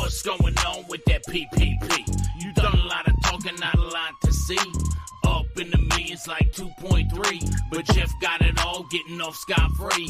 What's going on with that PPP? You done a lot of talking, not a lot to see. Up in the millions like 2.3, but Jeff got it all, getting off scot-free.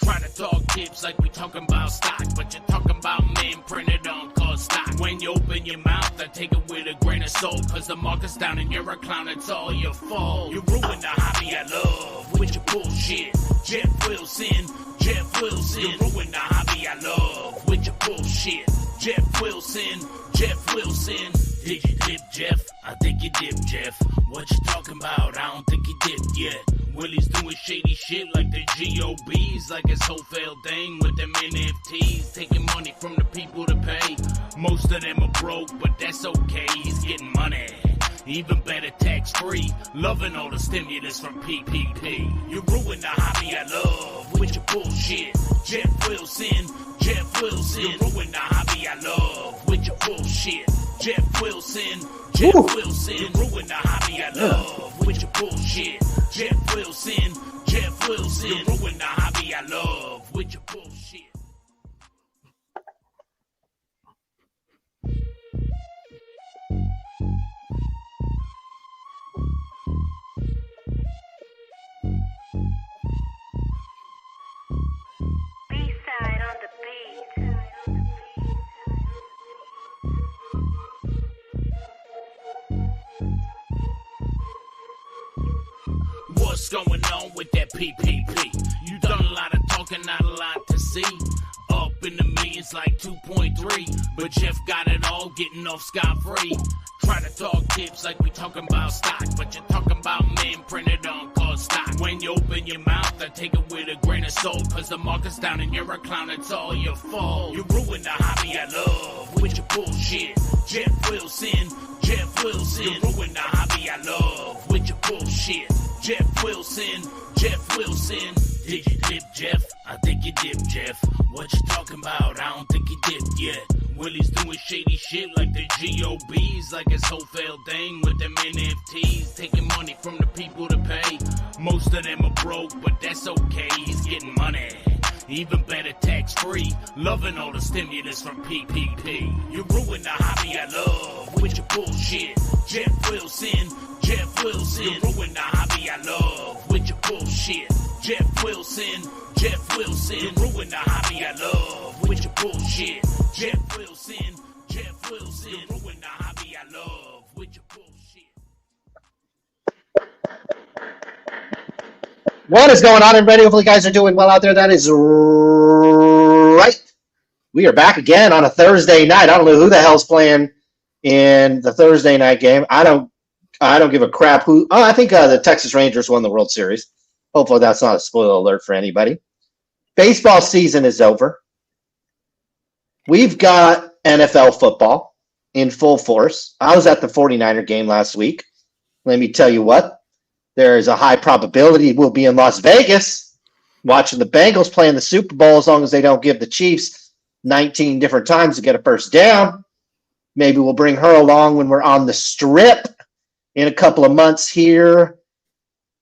Try to talk tips like we talking about stock, but you're talking about men printed on cost stock. When you open your mouth, I take it with a grain of salt, cause the market's down and you're a clown, it's all your fault. You ruin the hobby I love with your bullshit. Jeff Wilson, Jeff Wilson. You ruin the hobby I love with your bullshit. Jeff Wilson, Jeff Wilson. Did you dip, Jeff? I think you dipped, Jeff. What you talking about? I don't think you dipped yet. Willie's doing shady shit like the GOBs, like his whole failed thing with them NFTs, taking money from the people to pay. Most of them are broke, but that's okay, he's getting money. Even better, tax-free, loving all the stimulus from PPP. You ruin the hobby I love with your bullshit. Jeff Wilson, Jeff Wilson. You ruin the hobby I love with your bullshit. Jeff Wilson, Jeff Wilson. You ruin the hobby I love with your bullshit. Jeff Wilson, Jeff Wilson. You ruin the hobby I love with your bullshit. What's going on with that PPP? You done a lot of talking, not a lot to see. Up in the millions like 2.3, but Jeff got it all, getting off scot-free. Try to talk tips like we talking about stock, but you're talking about men printed on cost stock. When you open your mouth, I take it with a grain of salt, cause the market's down and you're a clown, it's all your fault. You ruin the hobby I love with your bullshit. Jeff Wilson, Jeff Wilson. You ruin the hobby I love with your bullshit. Jeff Wilson, Jeff Wilson. Did you dip, Jeff? I think you dipped, Jeff. What you talking about? I don't think you dipped yet. Willie's doing shady shit like the GOBs, like his whole failed thing with them NFTs, taking money from the people to pay. Most of them are broke, but that's okay, he's getting money. Even better, tax-free, loving all the stimulus from PPP. You ruin the hobby I love with your bullshit. Jeff Wilson, Jeff Wilson. You ruin the hobby I love with your bullshit. Jeff Wilson, Jeff Wilson. You ruin the hobby I love with your bullshit. Jeff Wilson, Jeff Wilson. You ruin the hobby I love with your bullshit. What is going on, everybody? Hopefully you guys are doing well out there. That is right. We are back again on a Thursday night. I don't know who the hell's playing in the Thursday night game. I don't give a crap who. Oh, I think the Texas Rangers won the World Series. Hopefully that's not a spoiler alert for anybody. Baseball season is over. We've got NFL football in full force. I was at the 49er game last week. Let me tell you what. There is a high probability we'll be in Las Vegas watching the Bengals play in the Super Bowl as long as they don't give the Chiefs 19 different times to get a first down. Maybe we'll bring her along when we're on the Strip in a couple of months here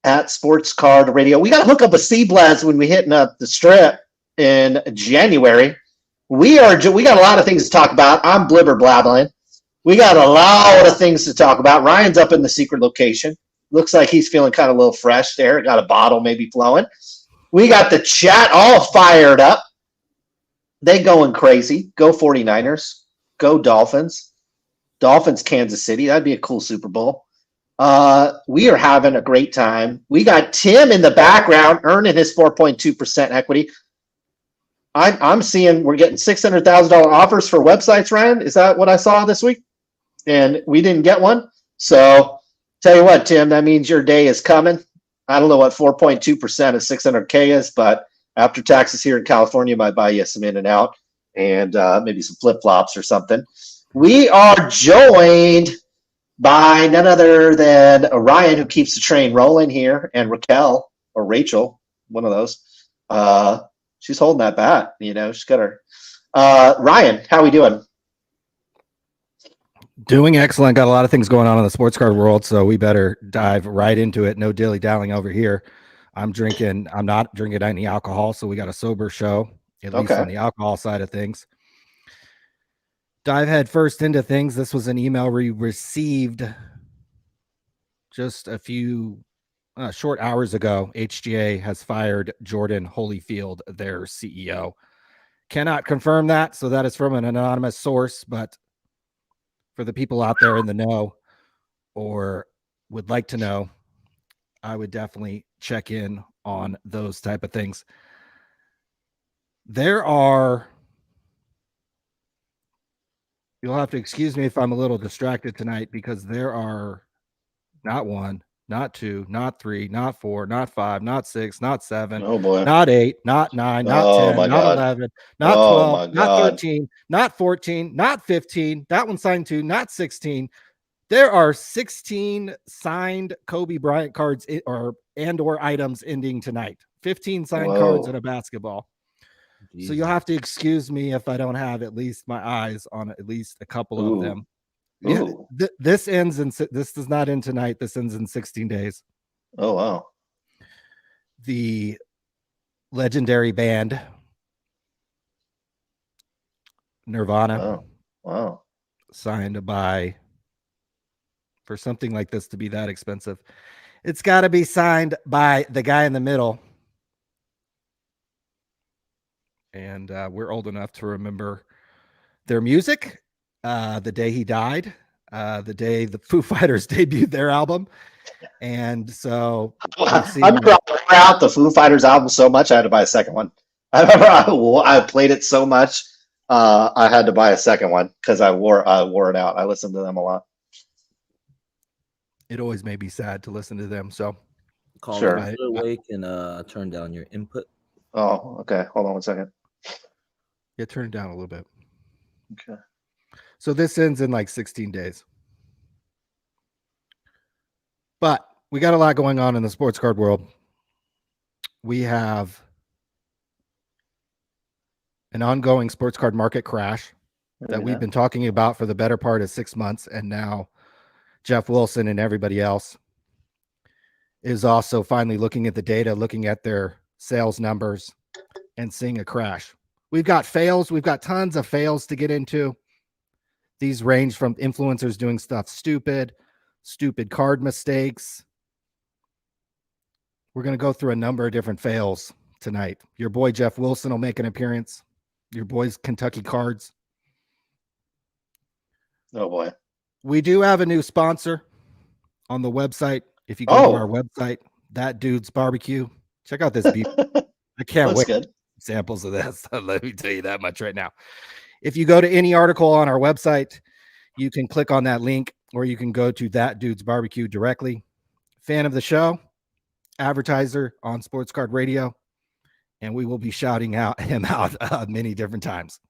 at Sports Card Radio. We got to hook up a C-Blast when we're hitting up the Strip in January. We got a lot of things to talk about. I'm blibber blabbling. We got a lot of things to talk about. Ryan's up in the secret location. Looks like he's feeling kind of a little fresh there. Got a bottle maybe flowing. We got the chat all fired up. They going crazy. Go 49ers. Go Dolphins. Dolphins, Kansas City. That'd be a cool Super Bowl. We are having a great time. We got Tim in the background earning his 4.2% equity. I'm seeing we're getting $600,000 offers for websites, Ryan. Is that what I saw this week? And we didn't get one. So tell you what, Tim, that means your day is coming. I don't know what 4.2% of 600K is, but after taxes here in California, might buy you some In-N-Out and maybe some flip-flops or something. We are joined by none other than Ryan, who keeps the train rolling here, and Raquel, or Rachel, one of those. She's holding that bat, she's got her. Ryan, how we doing? Doing excellent. Got a lot of things going on in the sports card world, so we better dive right into it. No dilly-dallying over here. I'm not drinking any alcohol, so we got a sober show, at least on the alcohol side of things. dive head first into things. This was an email we received just a few short hours ago. HGA has fired Jordan Holyfield, their CEO. Cannot confirm that, so that is from an anonymous source, but for the people out there in the know or would like to know, I would definitely check in on those type of things. There are, you'll have to excuse me if I'm a little distracted tonight, because there are not one, not two, not three, not four, not five, not six, not seven, Oh boy. not 8, not 9, not Oh 10, my not God. 11, not Oh 12, my not God. 13, not 14, not 15. That one signed to, not 16. There are 16 signed Kobe Bryant cards or items ending tonight. 15 signed cards in a basketball. Jeez. So you'll have to excuse me if I don't have at least my eyes on at least a couple of them. Yeah, this ends in, this does not end tonight. This ends in 16 days. Oh wow. The legendary band Nirvana. Wow. Signed by, for something like this to be that expensive, it's got to be signed by the guy in the middle. And we're old enough to remember their music, the day he died, the day the Foo Fighters debuted their album. And so I remember I wore out the Foo Fighters album so much I had to buy a second one. I remember I played it so much I had to buy a second one because I wore it out. I listened to them a lot. It always made me sad to listen to them. So Call Sure. it awake and turn down your input. Oh, okay. Hold on one second. Yeah, turn it down a little bit. Okay. So this ends in like 16 days. But we got a lot going on in the sports card world. We have an ongoing sports card market crash that we've been talking about for the better part of 6 months. And now Jeff Wilson and everybody else is also finally looking at the data, looking at their sales numbers and seeing a crash. We've got fails. We've got tons of fails to get into. These range from influencers doing stuff stupid card mistakes. We're going to go through a number of different fails tonight. Your boy Jeff Wilson will make an appearance. Your boy's Kentucky Cards. Oh boy. We do have a new sponsor on the website. If you go to our website, That Dude's Barbecue, check out this beef. I can't wait. Good. Samples of this. Let me tell you that much right now. If you go to any article on our website, you can click on that link, or you can go to That Dude's Barbecue directly. Fan of the show, advertiser on Sports Card Radio, and we will be shouting him out many different times.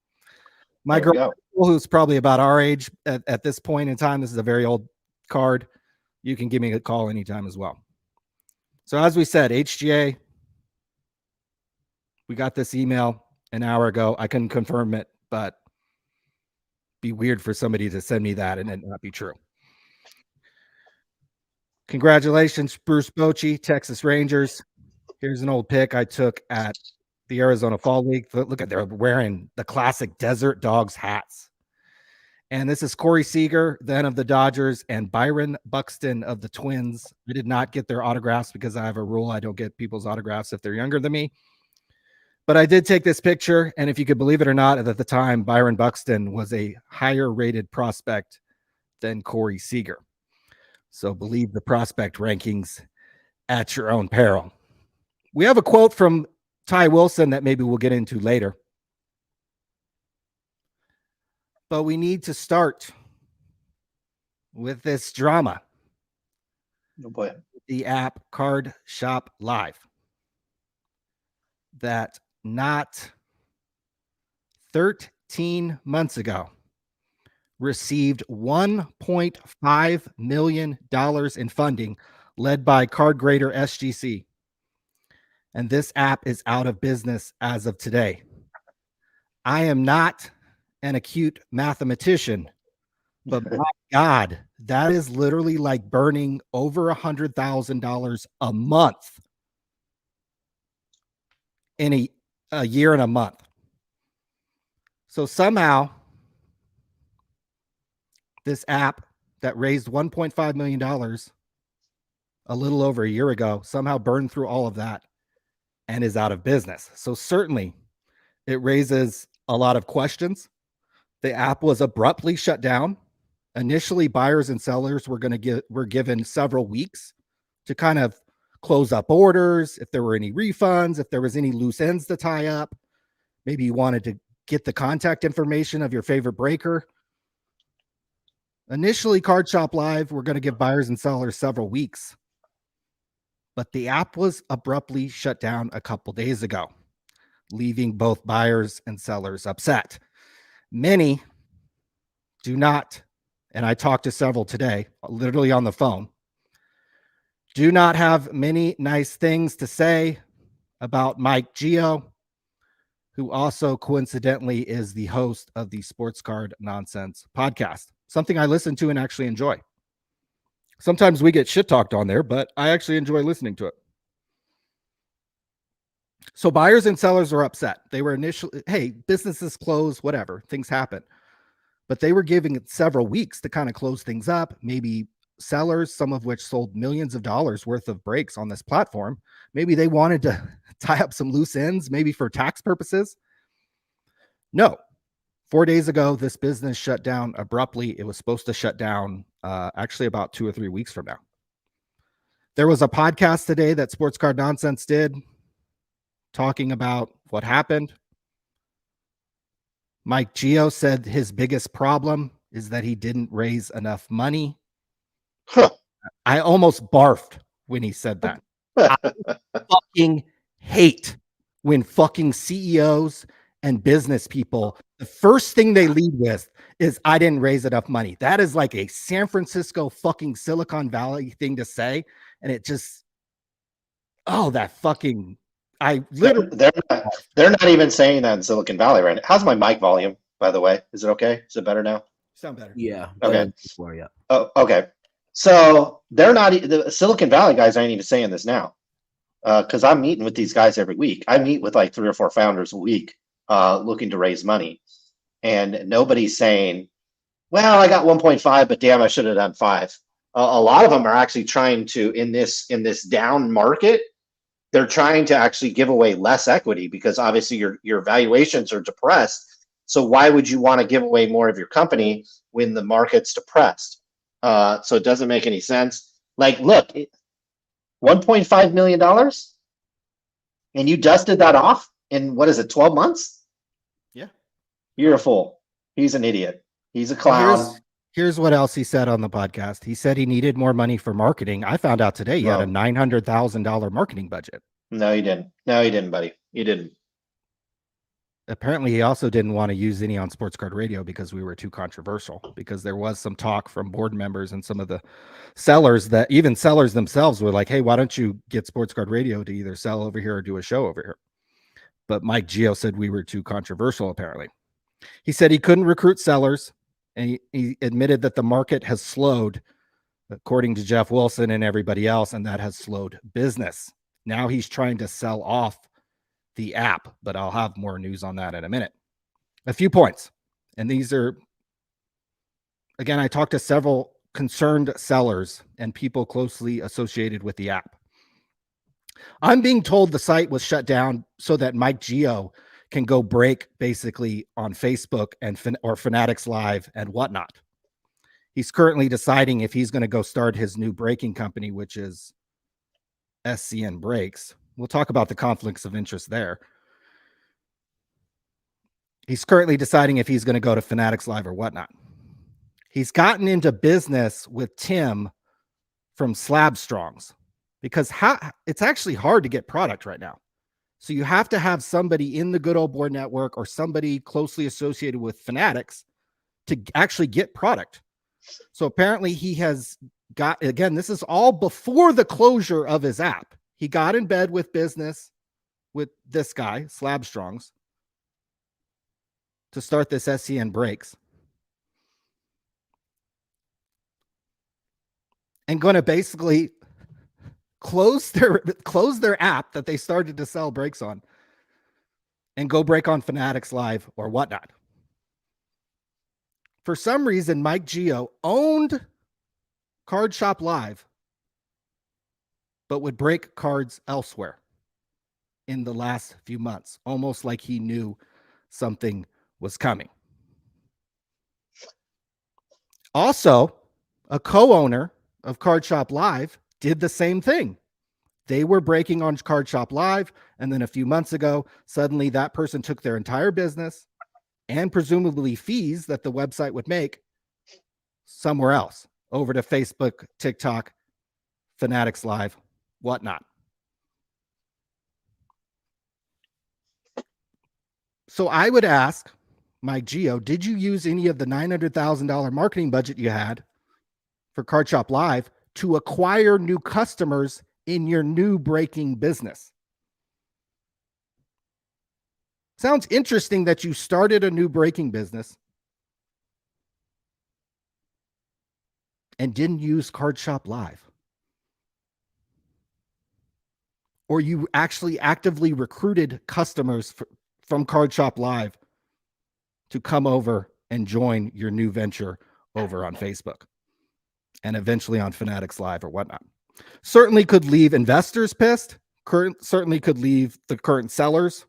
My girl, who's probably about our age at this point in time, this is a very old card. You can give me a call anytime as well. So as we said, HGA, we got this email an hour ago. I couldn't confirm it, but be weird for somebody to send me that and it not be true. Congratulations, Bruce Bochy, Texas Rangers. Here's an old pic I took at the Arizona Fall League. Look at, they're wearing the classic Desert Dogs hats. And this is Corey Seager, then of the Dodgers, and Byron Buxton of the Twins. I did not get their autographs because I have a rule. I don't get people's autographs if they're younger than me. But I did take this picture, and if you could believe it or not, at the time, Byron Buxton was a higher rated prospect than Corey Seager. So believe the prospect rankings at your own peril. We have a quote from Ty Wilson that maybe we'll get into later. But we need to start with this drama. Oh boy. The app Card Shop Live. That not 13 months ago received $1.5 million in funding led by card grader SGC. And this app is out of business as of today. I am not an acute mathematician, but my God, that is literally like burning over $100,000 a month in a year and a month. So somehow this app that raised $1.5 million a little over a year ago somehow burned through all of that and is out of business. So certainly it raises a lot of questions. The app was abruptly shut down. Initially, buyers and sellers were given several weeks to kind of close up orders, if there were any refunds, if there was any loose ends to tie up. Maybe you wanted to get the contact information of your favorite breaker. Initially, Card Shop Live, we're going to give buyers and sellers several weeks. But the app was abruptly shut down a couple days ago, leaving both buyers and sellers upset. Many do not, and I talked to several today, literally on the phone, do not have many nice things to say about Mike Gio, who also coincidentally is the host of the Sports Card Nonsense podcast, something I listen to and actually enjoy. Sometimes we get shit talked on there, but I actually enjoy listening to it. So buyers and sellers are upset. They were initially, hey, businesses close, whatever, things happen. But they were giving it several weeks to kind of close things up. Maybe sellers, some of which sold millions of dollars worth of breaks on this platform, maybe they wanted to tie up some loose ends, maybe for tax purposes. No. 4 days ago, this business shut down abruptly. It was supposed to shut down actually about 2 or 3 weeks from now. There was a podcast today that Sports Card Nonsense did talking about what happened. Mike Gio said his biggest problem is that he didn't raise enough money. Huh. I almost barfed when he said that. I fucking hate when fucking CEOs and business people, the first thing they lead with is, I didn't raise enough money. That is like a San Francisco fucking Silicon Valley thing to say. And it just, that fucking, I literally. They're not even saying that in Silicon Valley right now. How's my mic volume, by the way? Is it okay? Is it better now? Sound better. Yeah. Okay. Before, yeah. Oh, okay. So they're not, the Silicon Valley guys aren't even saying this now. Because I'm meeting with these guys every week. I meet with like 3 or 4 founders a week looking to raise money. And nobody's saying, well, I got 1.5, but damn, I should have done 5. A lot of them are actually trying to, in this down market, they're trying to actually give away less equity because obviously your valuations are depressed. So why would you want to give away more of your company when the market's depressed? So it doesn't make any sense. Like, look, $1.5 million, and you dusted that off in, 12 months? Yeah. You're a fool. He's an idiot. He's a clown. Here's what else he said on the podcast. He said he needed more money for marketing. I found out today he had a $900,000 marketing budget. No, he didn't. No, he didn't, buddy. He didn't. Apparently, he also didn't want to use any on Sports Card Radio because we were too controversial, because there was some talk from board members and some of the sellers that even sellers themselves were like, hey, why don't you get Sports Card Radio to either sell over here or do a show over here? But Mike Gio said we were too controversial, apparently. He said he couldn't recruit sellers, and he admitted that the market has slowed, according to Jeff Wilson and everybody else, and that has slowed business. Now he's trying to sell off the app, but I'll have more news on that in a minute. A few points, and these are, again, I talked to several concerned sellers and people closely associated with the app. I'm being told the site was shut down so that Mike Gio can go break basically on Facebook or Fanatics Live and whatnot. He's currently deciding if he's going to go start his new breaking company, which is SCN Breaks. We'll talk about the conflicts of interest there. He's currently deciding if he's going to go to Fanatics Live or whatnot. He's gotten into business with Tim from Slab Strongs because it's actually hard to get product right now. So you have to have somebody in the Good Old Board Network or somebody closely associated with Fanatics to actually get product. So apparently he has got, again, this is all before the closure of his app. He got in bed with business with this guy, Slab Strongs, to start this SCN Breaks. And going to basically close their app that they started to sell breaks on and go break on Fanatics Live or whatnot. For some reason, Mike Gio owned Card Shop Live, but would break cards elsewhere in the last few months, almost like he knew something was coming. Also, a co-owner of Card Shop Live did the same thing. They were breaking on Card Shop Live, and then a few months ago, suddenly that person took their entire business and presumably fees that the website would make somewhere else, over to Facebook, TikTok, Fanatics Live, whatnot. So I would ask Mike Gio, did you use any of the $900,000 marketing budget you had for Card Shop Live to acquire new customers in your new breaking business? Sounds interesting that you started a new breaking business and didn't use Card Shop Live. Or you actually actively recruited customers from Card Shop Live to come over and join your new venture over on Facebook and eventually on Fanatics Live or whatnot. Certainly could leave investors pissed. Certainly could leave the current sellers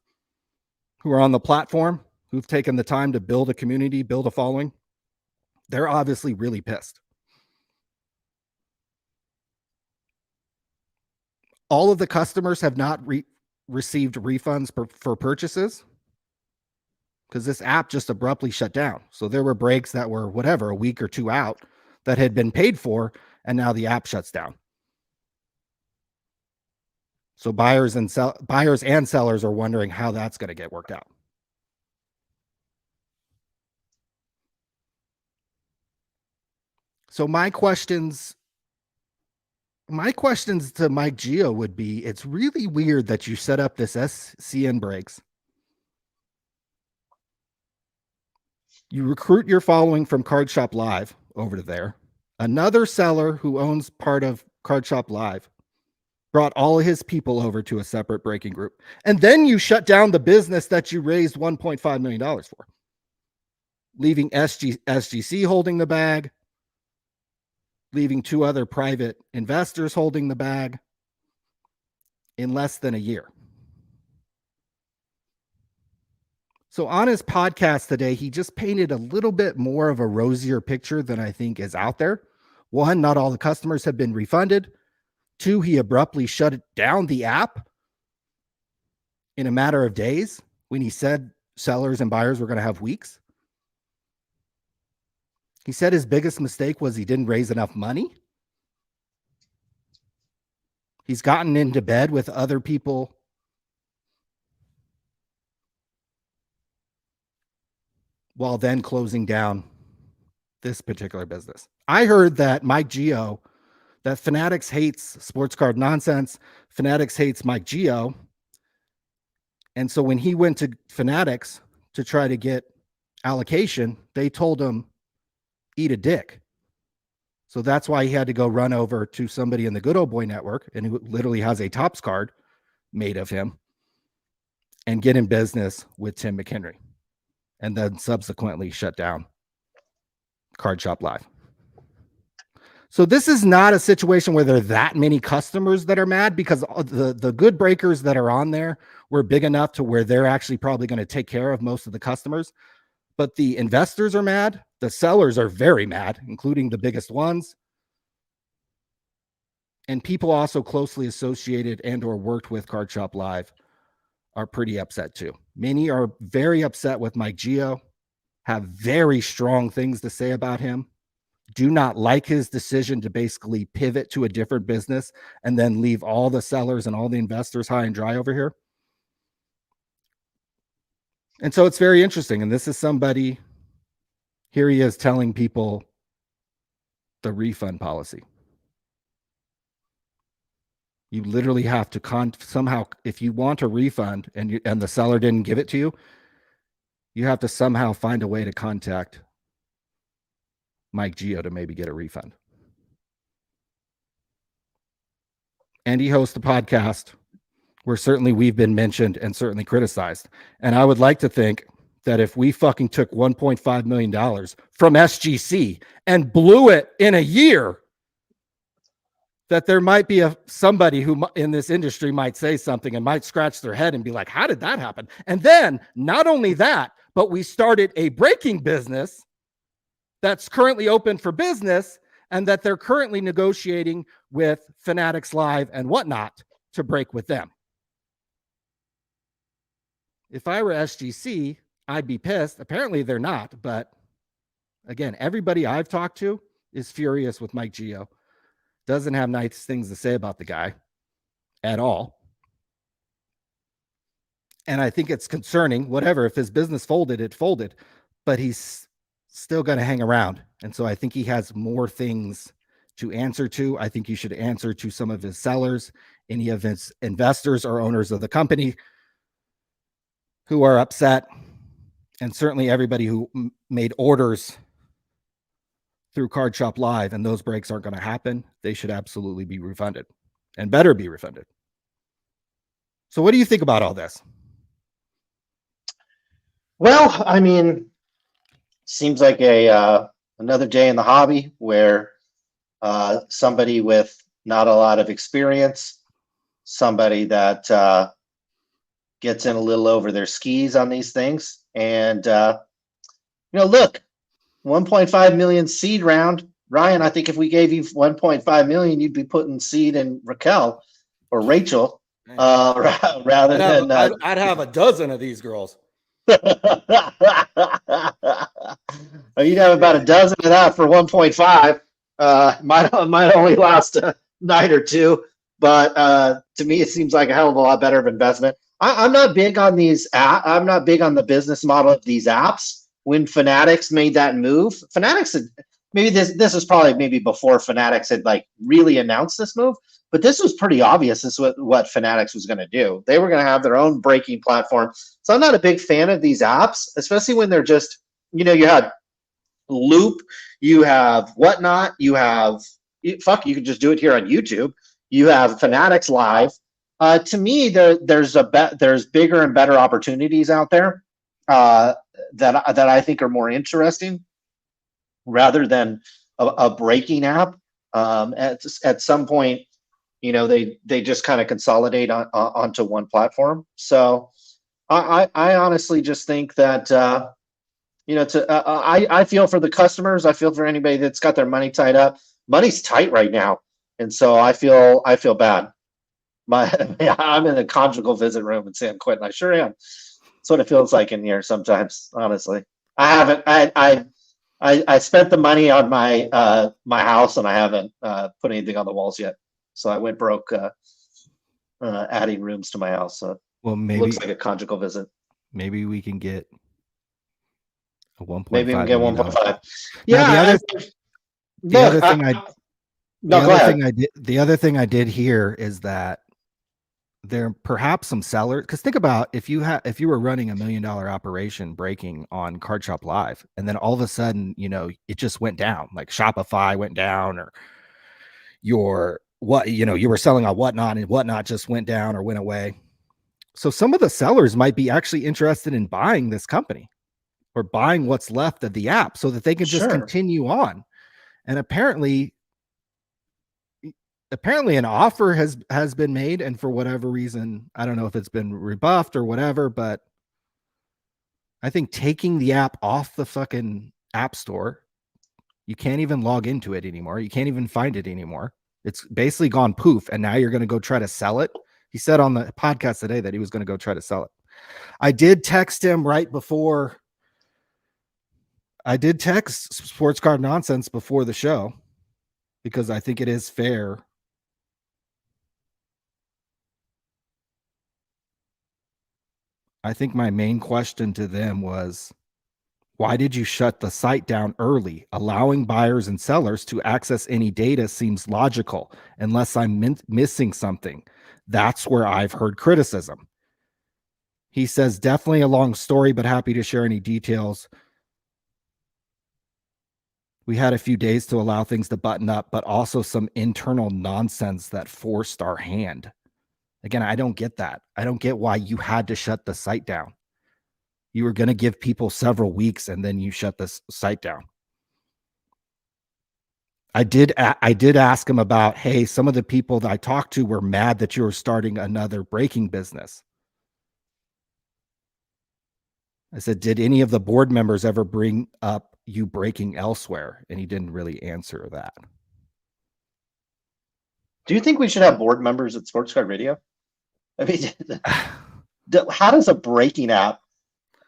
who are on the platform, who've taken the time to build a community, build a following. They're obviously really pissed. All of the customers have not received refunds for purchases because this app just abruptly shut down. So there were breaks that were whatever, a week or two out that had been paid for, and now the app shuts down. So buyers and sellers are wondering how that's going to get worked out. So my questions to Mike Gio would be, it's really weird that you set up this SCN breaks. You recruit your following from Card Shop Live over to there. Another seller who owns part of Card Shop Live brought all of his people over to a separate breaking group. And then you shut down the business that you raised $1.5 million for, leaving SGC holding the bag, leaving two other private investors holding the bag in less than a year. So on his podcast today, he just painted a little bit more of a rosier picture than I think is out there. One, not all the customers have been refunded. Two, he abruptly shut down the app in a matter of days when he said sellers and buyers were going to have weeks. He said his biggest mistake was he didn't raise enough money. He's gotten into bed with other people while then closing down this particular business. I heard that Mike Gio, that Fanatics hates sports card nonsense. Fanatics hates Mike Gio. And so when he went to Fanatics to try to get allocation, they told him, eat a dick. So that's why he had to go run over to somebody in the Good Old Boy Network, and who literally has a Topps card made of him, and get in business with Tim McHenry, and then subsequently shut down Card Shop Live. So this is not a situation where there are that many customers that are mad, because the good breakers that are on there were big enough to where they're actually probably going to take care of most of the customers. But the investors are mad. The sellers are very mad, including the biggest ones. And people also closely associated and or worked with Card Shop Live are pretty upset too. Many are very upset with Mike Gio, have very strong things to say about him, do not like his decision to basically pivot to a different business and then leave all the sellers and all the investors high and dry over here. And so it's very interesting. And this is somebody, here he is telling people the refund policy. You literally have to somehow, if you want a refund and the seller didn't give it to you, you have to somehow find a way to contact Mike Gio to maybe get a refund. And he hosts a podcast where certainly we've been mentioned and certainly criticized. And I would like to think that if we fucking took $1.5 million from SGC and blew it in a year, that there might be somebody who in this industry might say something and might scratch their head and be like, how did that happen? And then not only that, but we started a breaking business that's currently open for business and that they're currently negotiating with Fanatics Live and whatnot to break with them. If I were SGC, I'd be pissed. Apparently they're not, but again, everybody I've talked to is furious with Mike Gio. Doesn't have nice things to say about the guy at all. And I think it's concerning, whatever, if his business folded, it folded, but he's still going to hang around. And so I think he has more things to answer to. I think he should answer to some of his sellers, any of his investors or owners of the company who are upset, and certainly everybody who made orders through Card Shop Live, and those breaks aren't going to happen. They should absolutely be refunded and better be refunded. So what do you think about all this? Well, I mean, seems like another day in the hobby where somebody with not a lot of experience, somebody that gets in a little over their skis on these things. And, look, 1.5 million seed round. Ryan, I think if we gave you 1.5 million, you'd be putting seed in Raquel or Rachel rather than. I'd have a dozen of these girls. You'd have about a dozen of that for 1.5. Might only last a night or two, but to me, it seems like a hell of a lot better of investment. I'm not big on these. I'm not big on the business model of these apps. When Fanatics made that move, Fanatics had, maybe this was probably maybe before Fanatics had like really announced this move, but this was pretty obvious. This is what Fanatics was going to do. They were going to have their own breaking platform. So I'm not a big fan of these apps, especially when they're just, you had Loop, you have Whatnot, you can just do it here on YouTube. You have Fanatics Live. To me, there's bigger and better opportunities out there that I think are more interesting rather than a breaking app. At some point, they just kind of consolidate onto one platform. So I honestly just think that I feel for the customers. I feel for anybody that's got their money tied up. Money's tight right now, and so I feel bad. I'm in a conjugal visit room in San Quentin. I sure am. That's what it feels like in here sometimes. Honestly, I haven't. I spent the money on my my house, and I haven't put anything on the walls yet. So I went broke adding rooms to my house. So well, maybe it looks like a conjugal visit. Maybe we can get a 1.5. Maybe we can get 1.5. Yeah. The other thing I did hear is that there perhaps some sellers, because think about if you were running $1 million operation breaking on Card Shop Live, and then all of a sudden, it just went down, like Shopify went down, or you were selling on Whatnot and Whatnot just went down or went away. So some of the sellers might be actually interested in buying this company or buying what's left of the app so that they can just continue on. And apparently an offer has been made, and for whatever reason, I don't know if it's been rebuffed or whatever, but I think taking the app off the fucking app store, you can't even log into it anymore. You can't even find it anymore. It's basically gone poof, and now you're going to go try to sell it. He said on the podcast today that he was going to go try to sell it. I did text him right before. I did text Sports Card Nonsense before the show because I think it is fair. I think my main question to them was, why did you shut the site down early? Allowing buyers and sellers to access any data seems logical, unless I'm missing something. That's where I've heard criticism. He says, definitely a long story, but happy to share any details. We had a few days to allow things to button up, but also some internal nonsense that forced our hand. Again, I don't get that. I don't get why you had to shut the site down. You were going to give people several weeks and then you shut this site down. I did ask him about, hey, some of the people that I talked to were mad that you were starting another breaking business. I said, did any of the board members ever bring up you breaking elsewhere? And he didn't really answer that. Do you think we should have board members at Sports Card Radio? I mean, how does a breaking app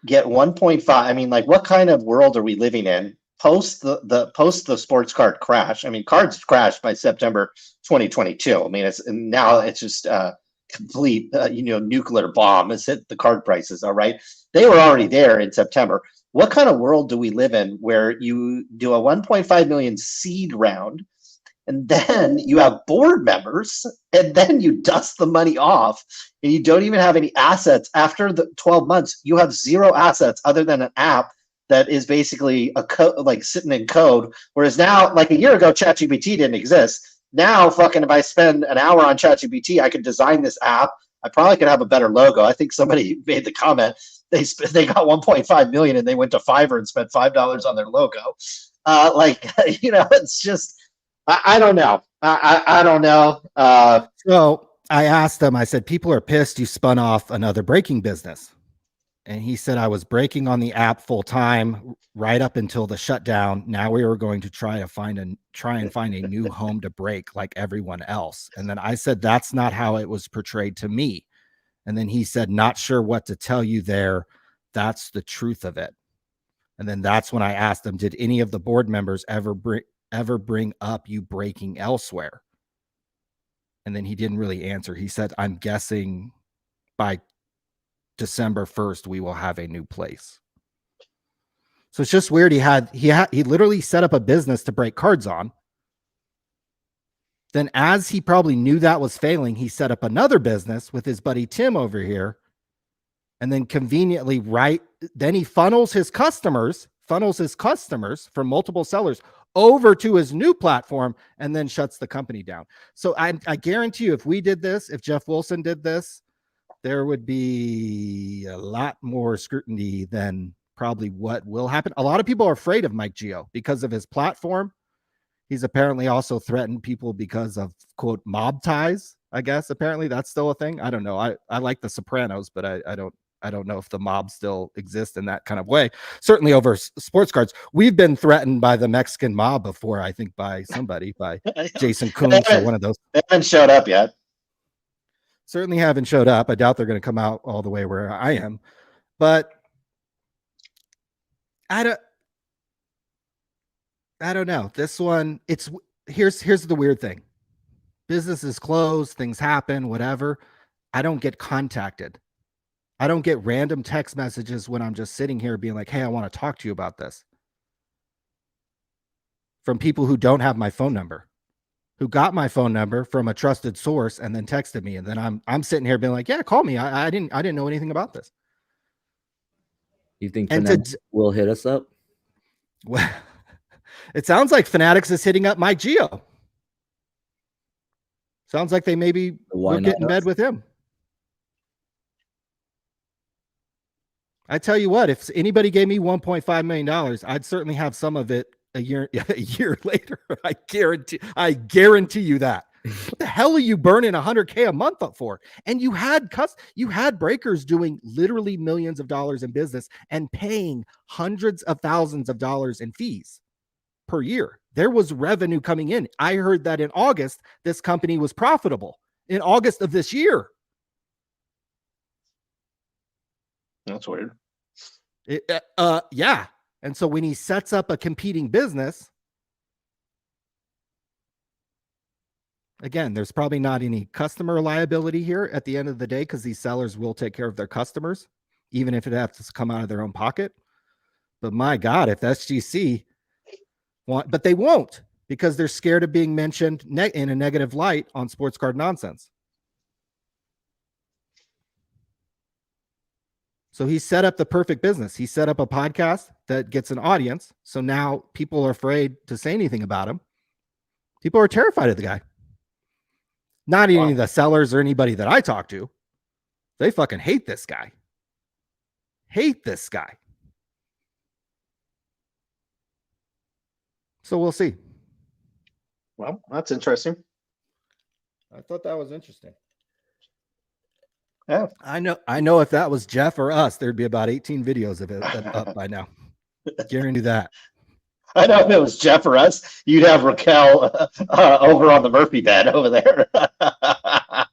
get 1.5? I mean, like, what kind of world are we living in? Post the sports card crash. I mean, cards crashed by September 2022. I mean, it's just a complete nuclear bomb has hit the card prices. All right, they were already there in September. What kind of world do we live in where you do a 1.5 million seed round, and then you have board members, and then you dust the money off, and you don't even have any assets after the 12 months? You have zero assets other than an app that is basically a code, like sitting in code. Whereas now, like a year ago, ChatGPT didn't exist. Now, fucking, if I spend an hour on ChatGPT, I could design this app. I probably could have a better logo. I think somebody made the comment they got 1.5 million and they went to Fiverr and spent $5 on their logo. It's just, I don't know. I don't know. So I asked him. I said, people are pissed you spun off another breaking business. And he said, I was breaking on the app full time right up until the shutdown. Now we were going to try and find a new home to break like everyone else. And then I said, that's not how it was portrayed to me. And then he said, not sure what to tell you there. That's the truth of it. And then that's when I asked him, did any of the board members ever bring up you breaking elsewhere? And then he didn't really answer. He said, I'm guessing by December 1st, we will have a new place. So it's just weird. He literally set up a business to break cards on. Then, as he probably knew that was failing, he set up another business with his buddy Tim over here. And then conveniently, then he funnels his customers from multiple sellers over to his new platform and then shuts the company down. So I guarantee you, if we did this, if Jeff Wilson did this, there would be a lot more scrutiny than probably what will happen. A lot of people are afraid of Mike Gio because of his platform. He's apparently also threatened people because of, quote, mob ties, I guess. Apparently that's still a thing. I don't know. I like The Sopranos, but I don't know if the mob still exists in that kind of way. Certainly over sports cards. We've been threatened by the Mexican mob before, I think by Jason Coombs or one of those. They haven't showed up yet. Certainly haven't showed up. I doubt they're going to come out all the way where I am, but I don't know. This one, here's the weird thing. Business is closed, things happen, whatever. I don't get contacted. I don't get random text messages when I'm just sitting here being like, hey, I want to talk to you about this. From people who don't have my phone number, who got my phone number from a trusted source and then texted me. And then I'm sitting here being like, yeah, call me. I didn't know anything about this. You think Fanatics will hit us up? Well, it sounds like Fanatics is hitting up Mike Gio. Sounds like they maybe will get in bed with him. I tell you what, if anybody gave me $1.5 million, I'd certainly have some of it a year later. I guarantee you that. What the hell are you burning $100K a month up for? And you had breakers doing literally millions of dollars in business and paying hundreds of thousands of dollars in fees per year. There was revenue coming in. I heard that in August, this company was profitable in August of this year. That's weird. Yeah. And so when he sets up a competing business, again, there's probably not any customer liability here at the end of the day because these sellers will take care of their customers, even if it has to come out of their own pocket. But my God, if SGC but they won't because they're scared of being mentioned in a negative light on Sports Card Nonsense. So he set up the perfect business. He set up a podcast that gets an audience. So now people are afraid to say anything about him. People are terrified of the guy. Not any of the sellers or anybody that I talk to. They fucking hate this guy. hate this guy. So we'll see. Well, that's interesting. I thought that was interesting. Yeah. I know if that was Jeff or us, there'd be about 18 videos of it up by now. Guarantee that. I know if it was Jeff or us, you'd have Raquel over on the Murphy bed over there. I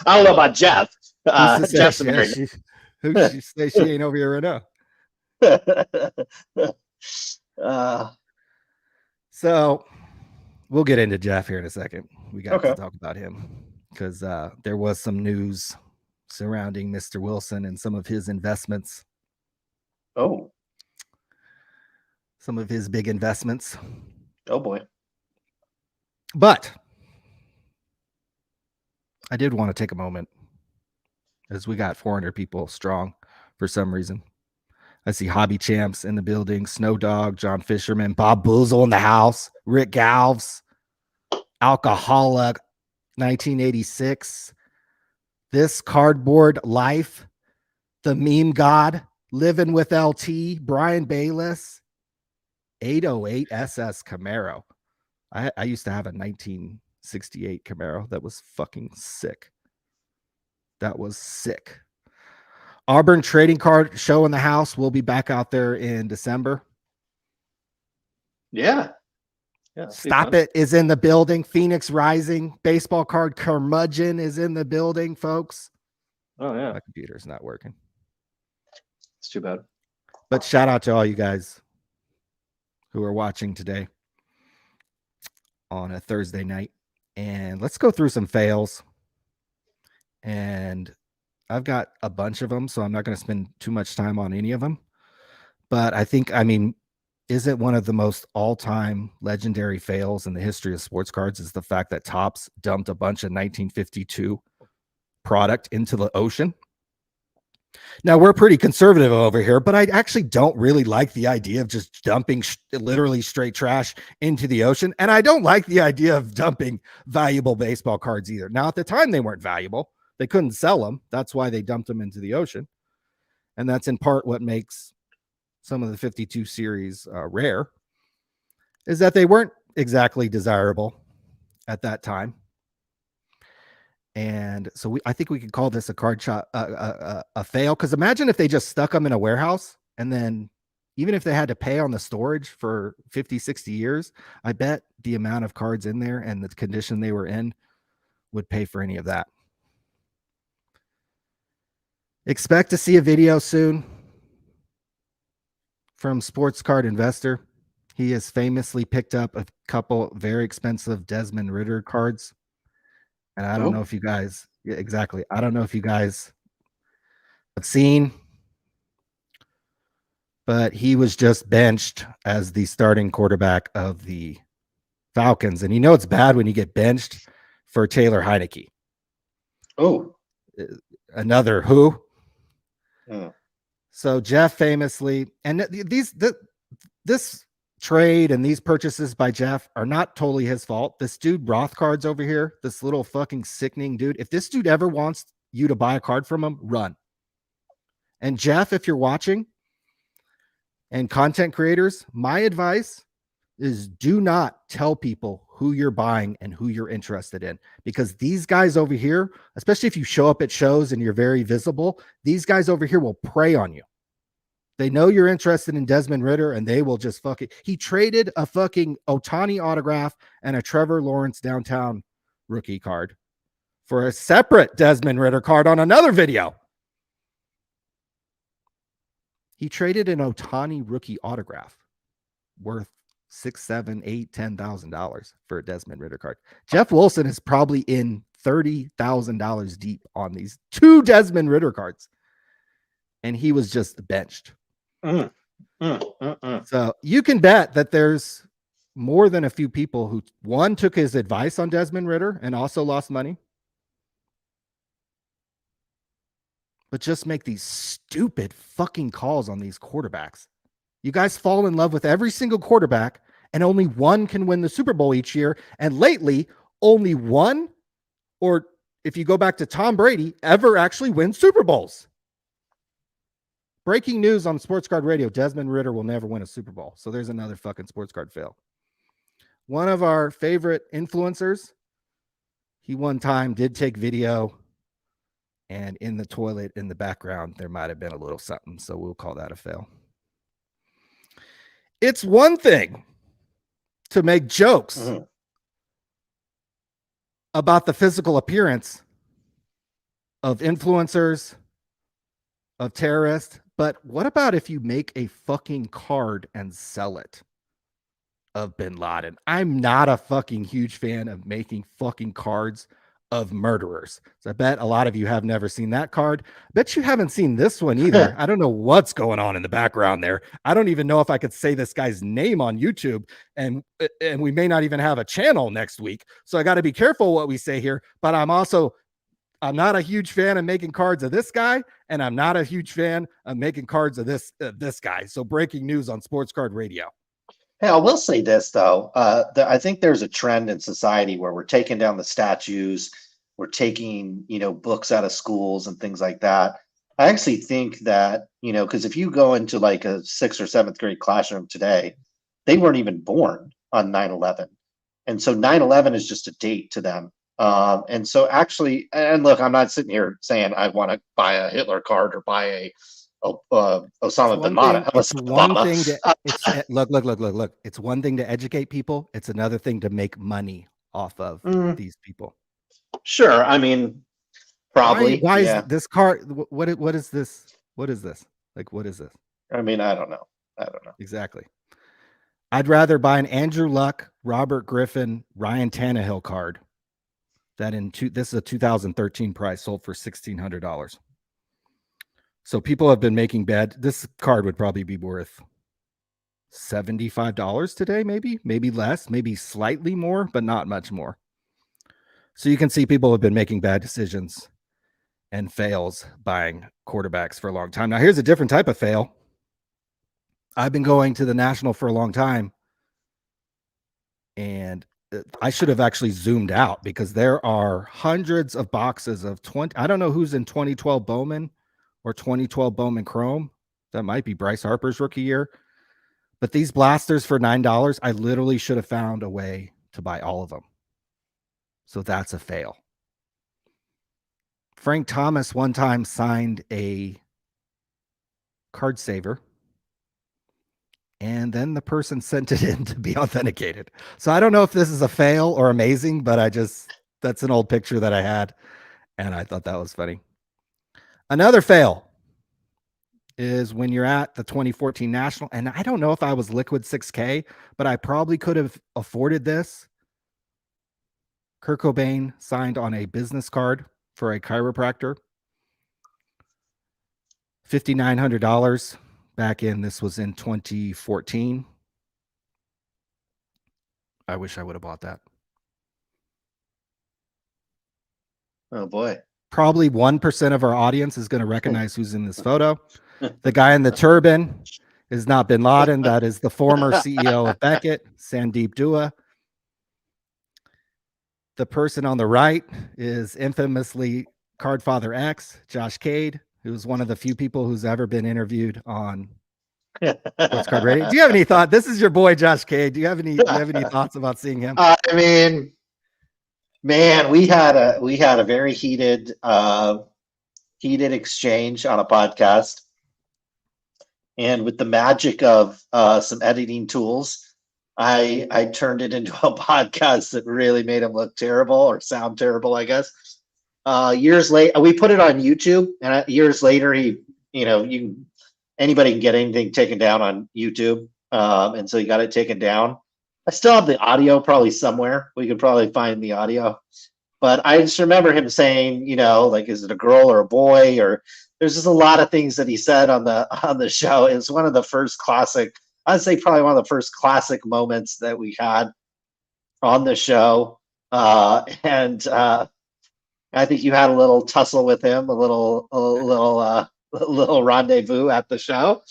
don't know about Jeff. Jeff's who's she say she ain't over here right now? So we'll get into Jeff here in a second. We got to talk about him because there was some news surrounding Mr. Wilson and some of his investments. Oh. Some of his big investments. Oh, boy. But I did want to take a moment as we got 400 people strong for some reason. I see Hobby Champs in the building, Snow Dog, John Fisherman, Bob Boozle in the house, Rick Galves, Alcoholic 1986, This Cardboard Life, The Meme God, Living with LT, Brian Bayless, 808 SS Camaro. I used to have a 1968 Camaro that was fucking sick. That was sick. Auburn Trading Card Show in the house. We'll be back out there in December. Yeah. Stop It is in the building. Phoenix Rising. Baseball Card Curmudgeon is in the building, folks. Oh, yeah. My computer's not working. It's too bad. But shout out to all you guys who are watching today on a Thursday night. And let's go through some fails. And I've got a bunch of them, so I'm not going to spend too much time on any of them. But I think, is it one of the most all-time legendary fails in the history of sports cards is the fact that Topps dumped a bunch of 1952 product into the ocean. Now, we're pretty conservative over here, but I actually don't really like the idea of just dumping literally straight trash into the ocean. And I don't like the idea of dumping valuable baseball cards either. Now, at the time, they weren't valuable. They couldn't sell them. That's why they dumped them into the ocean. And that's in part what makes some of the 52 series rare, is that they weren't exactly desirable at that time. And so I think we could call this a card shop, a fail. Because imagine if they just stuck them in a warehouse and then even if they had to pay on the storage for 50, 60 years, I bet the amount of cards in there and the condition they were in would pay for any of that. Expect to see a video soon from Sports Card Investor. He has famously picked up a couple very expensive Desmond Ridder cards. And I don't know if you guys, exactly. I don't know if you guys have seen, but he was just benched as the starting quarterback of the Falcons. And you know it's bad when you get benched for Taylor Heineke. Oh. Another who? Oh. So Jeff famously, and this trade and these purchases by Jeff are not totally his fault. This dude Roth cards over here, this little fucking sickening dude. If this dude ever wants you to buy a card from him, run. And Jeff, if you're watching, and content creators, my advice is do not tell people who you're buying and who you're interested in, because these guys over here, especially if you show up at shows and you're very visible, these guys over here will prey on you. They know you're interested in Desmond Ridder and they will just fucking, he traded a fucking Ohtani autograph and a Trevor Lawrence downtown rookie card for a separate Desmond Ridder card on another video. He traded an Ohtani rookie autograph worth $6,000, $8,000, $10,000 for a Desmond Ridder card. Jeff Wilson is probably in $30,000 deep on these two Desmond Ridder cards, and he was just benched. So you can bet that there's more than a few people who, one, took his advice on Desmond Ridder and also lost money, but just make these stupid fucking calls on these quarterbacks. You guys fall in love with every single quarterback, and only one can win the Super Bowl each year. And lately, only one, or if you go back to Tom Brady, ever actually win Super Bowls. Breaking news on Sports Card Radio. Desmond Ridder will never win a Super Bowl. So there's another fucking sports card fail. One of our favorite influencers, he one time did take video, and in the toilet in the background, there might have been a little something. So we'll call that a fail. It's one thing to make jokes about the physical appearance of influencers, of terrorists, but what about if you make a fucking card and sell it of bin Laden? I'm not a fucking huge fan of making fucking cards of murderers. So I bet a lot of you have never seen that card. I bet you haven't seen this one either. I don't know what's going on in the background there. I don't even know if I could say this guy's name on YouTube, and we may not even have a channel next week. So I got to be careful what we say here, but I'm not a huge fan of making cards of this guy, and I'm not a huge fan of making cards of this guy. So breaking news on Sports Card Radio. Hey, I will say this, though. I think there's a trend in society where we're taking down the statues. We're taking, books out of schools and things like that. I actually think that, because if you go into like a 6th or 7th grade classroom today, they weren't even born on 9/11. And so 9/11 is just a date to them. And so actually, and look, I'm not sitting here saying I want to buy a Hitler card or buy a Osama bin Laden. It's one thing to look. It's one thing to educate people. It's another thing to make money off of these people. Sure. I mean, probably. Why is this card? What is this? What is this? Like, what is this? I mean, I don't know. Exactly. I'd rather buy an Andrew Luck, Robert Griffin, Ryan Tannehill card that this is a 2013 price, sold for $1,600. So people have been making bad. This card would probably be worth $75 today, maybe less, maybe slightly more, but not much more. So you can see people have been making bad decisions and fails buying quarterbacks for a long time. Now, here's a different type of fail. I've been going to the National for a long time, and I should have actually zoomed out because there are hundreds of boxes of 20. I don't know who's in 2012 Bowman or 2012 Bowman Chrome. That might be Bryce Harper's rookie year. But these blasters for $9, I literally should have found a way to buy all of them. So that's a fail. Frank Thomas one time signed a card saver, and then the person sent it in to be authenticated. So I don't know if this is a fail or amazing, but that's an old picture that I had, and I thought that was funny. Another fail is when you're at the 2014 National, and I don't know if I was liquid 6K, but I probably could have afforded this. Kurt Cobain signed on a business card for a chiropractor. $5,900 this was in 2014. I wish I would have bought that. Oh boy. Probably 1% of our audience is going to recognize who's in this photo. The guy in the turban is not bin Laden. That is the former CEO of Beckett, Sandeep Dua. The person on the right is infamously Cardfather X, Josh Cade, who's one of the few people who's ever been interviewed on Sports Card Radio. Do you have any thought? This is your boy, Josh Cade. Do you have any thoughts about seeing him? I mean, man, we had a very heated exchange on a podcast, and with the magic of some editing tools, I turned it into a podcast that really made him look terrible or sound terrible, I guess. Years later, we put it on YouTube, and years later, anybody can get anything taken down on YouTube, and so he got it taken down. I still have the audio probably somewhere. We could probably find the audio, but I just remember him saying, like, is it a girl or a boy? Or there's just a lot of things that he said on the show. It's one of the first classic. I'd say probably one of the first classic moments that we had on the show. And I think you had a little tussle with him, a little rendezvous at the show.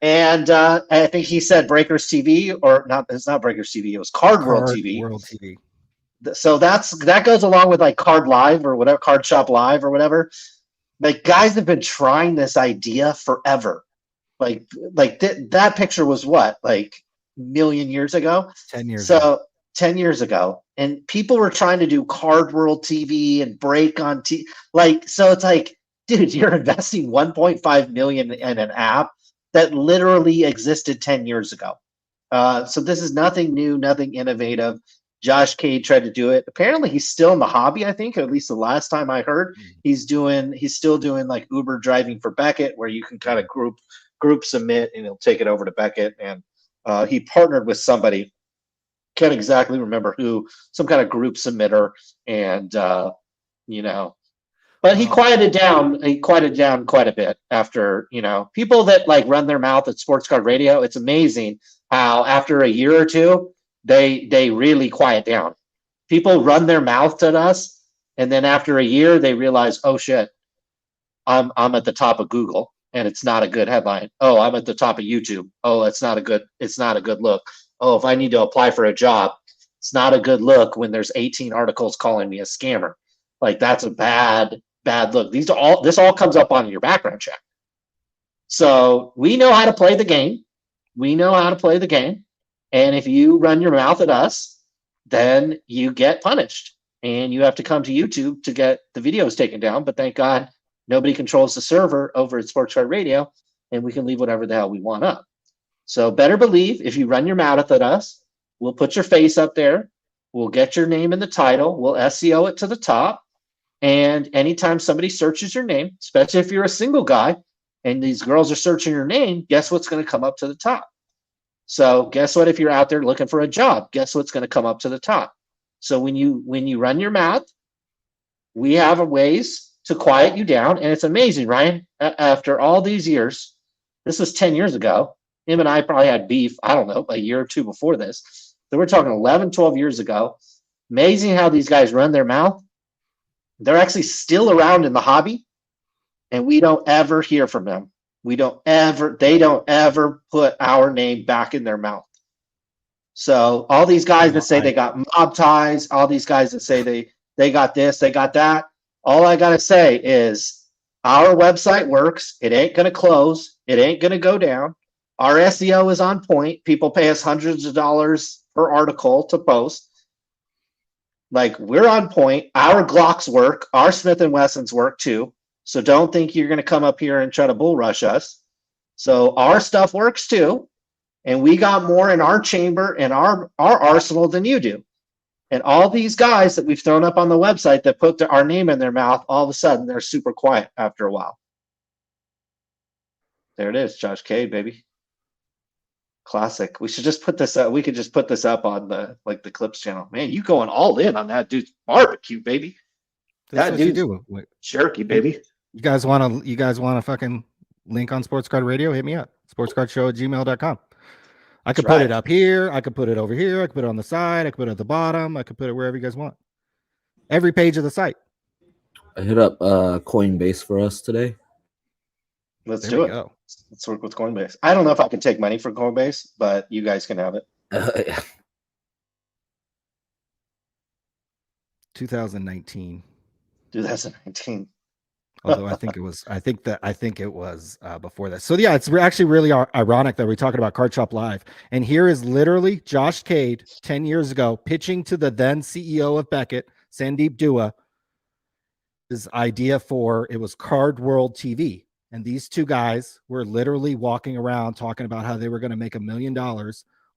And I think he said Breakers TV, or not, it's not Breakers TV, it was Card World TV. World TV. So that goes along with like Card Live or whatever, Card Shop Live or whatever. Like, guys have been trying this idea forever. Like that picture was what, like a million years ago? 10 years so ago. 10 years ago, and people were trying to do Card World TV and break on TV. Like, so it's like, dude, you're investing 1.5 million in an app that literally existed 10 years ago. So this is nothing new, nothing innovative. Josh Cade tried to do it. Apparently he's still in the hobby, I think, at least the last time I heard. He's still doing like Uber driving for Beckett, where you can kind of group submit and he'll take it over to Beckett. And he partnered with somebody, can't exactly remember who, some kind of group submitter, and but he quieted down quite a bit after, people that like run their mouth at Sports Card Radio. It's amazing how after a year or two they really quiet down. People run their mouth at us, and then after a year they realize, oh shit, I'm at the top of Google and it's not a good headline. Oh, I'm at the top of YouTube. Oh, it's not a good look. Oh, if I need to apply for a job, it's not a good look when there's 18 articles calling me a scammer. Like, that's a bad look. This all comes up on your background check. So we know how to play the game. And if you run your mouth at us, then you get punished and you have to come to YouTube to get the videos taken down. But thank God nobody controls the server over at Sports Card Radio, and we can leave whatever the hell we want up. So better believe, if you run your mouth at us, we'll put your face up there. We'll get your name in the title. We'll SEO it to the top. And anytime somebody searches your name, especially if you're a single guy and these girls are searching your name, guess what's going to come up to the top? So guess what? If you're out there looking for a job, guess what's going to come up to the top? So when you run your mouth, we have ways to quiet you down. And it's amazing, Ryan, after all these years, this was 10 years ago. Him and I probably had beef, I don't know, a year or two before this. So we're talking 11, 12 years ago. Amazing how these guys run their mouth. They're actually still around in the hobby, and we don't ever hear from them. They don't ever put our name back in their mouth. So all these guys that say they got mob ties, all these guys that say they got this, they got that, all I got to say is our website works. It ain't going to close. It ain't going to go down. Our SEO is on point. People pay us hundreds of dollars per article to post. Like, we're on point. Our Glocks work. Our Smith & Wessons work too. So don't think you're going to come up here and try to bull rush us. So our stuff works too. And we got more in our chamber and our arsenal than you do. And all these guys that we've thrown up on the website that put our name in their mouth, all of a sudden they're super quiet after a while. There it is, Josh Cade, baby. Classic. We should just put this up. We could just put this up on the Clips channel. Man, you going all in on that dude's barbecue, baby. That's that what dude's you do. Jerky, baby. You guys want to fucking link on Sports Card Radio? Hit me up. sportscardshow@gmail.com. I could put it up here. I could put it over here. I could put it on the side. I could put it at the bottom. I could put it wherever you guys want. Every page of the site. I hit up Coinbase for us today. Let's do it. Go. Let's work with Coinbase. I don't know if I can take money from Coinbase, but you guys can have it. Yeah. 2019. Although I think it was before that. So yeah, it's actually really ironic that we're talking about Card Shop Live. And here is literally Josh Cade 10 years ago pitching to the then CEO of Beckett, Sandeep Dua, his idea for, it was Card World TV. And these two guys were literally walking around talking about how they were going to make $1 million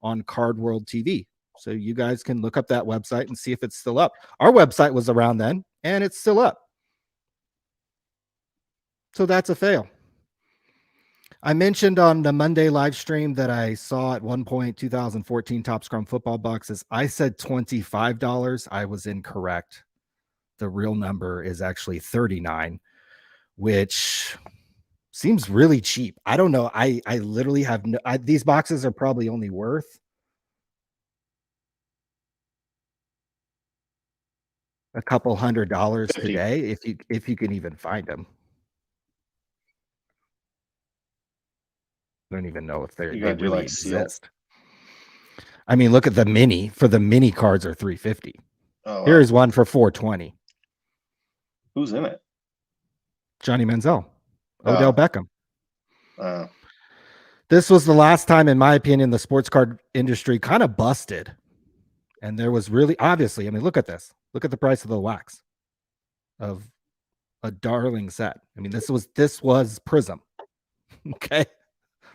on Card World TV. So you guys can look up that website and see if it's still up. Our website was around then, and it's still up. So that's a fail. I mentioned on the Monday live stream that I saw at one point 2014 Top Scrum football boxes. I said $25. I was incorrect. The real number is actually $39, which seems really cheap. I don't know. I literally have these boxes are probably only worth a couple $100 today if you can even find them. I don't even know if they really exist. I mean, look at the mini. For the mini cards are $350. Oh, wow. Here's one for $420. Who's in it? Johnny Manziel. Odell Beckham. This was the last time, in my opinion, the sports card industry kind of busted. And there was really, obviously, I mean, look at this. Look at the price of the wax of a darling set. I mean, this was Prism. Okay.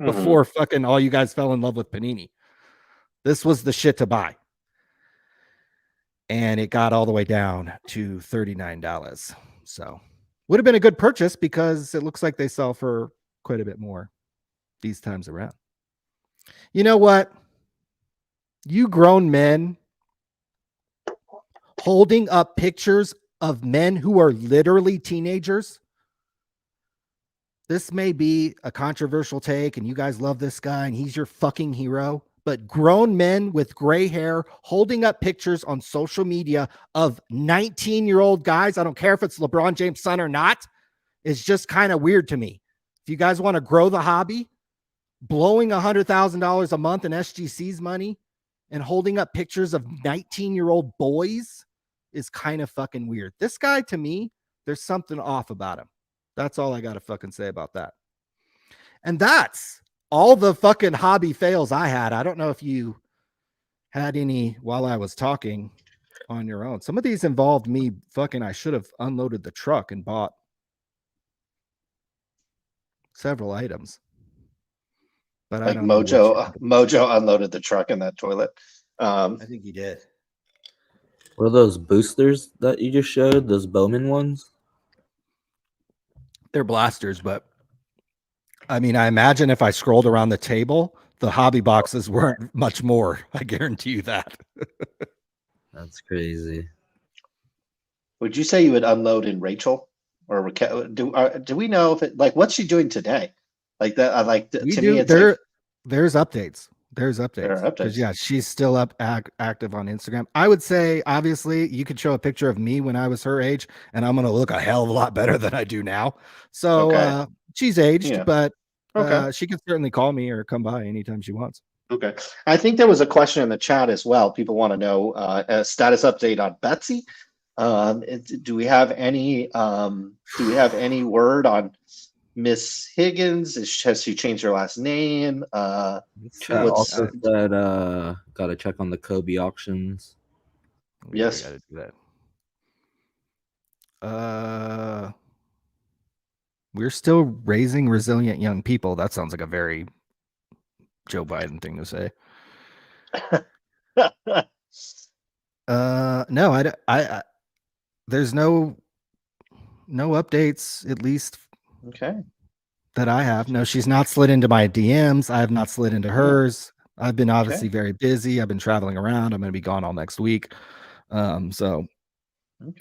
Before fucking all you guys fell in love with Panini. This was the shit to buy. And it got all the way down to $39. So would have been a good purchase because it looks like they sell for quite a bit more these times around. You know what? You grown men holding up pictures of men who are literally teenagers. This may be a controversial take and you guys love this guy and he's your fucking hero, but grown men with gray hair holding up pictures on social media of 19-year-old guys, I don't care if it's LeBron James' son or not, is just kind of weird to me. If you guys want to grow the hobby, blowing $100,000 a month in SGC's money and holding up pictures of 19-year-old boys is kind of fucking weird. This guy, to me, there's something off about him. That's all I got to fucking say about that. And that's all the fucking hobby fails I had. I don't know if you had any while I was talking on your own. Some of these involved me fucking, I should have unloaded the truck and bought several items. But like I don't know. Mojo unloaded the truck in that toilet. I think he did. What are those boosters that you just showed? Those Bowman ones? They're blasters, but I mean, I imagine if I scrolled around the table, the hobby boxes weren't much more. I guarantee you that. That's crazy. Would you say you would unload in Rachel, or do we know if it, like, what's she doing today? Like that, I like to me. It's there's updates. There's updates. There are updates. Because yeah, she's still active on Instagram. I would say, obviously, you could show a picture of me when I was her age, and I'm gonna look a hell of a lot better than I do now. So she's aged, but she can certainly call me or come by anytime she wants. Okay. I think there was a question in the chat as well. People want to know a status update on Betsy. Do we have any word on Miss Higgins? Has she changed her last name? Also said gotta check on the Kobe auctions. Yes. Gotta do that. We're still raising resilient young people. That sounds like a very Joe Biden thing to say. No, I there's no updates, at least that I have. No, she's not slid into my DMs. I have not slid into hers. I've been obviously very busy. I've been traveling around. I'm going to be gone all next week. So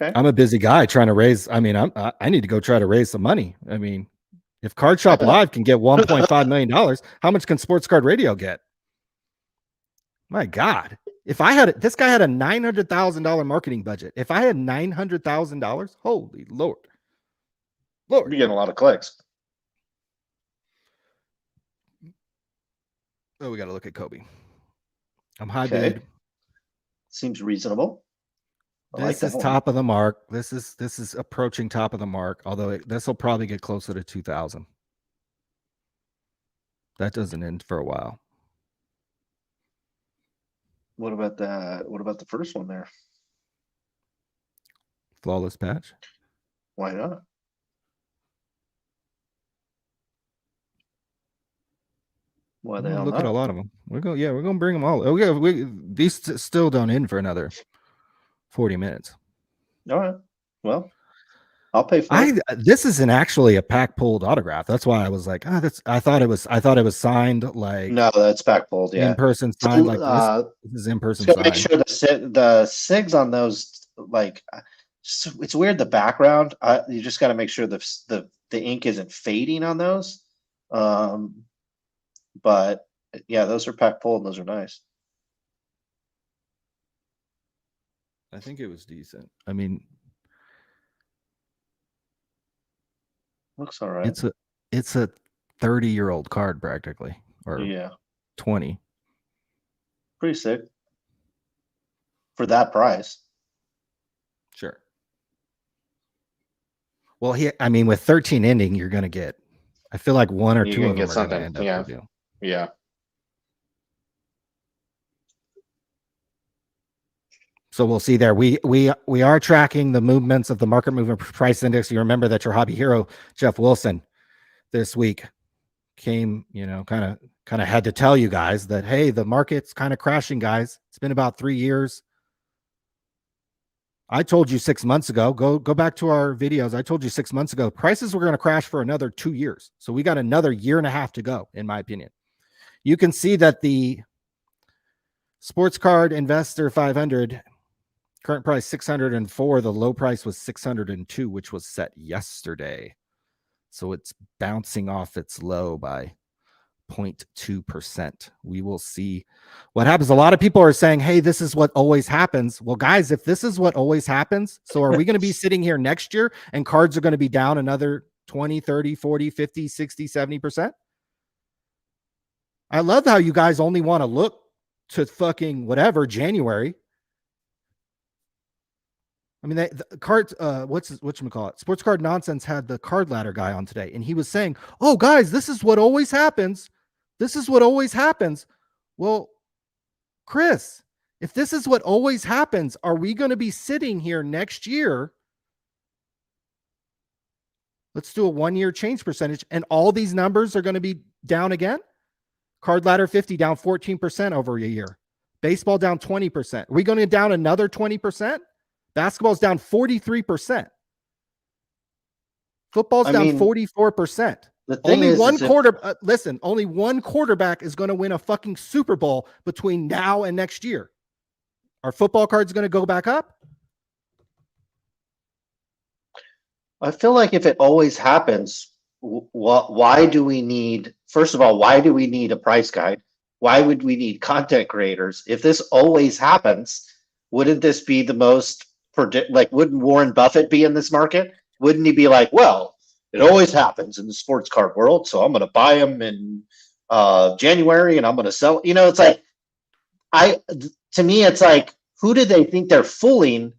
I'm a busy guy trying to raise. I mean, I need to go try to raise some money. I mean, if Card Shop Live can get $1.5 million, how much can Sports Card Radio get? My God. If I had this guy had a $900,000 marketing budget. If I had $900,000, holy Lord. You're getting a lot of clicks. Oh, we got to look at Kobe. I'm high bid. Seems reasonable. This is top of the mark. This is approaching top of the mark. Although this will probably get closer to 2,000. That doesn't end for a while. What about the first one there? Flawless patch. Why not? Why the hell look not? at a lot of them. We're gonna bring them all. These still don't end for another 40 minutes. All right. Well, I'll pay for it. This isn't actually a pack pulled autograph. That's why I was like, I thought it was signed like no, that's pack pulled. Yeah, in person signed. Like this is in person signed. Make sure the sigs on those, like, it's weird. The background, you just got to make sure the ink isn't fading on those. But yeah, those are pack pulled. Those are nice. I think it was decent. I mean, looks all right. It's a 30-year-old card practically, or 20. Pretty sick for that price. Sure. Well, with 13 ending, you're gonna get. I feel like one or two of them are gonna end up with you. Yeah. So we'll see there. We are tracking the movements of the market movement price index. You remember that your hobby hero, Jeff Wilson, this week came, kind of had to tell you guys that, hey, the market's kind of crashing, guys. It's been about 3 years. I told you 6 months ago, go back to our videos. I told you 6 months ago, prices were going to crash for another 2 years. So we got another year and a half to go, in my opinion. You can see that the Sports Card Investor 500 current price 604. The low price was 602, which was set yesterday. So it's bouncing off its low by 0.2%. We will see what happens. A lot of people are saying, hey, this is what always happens. Well, guys, if this is what always happens, so are we going to be sitting here next year and cards are going to be down another 20, 30, 40, 50, 60, 70%? I love how you guys only want to look to fucking whatever, January. I mean, the cards, whatchamacallit? Sports Card Nonsense had the card ladder guy on today, and he was saying, oh, guys, this is what always happens. This is what always happens. Well, Chris, if this is what always happens, are we going to be sitting here next year? Let's do a 1 year change percentage, and all these numbers are going to be down again? Card ladder 50 down 14% over a year. Baseball down 20%. Are we going to down another 20%? Basketball's down 43%. Football's down 44%. Only one quarter. Listen, only one quarterback is going to win a fucking Super Bowl between now and next year. Are football cards going to go back up? I feel like if it always happens, why do we need? First of all, why do we need a price guide? Why would we need content creators? If this always happens, wouldn't this be the most wouldn't Warren Buffett be in this market? Wouldn't he be like, well, it always happens in the sports card world, so I'm going to buy them in January and I'm going to sell. It's like, to me, it's like, who do they think they're fooling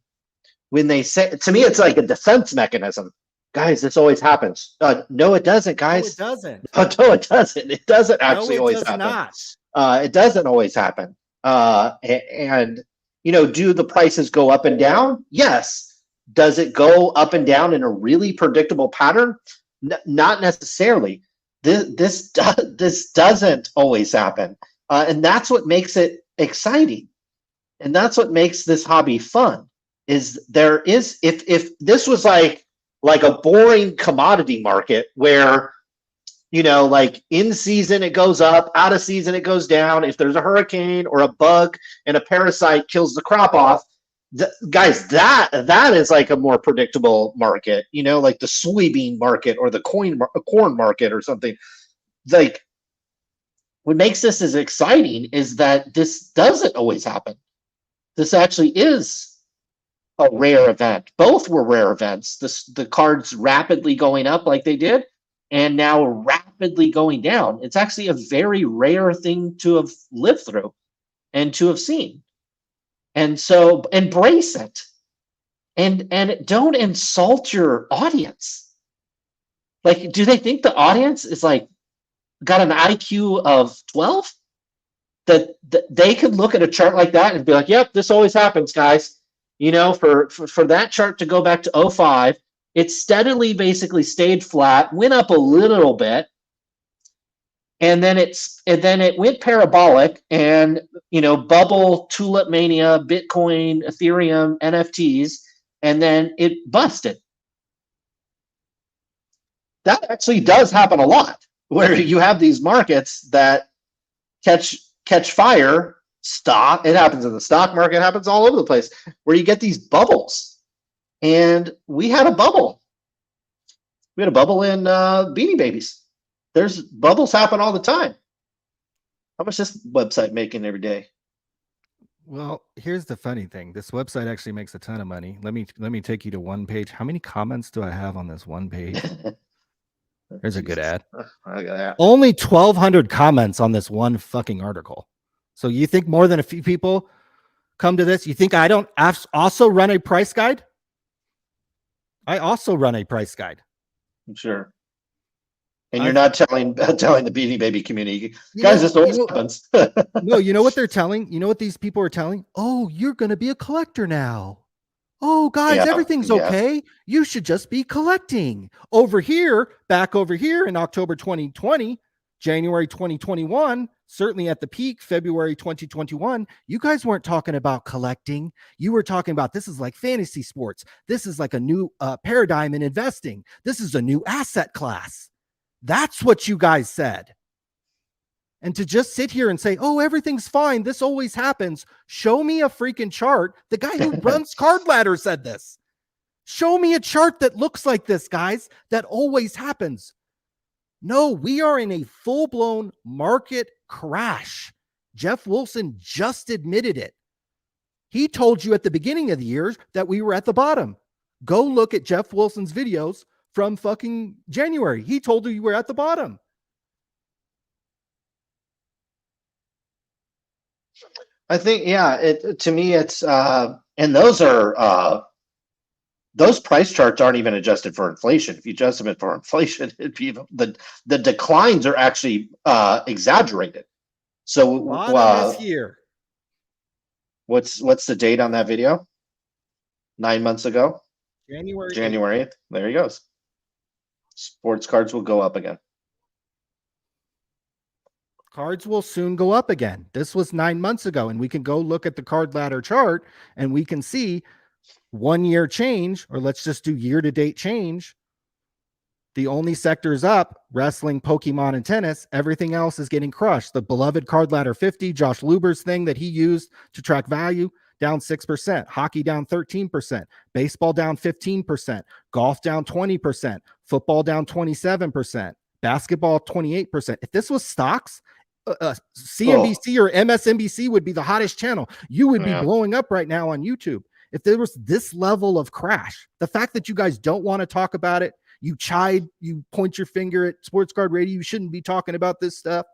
when they say? To me, it's like a defense mechanism. Guys, this always happens. No, it doesn't, guys. No, it doesn't. No, it doesn't. It doesn't actually always happen. Not. It doesn't always happen. And do the prices go up and down? Yes. Does it go up and down in a really predictable pattern? Not necessarily. This doesn't always happen. And that's what makes it exciting. And that's what makes this hobby fun. If this was like a boring commodity market where, like in season it goes up, out of season it goes down. If there's a hurricane or a bug and a parasite kills the crop off, guys, that is like a more predictable market, like the soybean market or the corn market or something. Like, what makes this as exciting is that this doesn't always happen. This actually is a rare event. Both were rare events. The cards rapidly going up like they did, and now rapidly going down. It's actually a very rare thing to have lived through and to have seen. And so embrace it. And don't insult your audience. Like, do they think the audience is like got an IQ of 12? That they could look at a chart like that and be like, yep, this always happens, guys. For that chart to go back to 2005, it steadily basically stayed flat, went up a little bit, and then it went parabolic, and bubble, tulip mania, Bitcoin, Ethereum, NFTs, and then it busted. That actually does happen a lot, where you have these markets that catch fire. It happens in the stock market, it happens all over the place, where you get these bubbles. And we had a bubble. We had a bubble in Beanie Babies. There's bubbles happen all the time. How much is this website making every day? Well, here's the funny thing. This website actually makes a ton of money. Let me take you to one page. How many comments do I have on this one page? There's a good ad. Only 1,200 comments on this one fucking article. So you think more than a few people come to this? You think I don't also run a price guide? I also run a price guide. I'm sure. And you're not telling the Beanie Baby community, guys, this always happens. No, you know what they're telling? You know what these people are telling? Oh, you're going to be a collector now. Oh, guys, everything's okay. You should just be collecting. Back over here in October 2020, January 2021, certainly at the peak, February 2021, you guys weren't talking about collecting. You were talking about this is like fantasy sports. This is like a new paradigm in investing. This is a new asset class. That's what you guys said. And to just sit here and say, oh, everything's fine, this always happens. Show me a freaking chart. The guy who runs Card Ladder said this. Show me a chart that looks like this, guys. That always happens. No, we are in a full-blown market crash. Jeff Wilson just admitted it. He told you at the beginning of the year that we were at the bottom. Go look at Jeff Wilson's videos from fucking January. He told you were at the bottom. I think, to me, it's, and those are, those price charts aren't even adjusted for inflation. If you adjust them for inflation, the declines are actually exaggerated. So, here. What's the date on that video? 9 months ago? January 8th. There he goes. Sports cards will go up again. Cards will soon go up again. This was 9 months ago, and we can go look at the Card Ladder chart and we can see 1 year change, or let's just do year-to-date change. The only sectors up, wrestling, Pokemon, and tennis. Everything else is getting crushed. The beloved Card Ladder 50, Josh Luber's thing that he used to track value, down 6%. Hockey down 13%. Baseball down 15%. Golf down 20%. Football down 27%. Basketball 28%. If this was stocks, CNBC or MSNBC would be the hottest channel. You would be blowing up right now on YouTube. If there was this level of crash, the fact that you guys don't want to talk about it, you chide, you point your finger at Sports Card Radio, you shouldn't be talking about this stuff.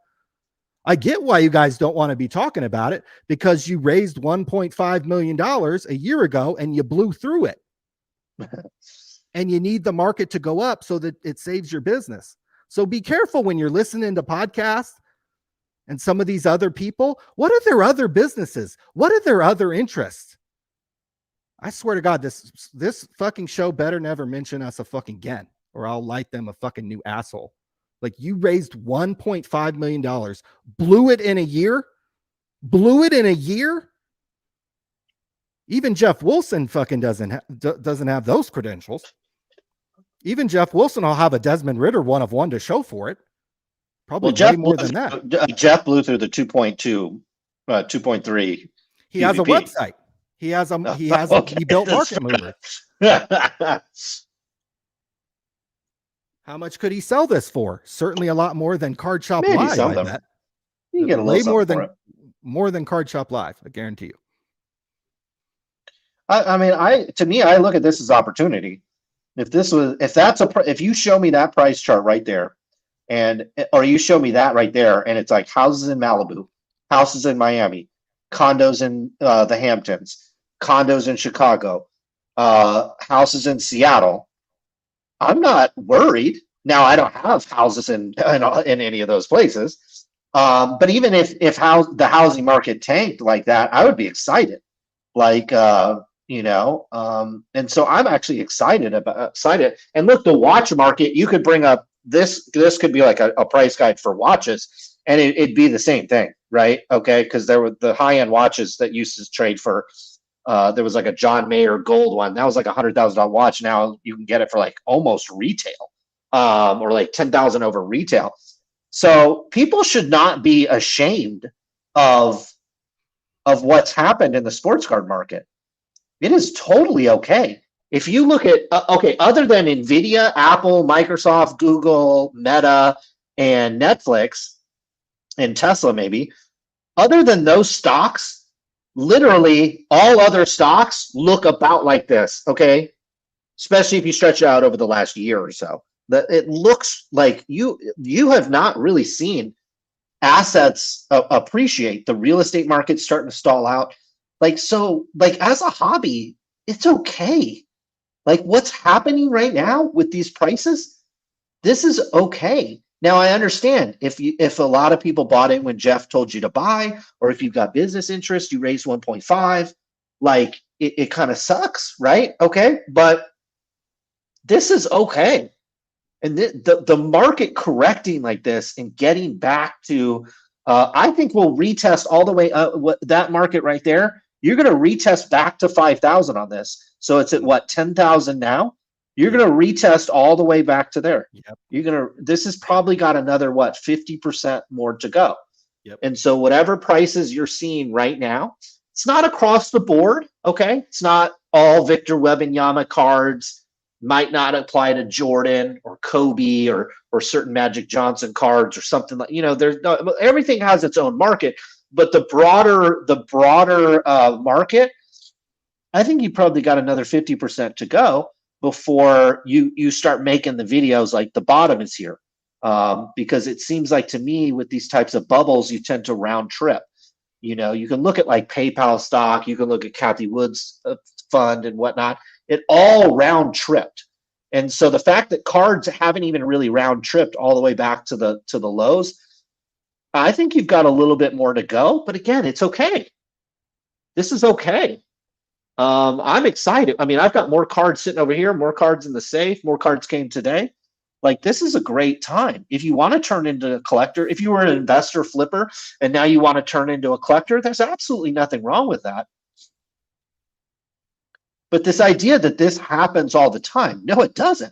I get why you guys don't want to be talking about it, because you raised $1.5 million a year ago and you blew through it. And you need the market to go up so that it saves your business. So be careful when you're listening to podcasts and some of these other people. What are their other businesses? What are their other interests? I swear to God, this fucking show better never mention us again, or I'll light them a fucking new asshole. Like, you raised $1.5 million, blew it in a year. Even Jeff Wilson fucking doesn't have those credentials. Even Jeff Wilson will have a Desmond Ridder 1-of-1 to show for it. Probably way more than that. Jeff blew through the 2.2, 2.3. He has a website. He built market movers. How much could he sell this for? Certainly a lot more than Card Shop Live. I bet. You get a way more than Card Shop Live. I guarantee you. To me, I look at this as opportunity. If you show me that price chart right there, or you show me that right there, and it's like houses in Malibu, houses in Miami, condos in the Hamptons, condos in Chicago, houses in Seattle, I'm not worried. Now, I don't have houses in any of those places, but even if the housing market tanked like that, I would be excited. And so I'm actually excited. And look, the watch market, you could bring up this could be like a price guide for watches, and it'd be the same thing, right? Okay, because there were the high-end watches that used to trade for. There was like a John Mayer gold one that was like $100,000 watch. Now you can get it for like almost retail, or like $10,000 over retail. So people should not be ashamed of what's happened in the sports card market. It is totally okay. If you look at, other than NVIDIA, Apple, Microsoft, Google, Meta, and Netflix, and Tesla maybe, other than those stocks, literally all other stocks look about like this, okay? Especially if you stretch it out over the last year or so. It looks like you have not really seen assets appreciate. The real estate market's starting to stall out. As a hobby, it's okay. Like, what's happening right now with these prices, this is okay. Now I understand if a lot of people bought it when Jeff told you to buy, or if you've got business interest, you raised 1.5, like it kind of sucks, right? Okay, but this is okay. And the market correcting like this and getting back to, I think we'll retest all the way up. That market right there, you're going to retest back to 5,000 on this. So it's at what, 10,000 now? You're going to retest all the way back to there. Yep. This has probably got another, what, 50% more to go. Yep. And so whatever prices you're seeing right now, it's not across the board. Okay. It's not all Victor Wembanyama cards. Might not apply to Jordan or Kobe or certain Magic Johnson cards or something like, there's no, everything has its own market, but the broader market, I think you probably got another 50% to go before you start making the videos like the bottom is here. Because it seems like to me with these types of bubbles, you tend to round trip. You can look at like PayPal stock, you can look at Kathy Wood's fund and whatnot. It all round tripped. And so the fact that cards haven't even really round tripped all the way back to the lows, I think you've got a little bit more to go. But again, it's okay. This is okay. I'm excited. I mean, I've got more cards sitting over here, more cards in the safe, more cards came today. Like, this is a great time. If you want to turn into a collector, if you were an investor flipper and now you want to turn into a collector, there's absolutely nothing wrong with that. But this idea that this happens all the time, no, it doesn't.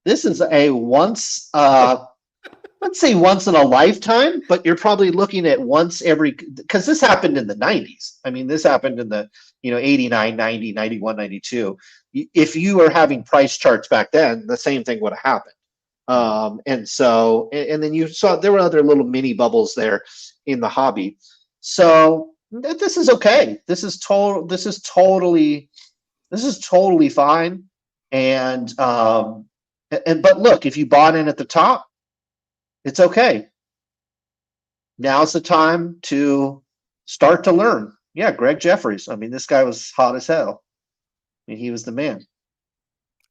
This is a once, let's say once in a lifetime, but you're probably looking at once every, because this happened in the 90s. I mean, this happened in the, 89, 90, 91, 92. If you were having price charts back then, the same thing would have happened. And then you saw there were other little mini bubbles there in the hobby. So this is okay. This is totally fine. And but look, if you bought in at the top, it's okay. Now's the time to start to learn. Yeah, Greg Jeffries. I mean, this guy was hot as hell. I mean, he was the man.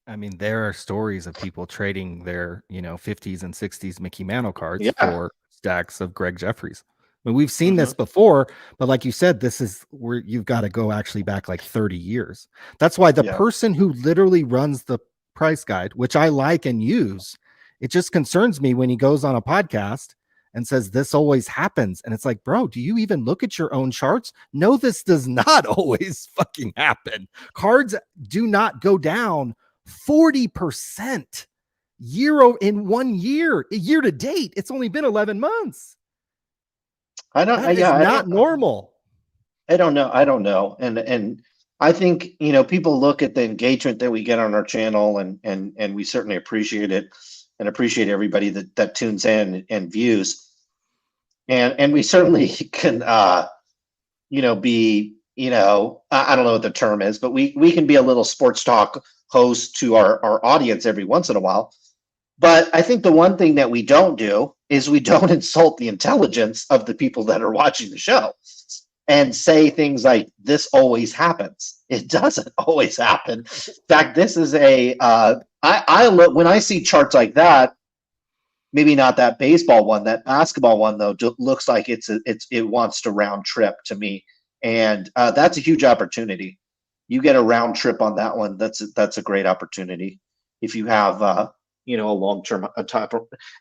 I mean, there are stories of people trading their, 50s and 60s Mickey Mantle cards for stacks of Greg Jeffries. I mean, we've seen this before, but like you said, this is where you've got to go actually back like 30 years. That's why the person who literally runs the price guide, which I like and use, it just concerns me when he goes on a podcast and says this always happens. And it's like, bro, do you even look at your own charts? No, this does not always fucking happen. Cards do not go down 40% in 1 year. Year to date, it's only been 11 months. Not normal. I don't know. And I think, people look at the engagement that we get on our channel and we certainly appreciate it and appreciate everybody that tunes in and views. And we certainly can, be, I don't know what the term is, but we can be a little sports talk host to our audience every once in a while. But I think the one thing that we don't do is we don't insult the intelligence of the people that are watching the show and say things like, this always happens. It doesn't always happen. In fact, this is I look, when I see charts like that, maybe not that baseball one, that basketball one, though, looks like it wants to round trip to me. And that's a huge opportunity. You get a round trip on that one. That's a great opportunity. If you have, a long-term type,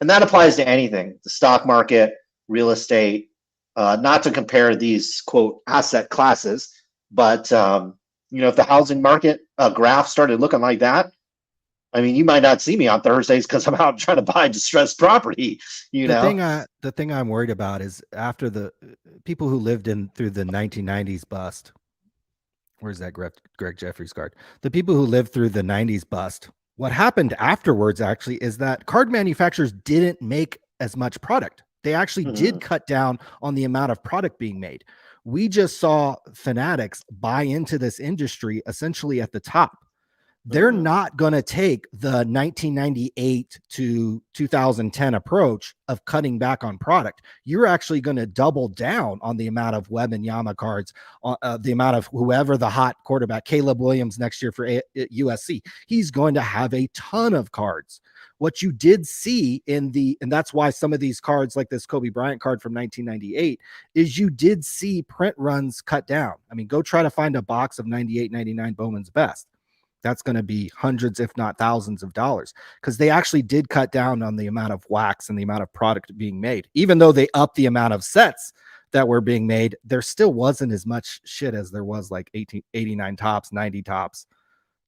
and that applies to anything, the stock market, real estate, not to compare these quote asset classes, but if the housing market graph started looking like that, I mean, you might not see me on Thursdays because I'm out trying to buy distressed property. The thing I'm worried about is after the people who lived through the 1990s bust. Where's that Greg Jeffries card? The people who lived through the 90s bust. What happened afterwards actually is that card manufacturers didn't make as much product. They actually did cut down on the amount of product being made. We just saw fanatics buy into this industry essentially at the top. they're not going to take the 1998 to 2010 approach of cutting back on product. You're actually going to double down on the amount of Wembanyama cards, the amount of whoever the hot quarterback, Caleb Williams next year for USC. He's going to have a ton of cards. What you did see and that's why some of these cards, like this Kobe Bryant card from 1998, is you did see print runs cut down. I mean, go try to find a box of 98, 99 Bowman's Best. That's going to be hundreds, if not thousands of dollars, because they actually did cut down on the amount of wax and the amount of product being made. Even though they upped the amount of sets that were being made, there still wasn't as much shit as there was like 89 tops, 90 tops,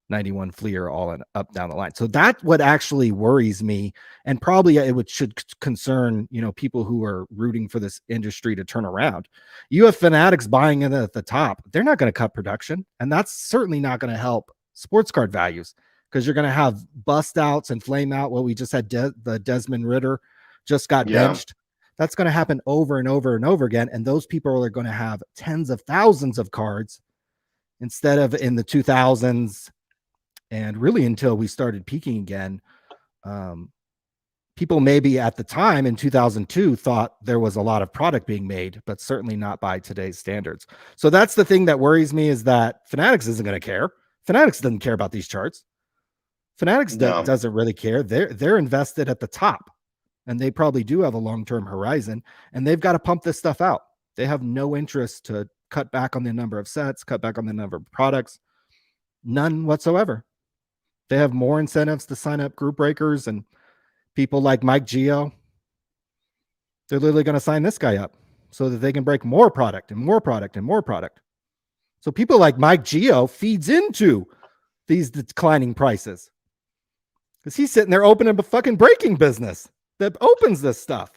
91 Fleer, all in, up down the line. So that's what actually worries me, and probably should concern people who are rooting for this industry to turn around. You have Fanatics buying in at the top; they're not going to cut production, and that's certainly not going to help sports card values, because you're going to have bust outs and flame out. Well, we just had the Desmond Ridder just got benched. That's going to happen over and over and over again, and those people are going to have tens of thousands of cards instead of in the 2000s. And really, until we started peaking again, people maybe at the time in 2002 thought there was a lot of product being made, but certainly not by today's standards. So that's the thing that worries me, is that Fanatics isn't going to care. Fanatics doesn't care about these charts. Fanatics doesn't really care. They're invested at the top, and they probably do have a long-term horizon, and they've got to pump this stuff out. They have no interest to cut back on the number of sets, cut back on the number of products, none whatsoever. They have more incentives to sign up group breakers, and people like Mike Gio, they're literally going to sign this guy up so that they can break more product and more product and more product. So people like Mike Gio feeds into these declining prices, because he's sitting there opening a fucking breaking business that opens this stuff.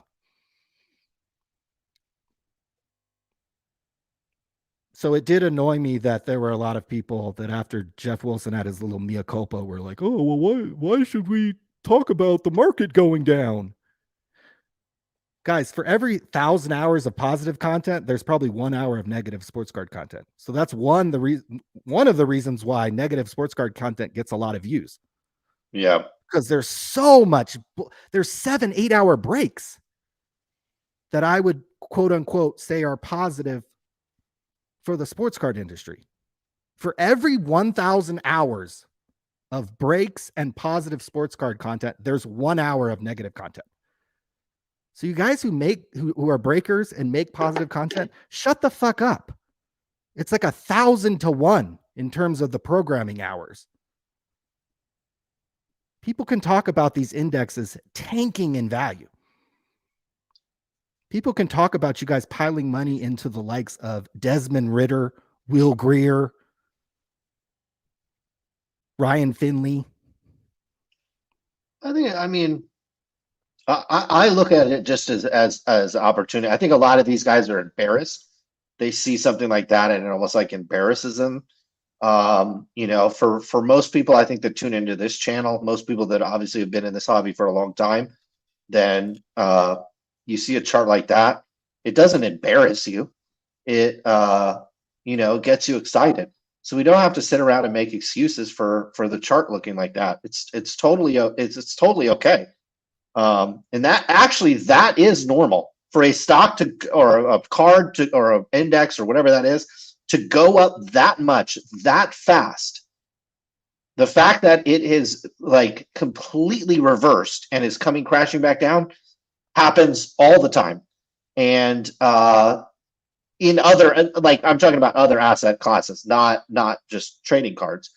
So it did annoy me that there were a lot of people that after Jeff Wilson had his little mea culpa were like, oh, well, why should we talk about the market going down? Guys, for every 1,000 hours of positive content, there's probably 1 hour of negative sports card content. So that's one of the reasons why negative sports card content gets a lot of views. Yeah. Because there's so much, there's 7-8 hour breaks that I would quote unquote say are positive for the sports card industry. For every 1,000 hours of breaks and positive sports card content, there's 1 hour of negative content. So you guys who are breakers and make positive content, shut the fuck up. It's like 1,000 to 1 in terms of the programming hours. People can talk about these indexes tanking in value. People can talk about you guys piling money into the likes of Desmond Ridder, Will Greer, Ryan Finley. I look at it just as opportunity. I think a lot of these guys are embarrassed. They see something like that and it almost like embarrasses them. For most people, I think that tune into this channel, most people that obviously have been in this hobby for a long time, then you see a chart like that, it doesn't embarrass you. It gets you excited. So we don't have to sit around and make excuses for the chart looking like that. It's totally okay. And that is normal for a stock to, or a card to, or an index or whatever that is, to go up that much, that fast. The fact that it is like completely reversed and is coming crashing back down happens all the time. And in other, like I'm talking about other asset classes, not just trading cards.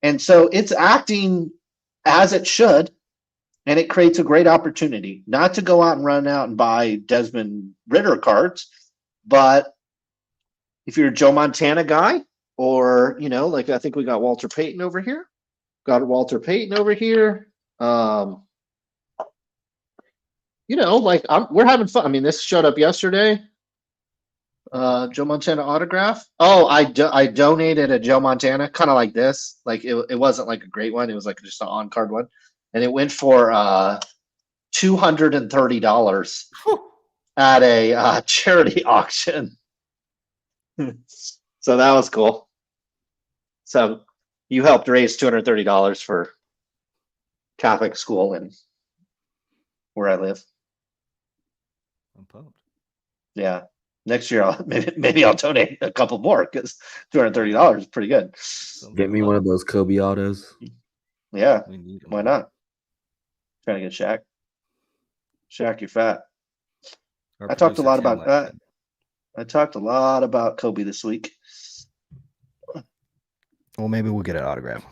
And so it's acting as it should, and it creates a great opportunity not to go out and run out and buy Desmond Ridder cards, but if you're a Joe Montana guy, or like I think we got Walter Payton over here. We're having fun. I mean, this showed up yesterday. Joe Montana autograph. Oh, I donated a Joe Montana, kind of like this. Like it wasn't like a great one. It was like just an on card one, and it went for $230 at a charity auction. So that was cool. So You helped raise $230 for Catholic school in where I live. I'm pumped. Yeah. Next year, maybe I'll donate a couple more because $230 is pretty good. Get me one of those Kobe autos. Yeah. We need them. Why not? Trying to get Shaq. Shaq, you're fat. I talked a lot about that. I talked a lot about Kobe this week. Well, maybe we'll get an autograph.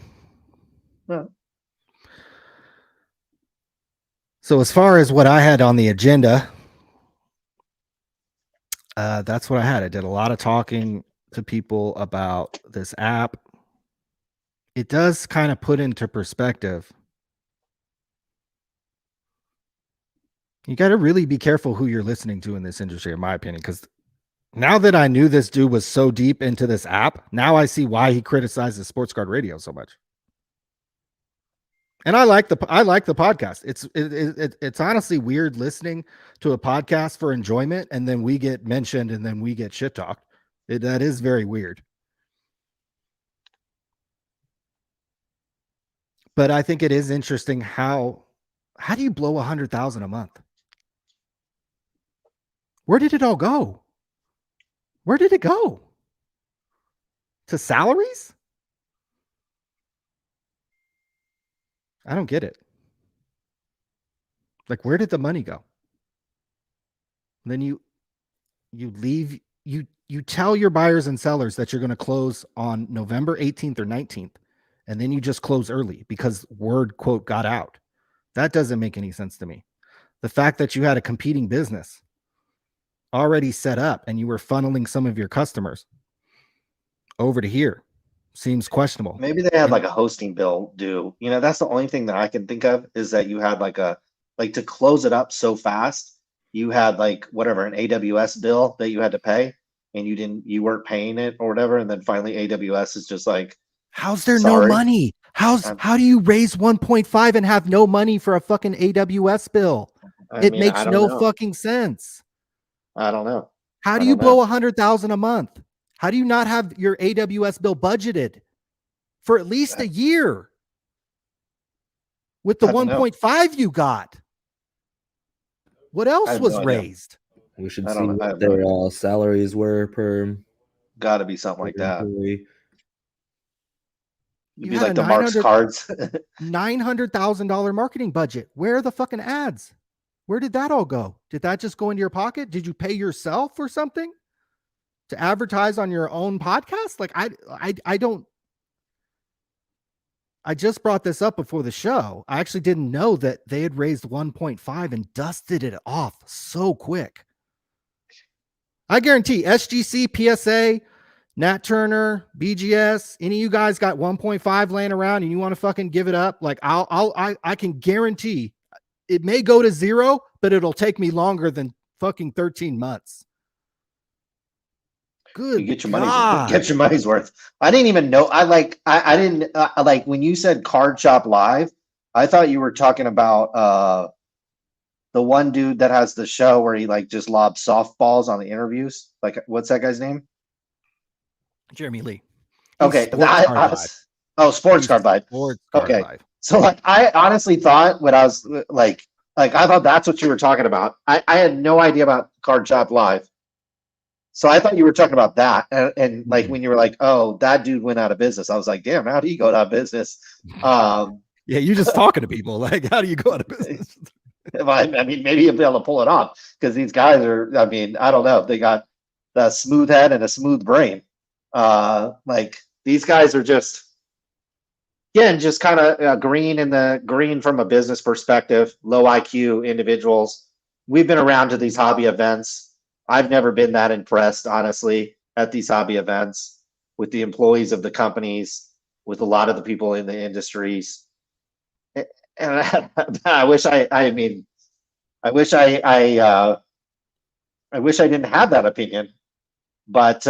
Yeah. So as far as what I had on the agenda, that's what I had. I did a lot of talking to people about this app. It does kind of put into perspective. You got to really be careful who you're listening to in this industry, in my opinion, because now that I knew this dude was so deep into this app, now I see why he criticizes Sports Card Radio so much. And I like the podcast. It's honestly weird listening to a podcast for enjoyment, and then we get mentioned, and then we get shit talked. That is very weird. But I think it is interesting how do you blow 100,000 a month? Where did it all go? Where did it go? To salaries? I don't get it. Like, where did the money go? And then you leave, you tell your buyers and sellers that you're going to close on November 18th or 19th, and then you just close early because word quote got out. That doesn't make any sense to me. The fact that you had a competing business already set up and you were funneling some of your customers over to here seems questionable. Maybe they had like a hosting bill due. You know, that's the only thing that I can think of is that you had like to close it up so fast, you had like whatever, an AWS bill that you had to pay and you weren't paying it or whatever. And then finally AWS is just like, how's there no money? How do you raise 1.5 and have no money for a fucking AWS bill? It makes no fucking sense. I don't know. How do you blow 100,000 a month? How do you not have your AWS bill budgeted for at least a year with the 1.5 you got? What else was raised? We should see what their salaries were per. Got to be something like that. You had like the Mark's cards. $900,000 marketing budget. Where are the fucking ads? Where did that all go? Did that just go into your pocket? Did you pay yourself or something to advertise on your own podcast? Like I don't. I just brought this up before the show. I actually didn't know that they had raised 1.5 and dusted it off so quick. I guarantee SGC, PSA, Nat Turner, BGS, any of you guys got 1.5 laying around and you want to fucking give it up? Like I can guarantee it may go to zero, but it'll take me longer than fucking 13 months. Good. You get your money's worth. I didn't even know. I didn't like when you said Card Shop Live. I thought you were talking about the one dude that has the show where he like just lobs softballs on the interviews. Like, what's that guy's name? Jeremy Lee. Okay. Sports Card Live. Okay. Live. So like, I honestly thought when I was like I thought that's what you were talking about. I had no idea about Card Shop Live. So I thought you were talking about that. And like when you were like, oh, that dude went out of business. I was like, damn, how do you go out of business? Yeah, you're just talking to people. Like, how do you go out of business? I mean, maybe you'll be able to pull it off because these guys are, I mean, I don't know. They got a smooth head and a smooth brain. Like these guys are just, again, just kind of green from a business perspective, low IQ individuals. We've been around to these hobby events. I've never been that impressed, honestly, at these hobby events with the employees of the companies, with a lot of the people in the industries. And I wish I didn't have that opinion, but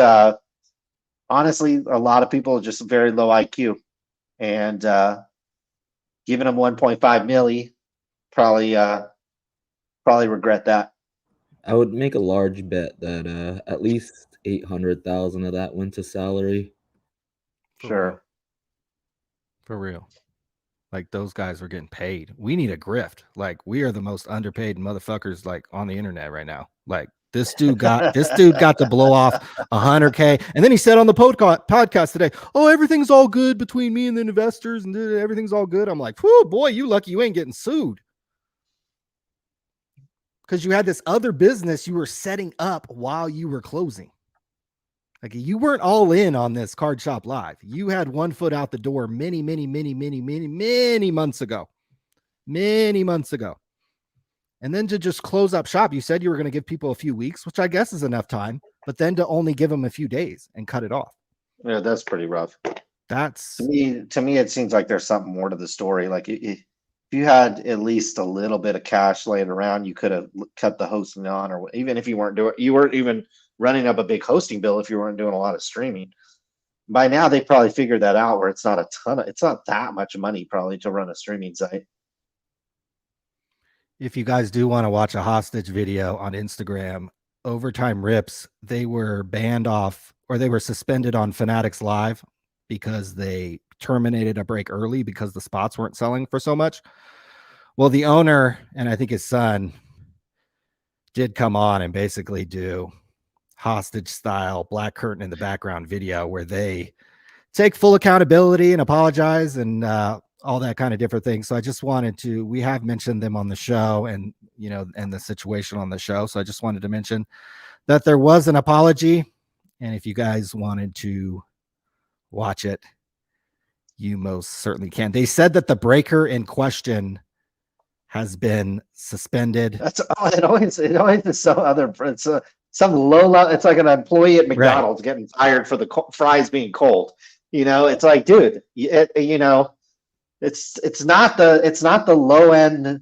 honestly, a lot of people are just very low IQ, and giving them 1.5 milli, probably regret that. I would make a large bet that at least 800,000 of that went to salary. Sure. For real. Like those guys were getting paid. We need a grift. Like we are the most underpaid motherfuckers like on the internet right now. Like this dude got to blow off 100K. And then he said on the podcast today, oh, everything's all good between me and the investors and everything's all good. I'm like, whoo, boy, you lucky you ain't getting sued. Because you had this other business you were setting up while you were closing. Like you weren't all in on this Card Shop Live. You had one foot out the door many months ago. Many months ago. And then to just close up shop, you said you were going to give people a few weeks, which I guess is enough time, but then to only give them a few days and cut it off. Yeah, that's pretty rough. That's to me, it seems like there's something more to the story. Like if you had at least a little bit of cash laying around, you could have cut the hosting on, or even if you weren't even running up a big hosting bill if you weren't doing a lot of streaming. By now, they probably figured that out where it's not that much money probably to run a streaming site. If you guys do want to watch a hostage video on Instagram, Overtime Rips, they were banned off or they were suspended on Fanatics Live because they terminated a break early because the spots weren't selling for so much. Well, the owner and I think his son did come on and basically do hostage style black curtain in the background video where they take full accountability and apologize and all that kind of different things. So I just wanted to, we have mentioned them on the show and, and the situation on the show. So I just wanted to mention that there was an apology. And if you guys wanted to watch it, you most certainly can. They said that the breaker in question has been suspended. It always is some other, some low level. It's like an employee at McDonald's getting fired for the fries being cold. It's like, dude, it's not the low end.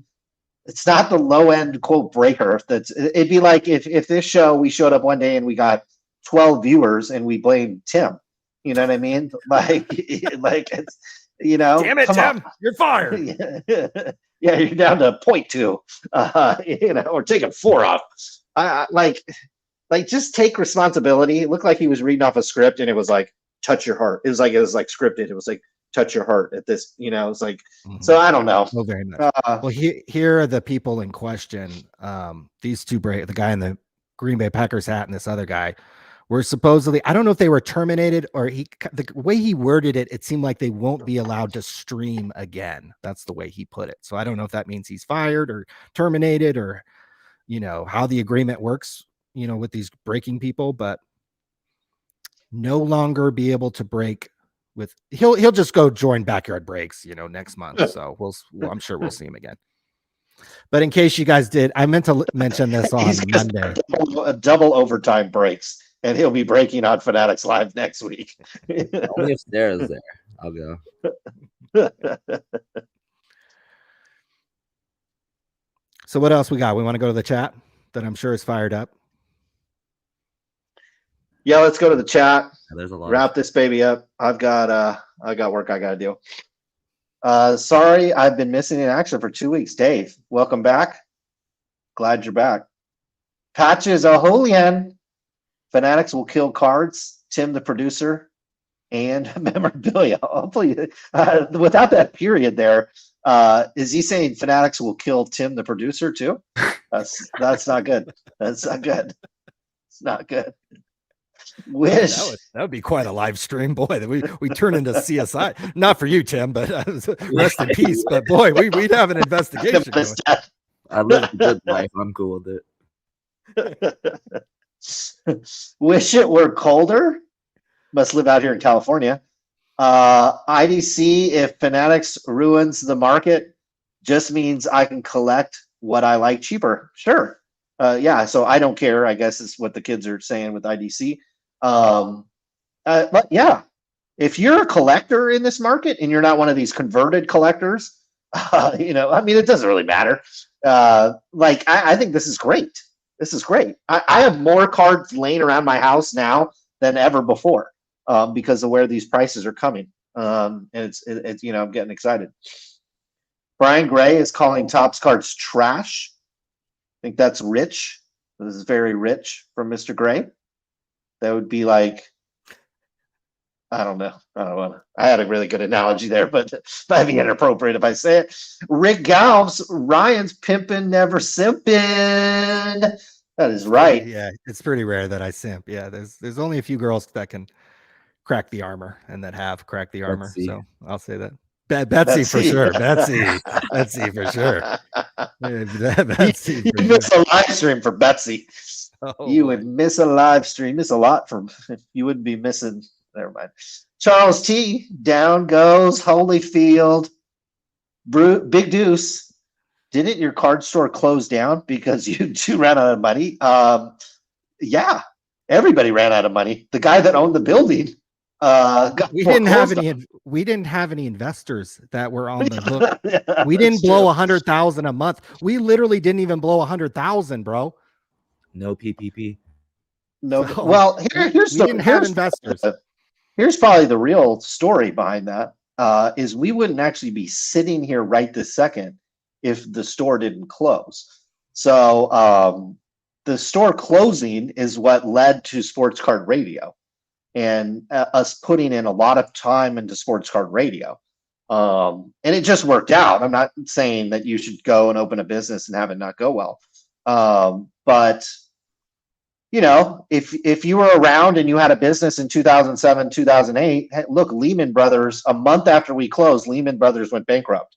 It's not the low end quote breaker. It'd be like if this show we showed up one day and we got 12 viewers and we blamed Tim. You know what I mean? Like it's damn it, Tim, you're fired. Yeah, you're down to 0.2. Or taking 4 off. Like just take responsibility. It looked like he was reading off a script and it was like touch your heart. It was like scripted. It was like touch your heart at this, it's like, so I don't know. Oh, very much. Well, here are the people in question. These two the guy in the Green Bay Packers hat and this other guy were supposedly, I don't know if they were terminated or the way he worded it, it seemed like they won't be allowed to stream again. That's the way he put it. So I don't know if that means he's fired or terminated or, how the agreement works, with these breaking people, but no longer be able to break with, he'll just go join Backyard Breaks, next month. So I'm sure we'll see him again. But in case you guys did, I meant to mention this on Monday. Double overtime breaks. And he'll be breaking on Fanatics Live next week. Only if Sarah's there, I'll go. So what else we got? We want to go to the chat that I'm sure is fired up. Yeah, let's go to the chat. There's a lot. Wrap this baby up. I got work I got to do. Sorry, I've been missing in action for 2 weeks. Dave, welcome back. Glad you're back. Patches Aholian. Fanatics will kill cards, Tim the producer, and memorabilia. Hopefully, without that period there, is he saying Fanatics will kill Tim the producer too? That's not good. That's not good. It's not good. Wish that would be quite a live stream, boy. We turn into CSI. Not for you, Tim, but rest in peace. But boy, we'd have an investigation. I live a good life. I'm cool with it. Wish it were colder. Must live out here in California. IDC, if Fanatics ruins the market, just means I can collect what I like cheaper. Sure. Yeah, so I don't care, I guess is what the kids are saying with IDC. But yeah, if you're a collector in this market and you're not one of these converted collectors, I mean, it doesn't really matter. I think this is great. This is great. I have more cards laying around my house now than ever before because of where these prices are coming. And it's I'm getting excited. Brian Gray is calling Topps cards trash. I think that's rich. This is very rich from Mr. Gray. That would be like I don't know. I don't know. I had a really good analogy there, but that'd be inappropriate if I say it. Rick Galves, Ryan's pimping, never simping. That is right. Yeah, it's pretty rare that I simp. Yeah, there's only a few girls that can crack the armor and that have cracked the armor. Betsy. So I'll say that. Betsy for sure. Betsy for sure. Betsy You miss a live stream for Betsy. You would miss a live stream. Miss a lot from. You wouldn't be missing. Never mind. Charles T. Down goes Holyfield. Big Deuce. Didn't your card store close down because you two ran out of money? Yeah, everybody ran out of money. The guy that owned the building. We didn't have any investors that were on the hook. We didn't blow 100,000 a month. We literally didn't even blow 100,000, bro. No PPP. No. So, well, here's investors. Here's probably the real story behind that. Is we wouldn't actually be sitting here right this second if the store didn't close. So the store closing is what led to Sports Card Radio and us putting in a lot of time into Sports Card Radio. And it just worked out. I'm not saying that you should go and open a business and have it not go well. But you know, if you were around and you had a business in 2007, 2008, look, Lehman Brothers, a month after we closed, Lehman Brothers went bankrupt.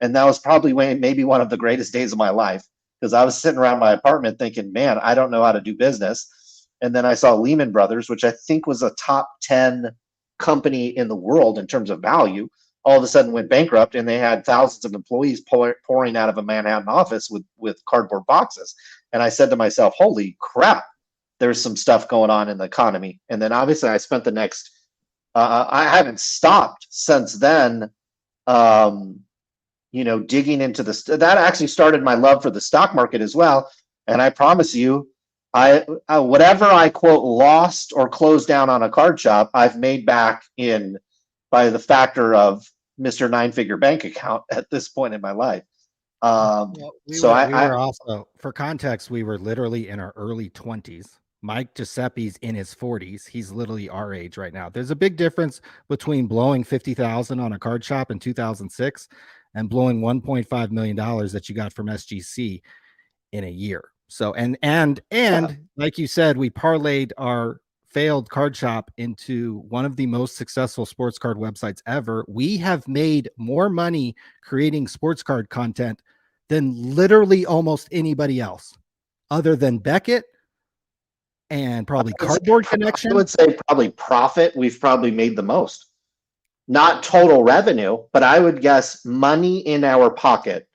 And that was probably maybe one of the greatest days of my life because I was sitting around my apartment thinking, man, I don't know how to do business. And then I saw Lehman Brothers, which I think was a top 10 company in the world in terms of value, all of a sudden went bankrupt, and they had thousands of employees pouring out of a Manhattan office with cardboard boxes. And I said to myself, holy crap, there's some stuff going on in the economy. And then obviously I spent the next, I haven't stopped since then, you know, digging into that actually started my love for the stock market as well. And I promise you, I whatever I quote lost or closed down on a card shop, I've made back by the factor of Mr. 9-figure bank account at this point in my life. We were also, for context, we were literally in our early 20s. Mike Giuseppe's in his 40s. He's literally our age right now. There's a big difference between blowing 50,000 on a card shop in 2006 and blowing $1.5 million that you got from SGC in a year. So, and like you said, we parlayed our failed card shop into one of the most successful sports card websites ever. We have made more money creating sports card content than literally almost anybody else other than Beckett and probably Cardboard Connection. I would say probably profit. We've probably made the most, not total revenue, but I would guess money in our pocket.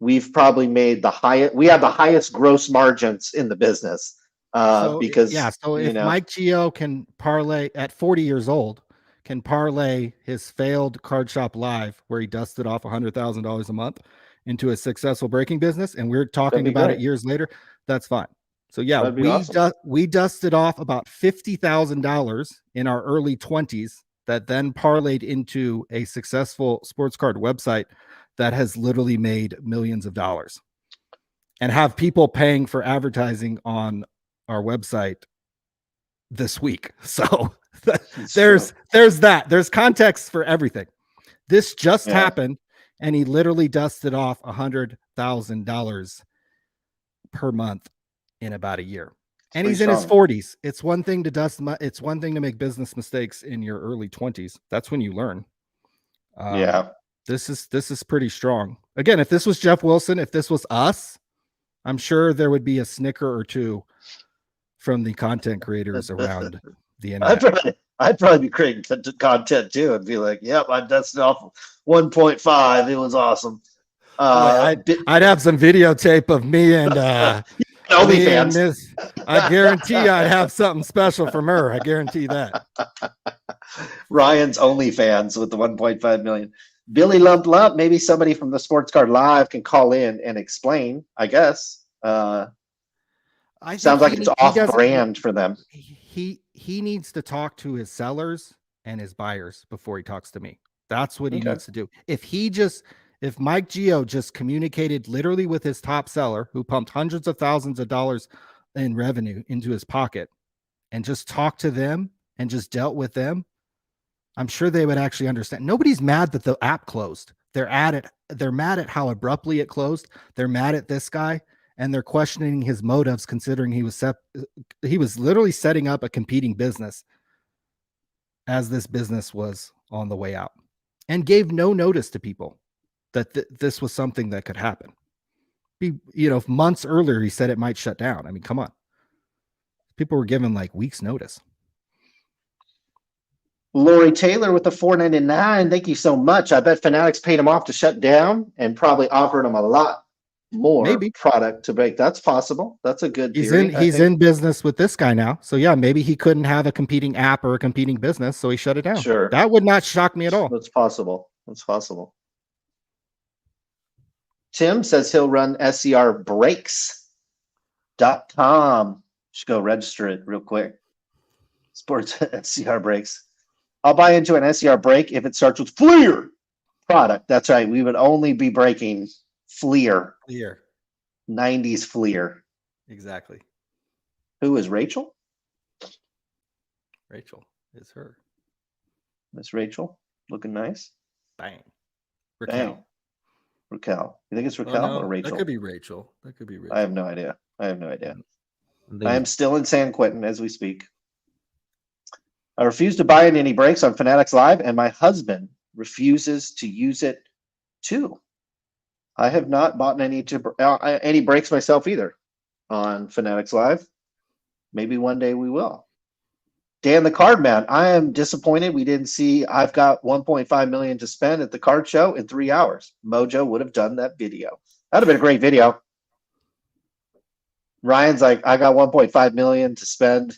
We've probably made the highest. We have the highest gross margins in the business because So if Mike Gio can parlay at 40 years old, can parlay his failed card shop live where he dusted off $100,000 a month into a successful breaking business, and we're talking about it years later, that's fine. So yeah, we dusted off about $50,000 in our early 20s that then parlayed into a successful sports card website that has literally made millions of dollars and have people paying for advertising on our website this week. So there's that. There's context for everything. This just happened, and he literally dusted off $100,000 per month in about a year. And he's in his 40s. It's one thing to it's one thing to make business mistakes in your early 20s. That's when you learn. This is pretty strong. Again, if this was Jeff Wilson, if this was us, I'm sure there would be a snicker or two from the content creators around the internet. I'd probably be creating content too and be like, yep, I dusted off 1.5. It was awesome. I'd have some videotape of me and OnlyFans. I guarantee I'd have something special from her. I guarantee that. Ryan's OnlyFans with the 1.5 million. Billy Lump, maybe somebody from the Sports Card Live can call in and explain, I guess. Sounds like it's off brand for them. He needs to talk to his sellers and his buyers before he talks to me. That's what he needs to do. If Mike Gio just communicated literally with his top seller who pumped hundreds of thousands of dollars in revenue into his pocket and just talked to them and just dealt with them, I'm sure they would actually understand. Nobody's mad that the app closed. They're mad at how abruptly it closed. They're mad at this guy, and they're questioning his motives, considering he was literally setting up a competing business as this business was on the way out, and gave no notice to people that this was something that could happen. Months earlier he said it might shut down. I mean, come on. People were given like weeks notice. Lori Taylor with the $4.99. Thank you so much. I bet Fanatics paid him off to shut down and probably offered him a lot more product to break. That's possible. That's a good theory. He's in business with this guy now. So yeah, maybe he couldn't have a competing app or a competing business, so he shut it down. Sure. That would not shock me at all. That's possible. Tim says he'll run SCRbrakes.com. Should go register it real quick. Sports SCR Brakes. I'll buy into an SCR brake if it starts with Fleer product. That's right. We would only be breaking Fleer. 90s Fleer. Exactly. Who is Rachel? Rachel is her. Miss Rachel. Looking nice. Bang. Raquel. You think it's Raquel or Rachel? That could be Rachel. I have no idea. I am still in San Quentin as we speak. I refuse to buy any brakes on Fanatics Live, and my husband refuses to use it too. I have not bought any brakes myself either on Fanatics Live. Maybe one day we will. Dan the Card Man, I am disappointed we didn't see I've got $1.5 million to spend at the card show in 3 hours. Mojo would have done that video. That would have been a great video. Ryan's like, I got $1.5 million to spend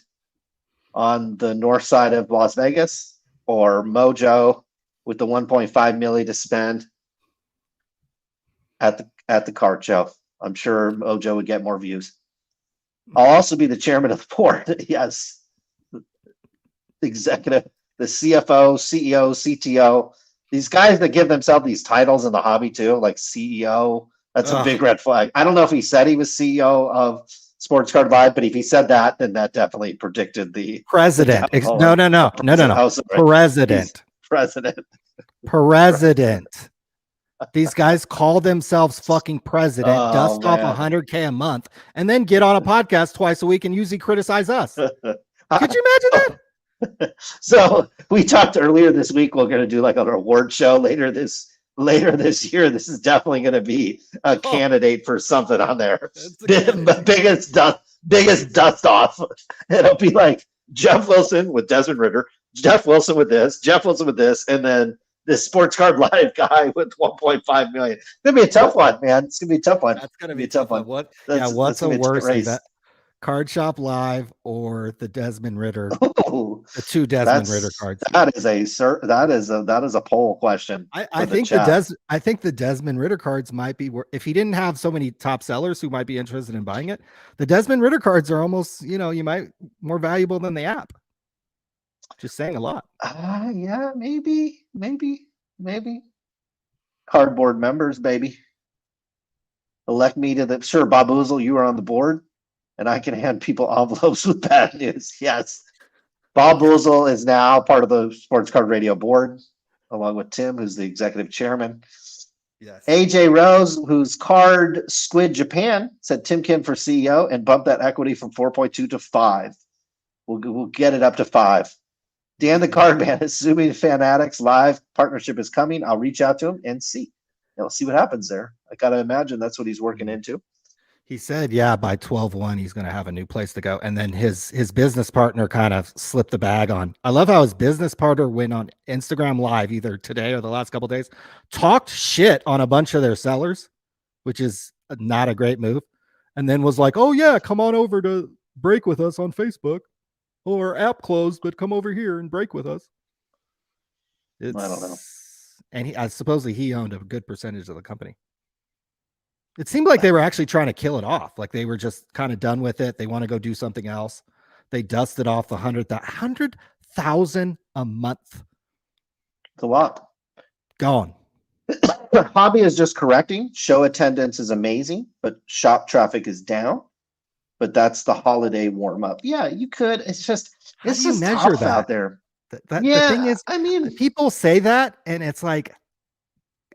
on the north side of Las Vegas, or Mojo with the $1.5 million to spend at the card show. I'm sure Mojo would get more views. I'll also be the chairman of the board. Yes. Executive, the CFO, CEO, CTO. These guys that give themselves these titles in the hobby too, like CEO. That's a big red flag. I don't know if he said he was CEO of Sports Card Live, but if he said that, then that definitely predicted the president. No. President. These guys call themselves fucking president, dust off $100K a month, and then get on a podcast twice a week and usually criticize us. Could you imagine that? So we talked earlier this week. We're going to do like an award show later this year. This is definitely going to be a candidate for something on there. The biggest dust off. It'll be like Jeff Wilson with Desmond Ridder, Jeff Wilson with this, and then this Sports Card Live guy with 1.5 million. It's gonna be a tough one, man. It's gonna be a tough one. That's gonna be a tough one. What's a worse than Card Shop Live or the Desmond Ridder? The two Desmond Ridder cards. That is a poll question. I think the Desmond Ridder cards might be, if he didn't have so many top sellers who might be interested in buying it, the Desmond Ridder cards are almost, you might more valuable than the app. Just saying a lot. Yeah, maybe. Cardboard members, baby. Elect me to sure, Bob Oozle, you are on the board, and I can hand people envelopes with bad news. Yes. Bob Oozle is now part of the Sports Card Radio board, along with Tim, who's the executive chairman. Yes. AJ Rose, who's Card Squid Japan, said Tim Kim for CEO and bumped that equity from 4.2 to 5. We'll get it up to 5. Dan the Card Man, assuming Fanatics Live partnership is coming, I'll reach out to him and see. We'll see what happens there. I got to imagine that's what he's working into. He said, by 12/1, he's going to have a new place to go. And then his business partner kind of slipped the bag on. I love how his business partner went on Instagram Live either today or the last couple of days, talked shit on a bunch of their sellers, which is not a great move. And then was like, oh yeah, come on over to break with us on Facebook, or app closed, but come over here and break with us. I don't know. And supposedly he owned a good percentage of the company. It seemed like they were actually trying to kill it off. Like they were just kind of done with it. They want to go do something else. They dusted off the 100,000 a month. It's a lot. Gone. Hobby is just correcting. Show attendance is amazing, but shop traffic is down. But that's the holiday warm up. Yeah, you could. It's just tough out there. The thing is, I mean, people say that, and it's like,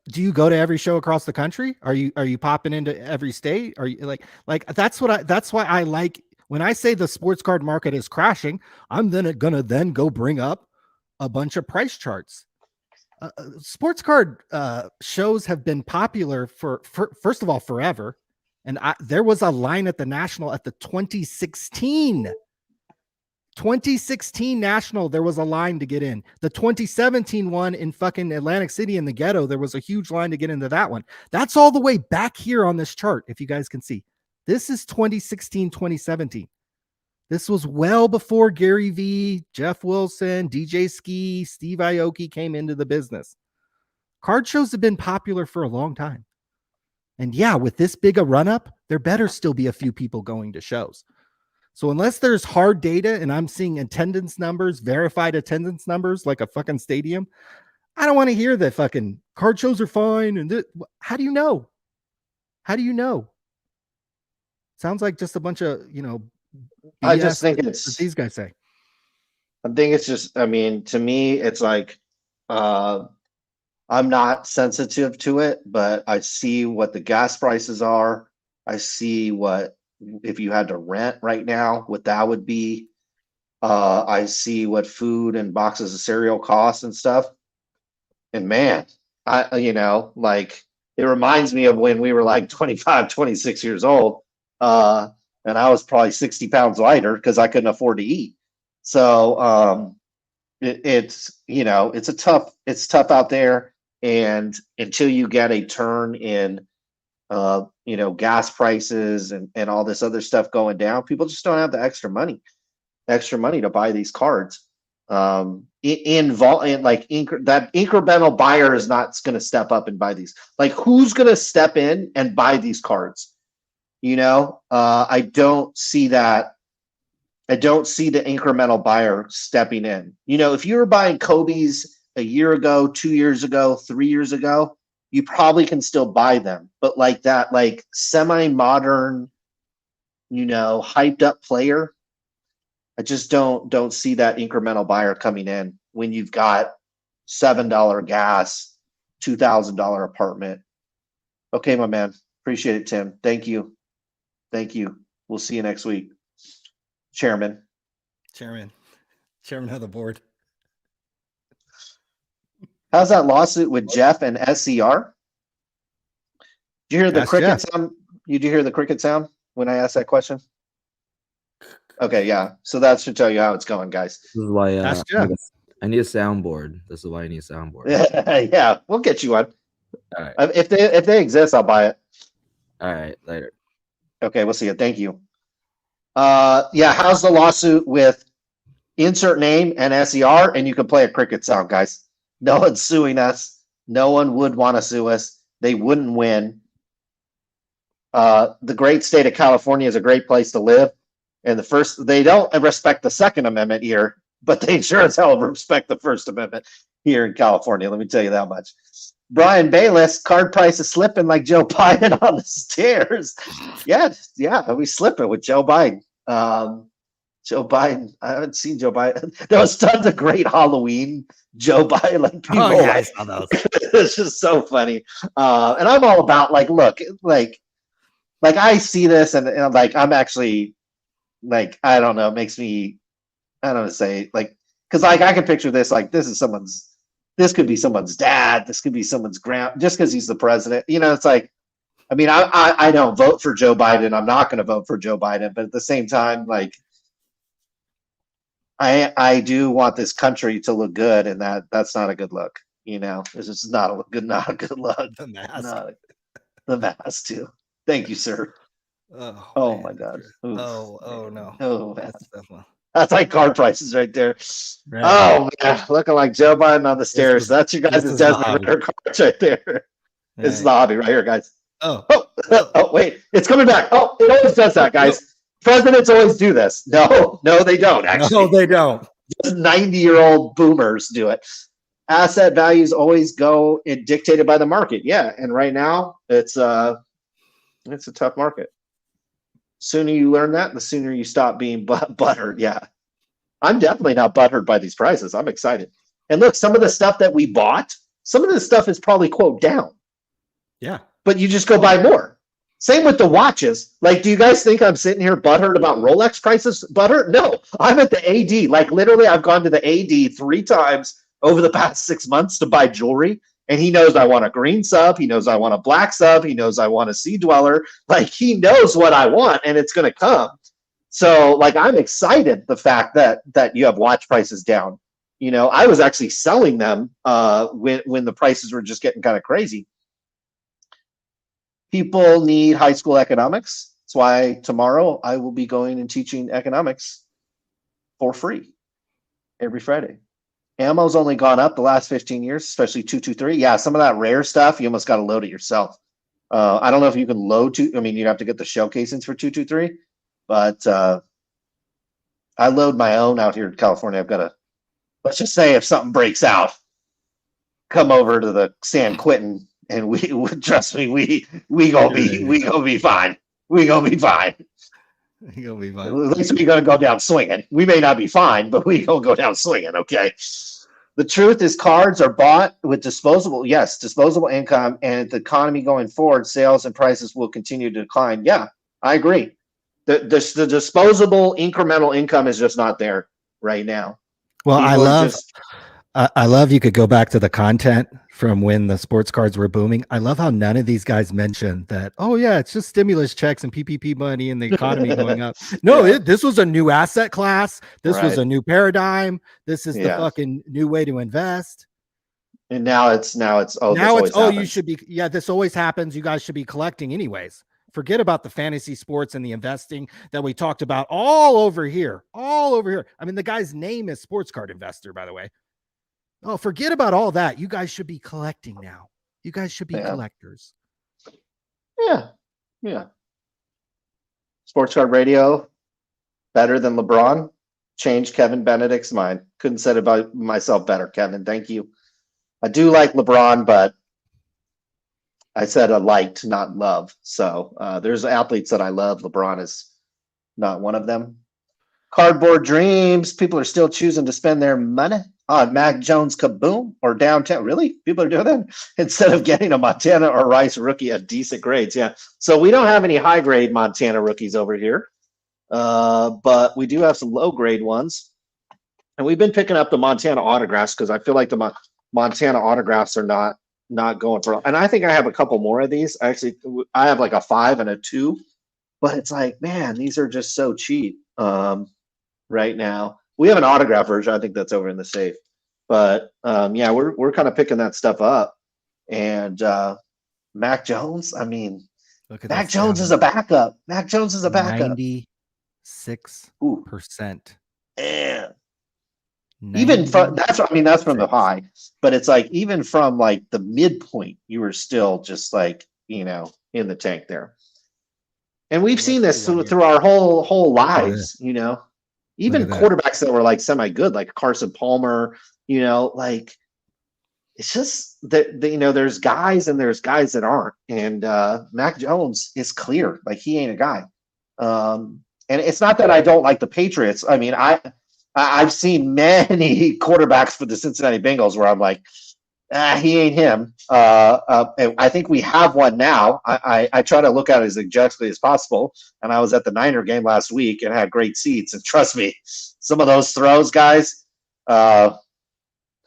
do you go to every show across the country? Are you popping into every state? Are you like that's why I like when I say the sports card market is crashing. I'm then gonna go bring up a bunch of price charts. Sports card shows have been popular for first of all forever, and there was a line at the National at the 2016 National. There was a line to get in. The 2017 one in fucking Atlantic City in the ghetto, there was a huge line to get into that one. That's all the way back here on this chart, if you guys can see. This is 2016, 2017. This was well before Gary Vee, Jeff Wilson, DJ Ski, Steve Aoki came into the business. Card shows have been popular for a long time. And yeah, with this big a run-up, there better still be a few people going to shows. So unless there's hard data and I'm seeing attendance numbers, verified attendance numbers like a fucking stadium, I don't want to hear that fucking card shows are fine. And how do you know? How do you know? Sounds like just a bunch of, BS I just think it's these guys say. I think it's just, I mean, to me, it's like, I'm not sensitive to it, but I see what the gas prices are. I see what, if you had to rent right now, what that would be. I see what food and boxes of cereal cost and stuff. And man, it reminds me of when we were like 25, 26 years old. And I was probably 60 pounds lighter because I couldn't afford to eat. So it's tough out there. And until you get a turn in gas prices and all this other stuff going down, people just don't have the extra money to buy these cards. That incremental buyer is not going to step up and buy these. Like, who's going to step in and buy these cards? I don't see that. I don't see the incremental buyer stepping in. If you were buying Kobe's a year ago, 2 years ago, 3 years ago, you probably can still buy them. But like that, like semi-modern, hyped up player, I just don't see that incremental buyer coming in when you've got $7 gas, $2,000 apartment. Okay, my man. Appreciate it, Tim. Thank you. We'll see you next week. Chairman of the board. How's that lawsuit with Jeff and SCR? Did you hear the cricket sound? Did you hear the cricket sound when I asked that question? Okay, yeah. So that should tell you how it's going, guys. This is why I need a soundboard. This is why I need a soundboard. Yeah, we'll get you one. All right. If they exist, I'll buy it. All right, later. Okay, we'll see you. Thank you. How's the lawsuit with insert name and SCR? And you can play a cricket sound, guys. No one's suing us. No one would want to sue us. They wouldn't win. The great state of California is a great place to live. And they don't respect the Second Amendment here, but they sure as hell respect the First Amendment here in California. Let me tell you that much. Brian Bayless, card price is slipping like Joe Biden on the stairs. Yeah, we slipping with Joe Biden. Joe Biden, I haven't seen Joe Biden. There was tons of great Halloween Joe Biden. Like, people, I saw those. It's just so funny. And I'm all about look, I see this and I'm like, I'm actually I don't know, it makes me, I don't know to say, because I can picture this, this could be someone's dad, this could be someone's just because he's the president. It's like, I mean, I don't vote for Joe Biden. I'm not going to vote for Joe Biden, but at the same time, I do want this country to look good, and that's not a good look. It's just not a good look. The mask. The mask too. Thank you, sir. Oh my God. Oof. Oh no. Oh, that's like car prices right there. Right. Oh man, looking like Joe Biden on the stairs. That's you guys' Desmond Ridder cards right there. Right. This is the hobby right here, guys. Oh, wait, it's coming back. Oh, it always does that, guys. No. Presidents always do this. No, they don't. Actually, no, they don't. Just 90-year-old boomers do it. Asset values always go dictated by the market. Yeah, and right now it's a tough market. Sooner you learn that, the sooner you stop being buttered. Yeah. I'm definitely not butthurt by these prices. I'm excited. And look, some of the stuff that we bought, some of this stuff is probably quote down. Yeah. But you just go buy more. Same with the watches. Like, do you guys think I'm sitting here butthurt about Rolex prices? Butthurt? No, I'm at the AD. Like, literally, I've gone to the AD 3 times over the past 6 months to buy jewelry. And he knows I want a green sub. He knows I want a black sub. He knows I want a sea dweller. Like, he knows what I want, and it's going to come. So, like, I'm excited the fact that you have watch prices down. You know, I was actually selling them when the prices were just getting kind of crazy. People need high school economics. That's why tomorrow I will be going and teaching economics for free every Friday. Ammo's only gone up the last 15 years, especially 223. Yeah, some of that rare stuff, you almost got to load it yourself. I don't know if you can load you'd have to get the shell casings for 223, but I load my own out here in California. I've got to, let's just say if something breaks out, come over to the San Quentin. And we trust me, we gonna be fine. We gonna be fine. You gonna be fine. At least we gonna go down swinging. We may not be fine, but we gonna go down swinging. Okay. The truth is, cards are bought with disposable income, and the economy going forward, sales and prices will continue to decline. Yeah, I agree. The disposable incremental income is just not there right now. Well, I love you could go back to the content from when the sports cards were booming. I love how none of these guys mentioned that, oh yeah, it's just stimulus checks and PPP money and the economy going up. No, this was a new asset class. This was a new paradigm. This is the fucking new way to invest. And now it's you should be, this always happens. You guys should be collecting anyways. Forget about the fantasy sports and the investing that we talked about all over here. I mean, the guy's name is Sports Card Investor, by the way. Oh, forget about all that. You guys should be collecting now. You guys should be collectors. Yeah. Sports Card Radio, better than LeBron. Changed Kevin Benedict's mind. Couldn't say it about myself better, Kevin. Thank you. I do like LeBron, but I said I liked, not love. So there's athletes that I love. LeBron is not one of them. Cardboard dreams. People are still choosing to spend their money on Mac Jones Kaboom or downtown. Really? People are doing that instead of getting a Montana or Rice rookie at decent grades. Yeah. So we don't have any high grade Montana rookies over here, but we do have some low grade ones. And we've been picking up the Montana autographs because I feel like the Montana autographs are not going for. And I think I have a couple more of these. Actually, I have like a 5 and a 2, but it's like, man, these are just so cheap right now. We have an autograph version. I think that's over in the safe. But we're kind of picking that stuff up. And Mac Jones, I mean, Mac Jones is a backup. Mac Jones is a backup. 96%. Yeah. Even from that's from the high, but it's like even from like the midpoint, you were still just like, in the tank there. And we've seen this through our whole lives, Even quarterbacks that were like semi-good, like Carson Palmer, like it's just that there's guys and there's guys that aren't. And Mac Jones is clear, like he ain't a guy. And it's not that I don't like the Patriots. I mean, I've seen many quarterbacks for the Cincinnati Bengals where I'm like, he ain't him. I think we have one now. I try to look at it as objectively as possible. And I was at the Niner game last week and had great seats. And trust me, some of those throws, guys, high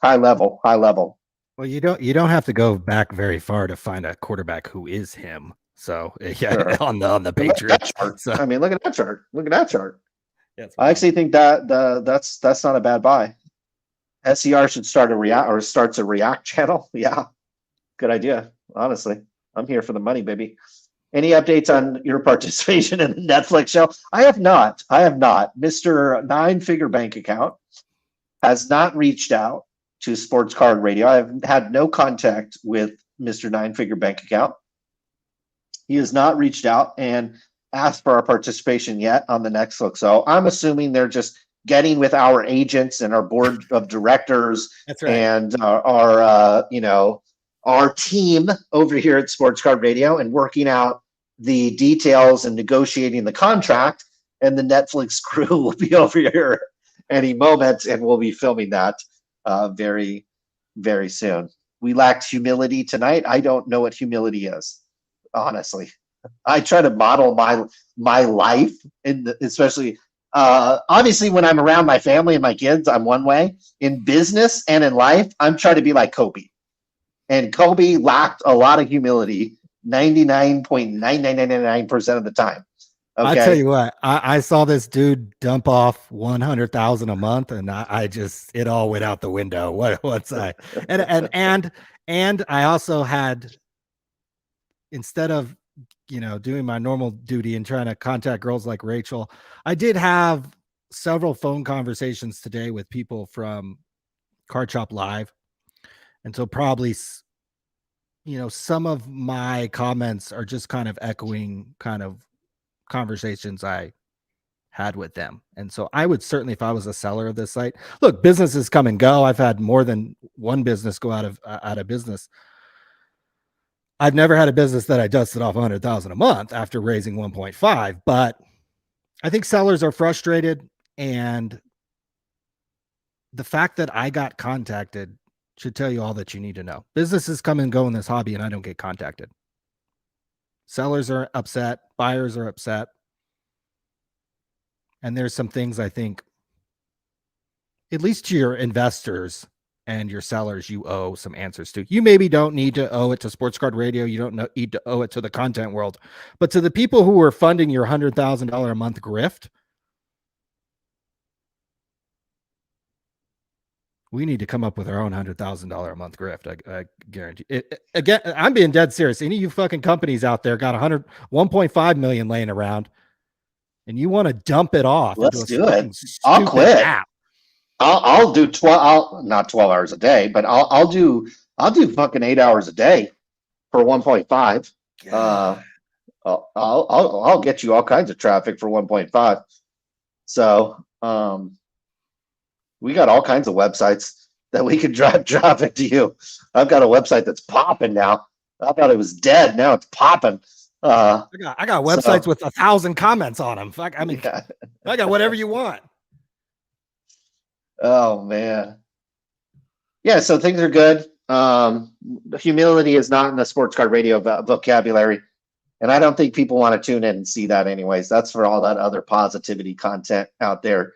level. Well, you don't have to go back very far to find a quarterback who is him. So Sure. on the Patriots. I mean, look at that chart. Yeah, I actually think that's not a bad buy. SER should starts a React channel. Yeah, good idea. Honestly, I'm here for the money, baby. Any updates on your participation in the Netflix show? I have not. Mr. 9-figure bank account has not reached out to Sports Card Radio. I have had no contact with Mr. 9-figure bank account. He has not reached out and asked for our participation yet on the next look. So I'm assuming they're just getting with our agents and our board of directors. That's right. And our team over here at Sports Card Radio and working out the details and negotiating the contract. And the Netflix crew will be over here any moment, and we'll be filming that very, very soon. We lacked humility tonight. I don't know what humility is, honestly. I try to model my life, especially obviously when I'm around my family and my kids, I'm one way. In business and in life, I'm trying to be like Kobe. And Kobe lacked a lot of humility 99.9999% of the time. Okay? I tell you what, I saw this dude dump off 100,000 a month, and I just, it all went out the window. What's I and I also had, instead of doing my normal duty and trying to contact girls like Rachel, I did have several phone conversations today with people from Card Shop Live, and so probably some of my comments are just kind of echoing kind of conversations I had with them. And so I would certainly, if I was a seller of this site, look, businesses come and go. I've had more than one business go out of business. I've never had a business that I dusted off 100,000 a month after raising 1.5, but I think sellers are frustrated, and the fact that I got contacted should tell you all that you need to know. Businesses come and go in this hobby, and I don't get contacted. Sellers are upset, buyers are upset. And there's some things I think, at least to your investors and your sellers, you owe some answers to. You maybe don't need to owe it to Sports Card Radio. You don't need to owe it to the content world. But to the people who are funding your $100,000 a month grift, we need to come up with our own $100,000 a month grift. I guarantee it. Again, I'm being dead serious. Any of you fucking companies out there got 1.5 million laying around, and you want to dump it off? Let's do it. I'll quit. App. I'll do 12. Not 12 hours a day, but I'll do fucking 8 hours a day for 1.5. I'll get you all kinds of traffic for 1.5. So we got all kinds of websites that we can drive traffic to you. I've got a website that's popping now. I thought it was dead. Now it's popping. I got websites with 1,000 comments on them. Fuck, I mean, yeah. I got whatever you want. Oh man. Yeah, so things are good. Humility is not in the Sports Card Radio vocabulary, and I don't think people want to tune in and see that anyways. That's for all that other positivity content out there.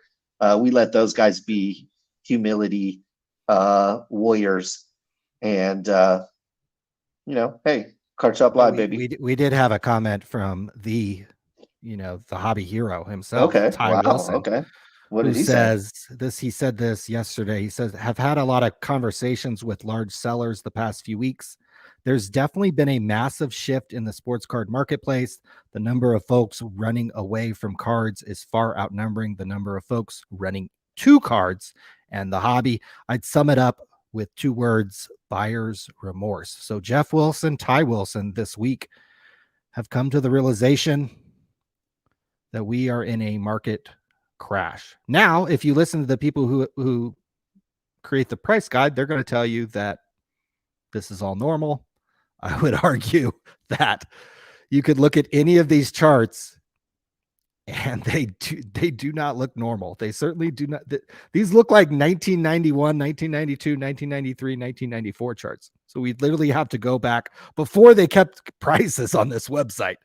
We let those guys be humility warriors, and hey, Card Shop Live, baby. We did have a comment from the hobby hero himself. Okay, Ty Wilson. Okay, what did he say? He said this yesterday. He says, have had a lot of conversations with large sellers the past few weeks. There's definitely been a massive shift in the sports card marketplace. The number of folks running away from cards is far outnumbering the number of folks running to cards and the hobby. I'd sum it up with two words: buyer's remorse. So Jeff Wilson, Ty Wilson this week have come to the realization that we are in a market crash. Now, if you listen to the people who create the price guide, they're going to tell you that this is all normal. I would argue that you could look at any of these charts and they do not look normal. They certainly do not. These look like 1991, 1992, 1993, 1994 charts. So we literally have to go back before they kept prices on this website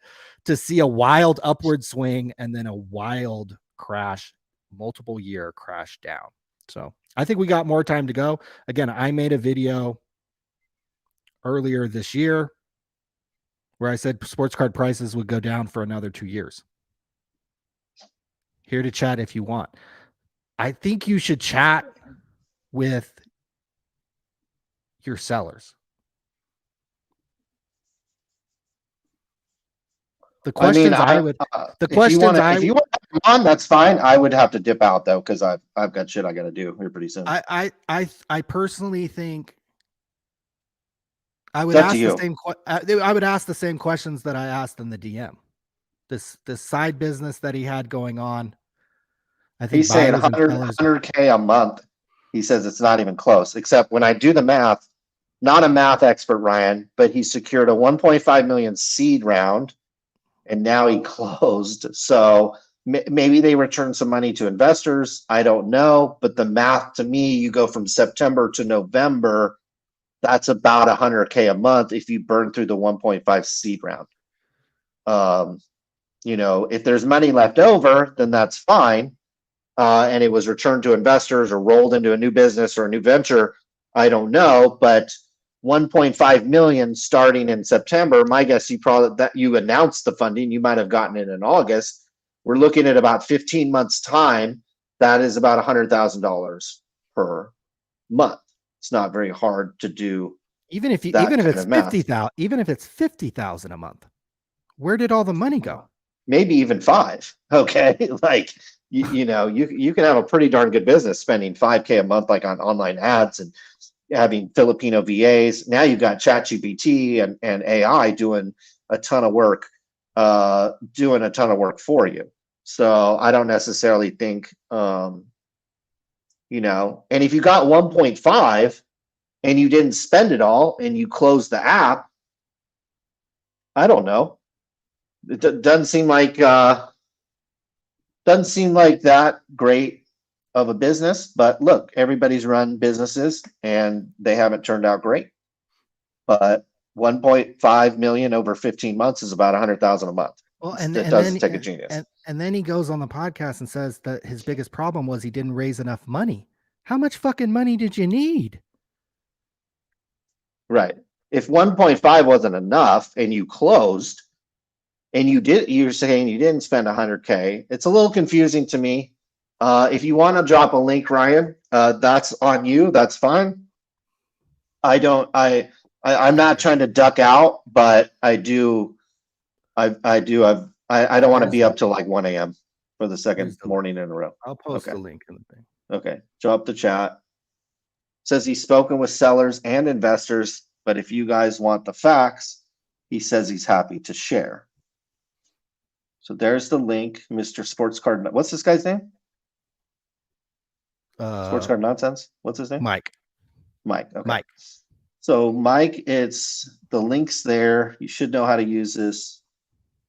to see a wild upward swing and then a wild crash, multiple year crash down. So I think we got more time to go. Again, I made a video earlier this year where I said sports card prices would go down for another 2 years. Here to chat if you want. I think you should chat with your sellers. The questions if you want to come on, that's fine. I would have to dip out though, because I've got shit I got to do here pretty soon. I personally think I would ask the same questions that I asked in the DM. This side business that he had going on. I think he's saying 100K a month. He says it's not even close, except when I do the math, not a math expert, Ryan, but he secured a 1.5 million seed round and now he closed. So Maybe they return some money to investors. I don't know. But the math to me, you go from September to November, that's about $100K a month if you burn through the 1.5 seed round. If there's money left over, then that's fine. And it was returned to investors or rolled into a new business or a new venture. I don't know, but 1.5 million starting in September. My guess, you announced the funding. You might have gotten it in August. We're looking at about 15 months time. That is about $100,000 per month. It's not very hard to do. Even if it's 50,000, even if it's 50,000 a month, where did all the money go? Maybe even 5. Okay, like you can have a pretty darn good business spending $5K a month, like on online ads and having Filipino VAs. Now you've got ChatGPT and AI doing a ton of work for you. So I don't necessarily think, and if you got 1.5 and you didn't spend it all and you closed the app, I don't know. It doesn't seem like that great of a business, but look, everybody's run businesses and they haven't turned out great. But 1.5 million over 15 months is about 100,000 a month. Well, it doesn't take a genius. And then he goes on the podcast and says that his biggest problem was he didn't raise enough money. How much fucking money did you need? Right. If 1.5 wasn't enough and you closed and you're saying you didn't spend 100K, it's a little confusing to me. If you want to drop a link, Ryan, that's on you. That's fine. I'm not trying to duck out, but I don't want to be up till like 1 a.m. for the second morning in a row. I'll post the link in the thing. Okay. Drop the chat. Says he's spoken with sellers and investors, but if you guys want the facts, he says he's happy to share. So there's the link, Mr. Sports Card. What's this guy's name? Sports Card Nonsense. What's his name? Mike. Okay. Mike. So Mike, it's the links there. You should know how to use this.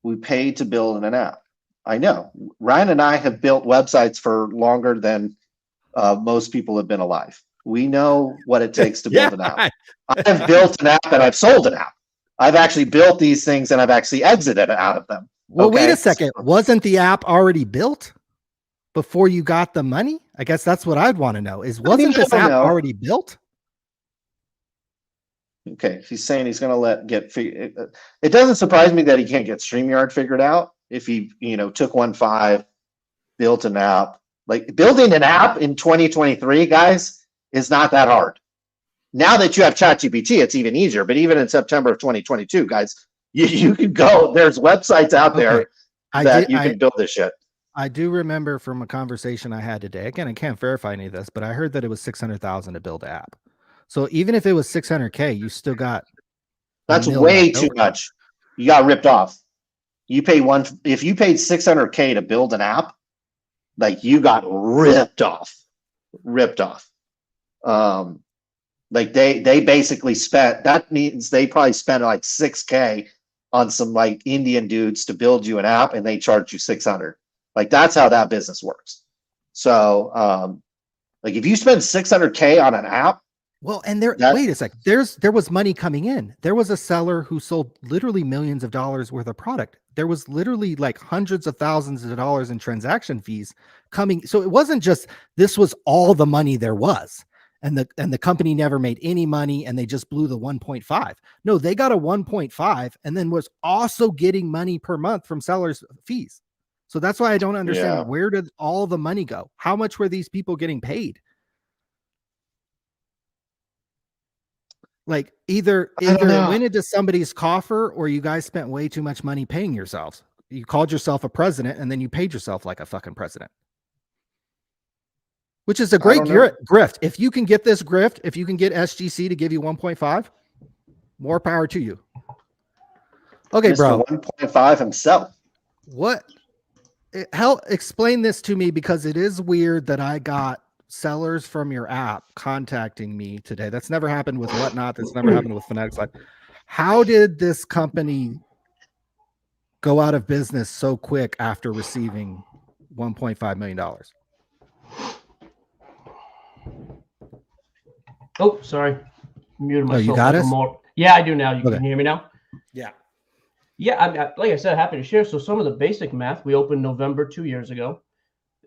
We paid to build an app. I know. Ryan and I have built websites for longer than most people have been alive. We know what it takes to build an app. I have built an app and I've sold an app. I've actually built these things and I've actually exited out of them. Well, wait a second. Wasn't the app already built before you got the money? I guess that's what I'd want to know. Wasn't this app already built? Okay, he's saying he's going to it doesn't surprise me that he can't get StreamYard figured out. If he, took 1.5, built an app. Like building an app in 2023, guys, is not that hard. Now that you have ChatGPT, it's even easier. But even in September of 2022, guys, you can go. There's websites out there that you can build this shit. I do remember from a conversation I had today. Again, I can't verify any of this, but I heard that it was $600,000 to build an app. So even if it was $600K, you still got. That's way too much. You got ripped off. If you paid $600K to build an app, like you got ripped off. Like they basically that means they probably spent like $6K on some like Indian dudes to build you an app and they charge you $600. Like that's how that business works. So like if you spend $600K on an app. Well, and wait a sec. There was money coming in. There was a seller who sold literally millions of dollars worth of product. There was literally like hundreds of thousands of dollars in transaction fees coming. So it wasn't just this was all the money there was. And the company never made any money and they just blew the 1.5. No, they got a 1.5 and then was also getting money per month from sellers' fees. So that's why I don't understand where did all the money go? How much were these people getting paid? Like either it went into somebody's coffer or you guys spent way too much money paying yourselves. You called yourself a president and then you paid yourself like a fucking president. Which is a great grift. If you can get this grift, if you can get SGC to give you 1.5, more power to you. Okay, Mr. bro. 1.5 himself. Explain this to me because it is weird that I got sellers from your app contacting me today. That's never happened with Whatnot. That's never happened with Fanatics Live. How did this company go out of business so quick after receiving $1.5 million. Oh, sorry. Muted myself. You got us? Yeah, I do now. You Okay. can hear me now? Yeah. Yeah, like I said, happy to share. So some of the basic math, we opened November 2 years ago.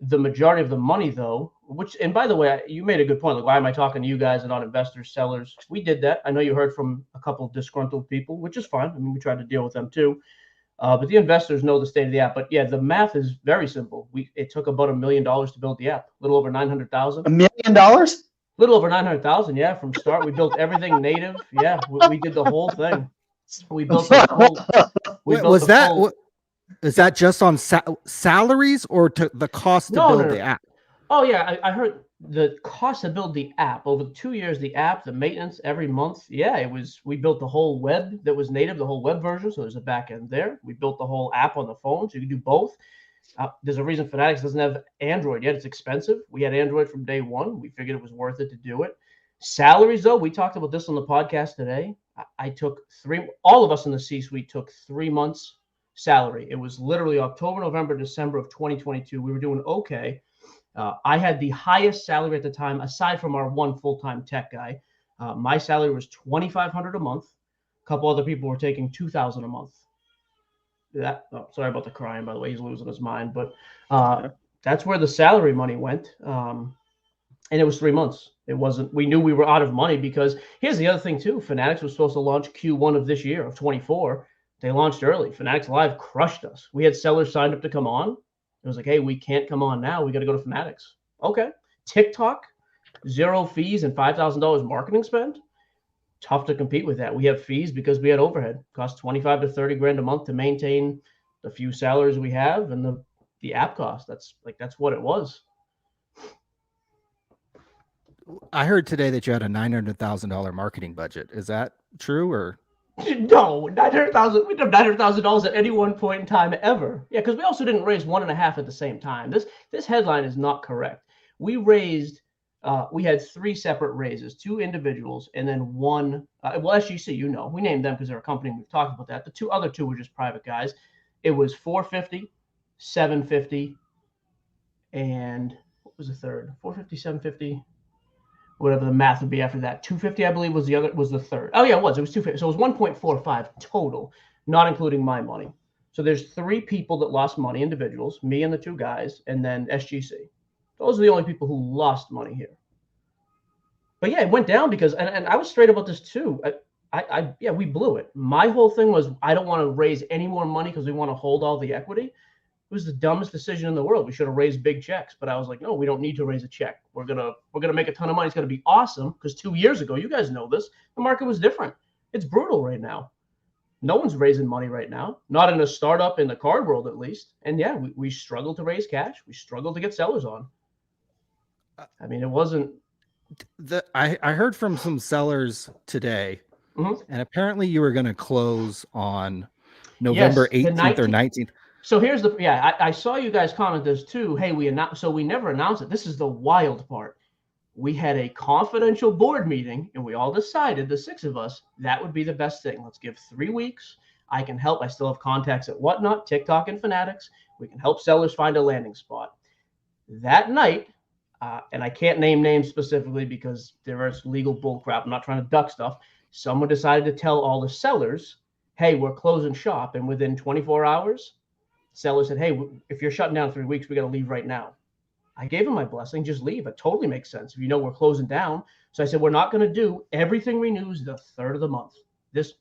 The majority of the money, though, and by the way, you made a good point. Like, why am I talking to you guys and not investors, sellers? We did that. I know you heard from a couple of disgruntled people, which is fine. I mean, we tried to deal with them too. But the investors know the state of the app. But yeah, the math is very simple. It took about $1 million to build the app, a little over $900,000. $1 million? Little over 900,000, yeah, from start. We built everything native. Yeah, we did the whole thing. We built the whole. Is that just on salaries or to the cost to build the app? Oh yeah, I heard the cost to build the app over 2 years. The app, the maintenance every month. Yeah, it was. We built the whole web that was native, the whole web version. So there's a back end there. We built the whole app on the phone, so you can do both. There's a reason Fanatics doesn't have Android yet. It's expensive. We had Android from day one. We figured it was worth it to do it. Salaries, though, we talked about this on the podcast today. I took all of us in the C-suite took 3 months salary. It was literally October, November, December of 2022. We were doing okay. I had the highest salary at the time, aside from our one full-time tech guy. My salary was $2,500 a month. A couple other people were taking $2,000 a month. Sorry about the crying, by the way. He's losing his mind. But that's where the salary money went. And it was 3 months. It wasn't. We knew we were out of money because here's the other thing, too. Fanatics was supposed to launch Q1 of this year, of 24. They launched early. Fanatics Live crushed us. We had sellers signed up to come on. It was like, hey, we can't come on now. We got to go to Fanatics. Okay. TikTok, 0 fees and $5,000 marketing spend. Tough to compete with that. We have fees because we had overhead. Cost 25 to 30 grand a month to maintain the few salaries we have and the app cost. That's what it was. I heard today that you had a $900,000 marketing budget. Is that true or? No, $900,000. We did $900,000 at any one point in time ever. Yeah, because we also didn't raise 1.5 at the same time. This headline is not correct. We raised. We had 3 separate raises, 2 individuals, and then one. SGC, we named them because they're a company. And we've talked about that. The other two were just private guys. It was 450, 750, and what was the third? 450, 750. Whatever the math would be after that. 250, I believe, was the third. Oh yeah, it was 250. So it was 1.45 total, not including my money. So there's 3 people that lost money, individuals, me and the 2 guys, and then SGC. Those are the only people who lost money here. But yeah, it went down because, and I was straight about this too. We blew it. My whole thing was I don't want to raise any more money because we want to hold all the equity. It was the dumbest decision in the world. We should have raised big checks, but I was like, no, we don't need to raise a check. We're gonna make a ton of money. It's gonna be awesome because 2 years ago, you guys know this, the market was different. It's brutal right now. No one's raising money right now, not in a startup in the card world at least. And yeah, we struggled to raise cash. We struggled to get sellers on. I mean, it wasn't. I heard from some sellers today, and apparently you were going to close on November 18th or 19th. So here's I saw you guys comment this too. Hey, we never announced it. This is the wild part. We had a confidential board meeting and we all decided, the 6 of us, that would be the best thing. Let's give 3 weeks. I can help. I still have contacts at Whatnot, TikTok, and Fanatics. We can help sellers find a landing spot. That night, and I can't name names specifically because there is legal bullcrap. I'm not trying to duck stuff. Someone decided to tell all the sellers, hey, we're closing shop. And within 24 hours, sellers said, hey, if you're shutting down 3 weeks, we got to leave right now. I gave them my blessing. Just leave. It totally makes sense. If we're closing down. So I said, we're not going to do everything renews the 3rd of the month.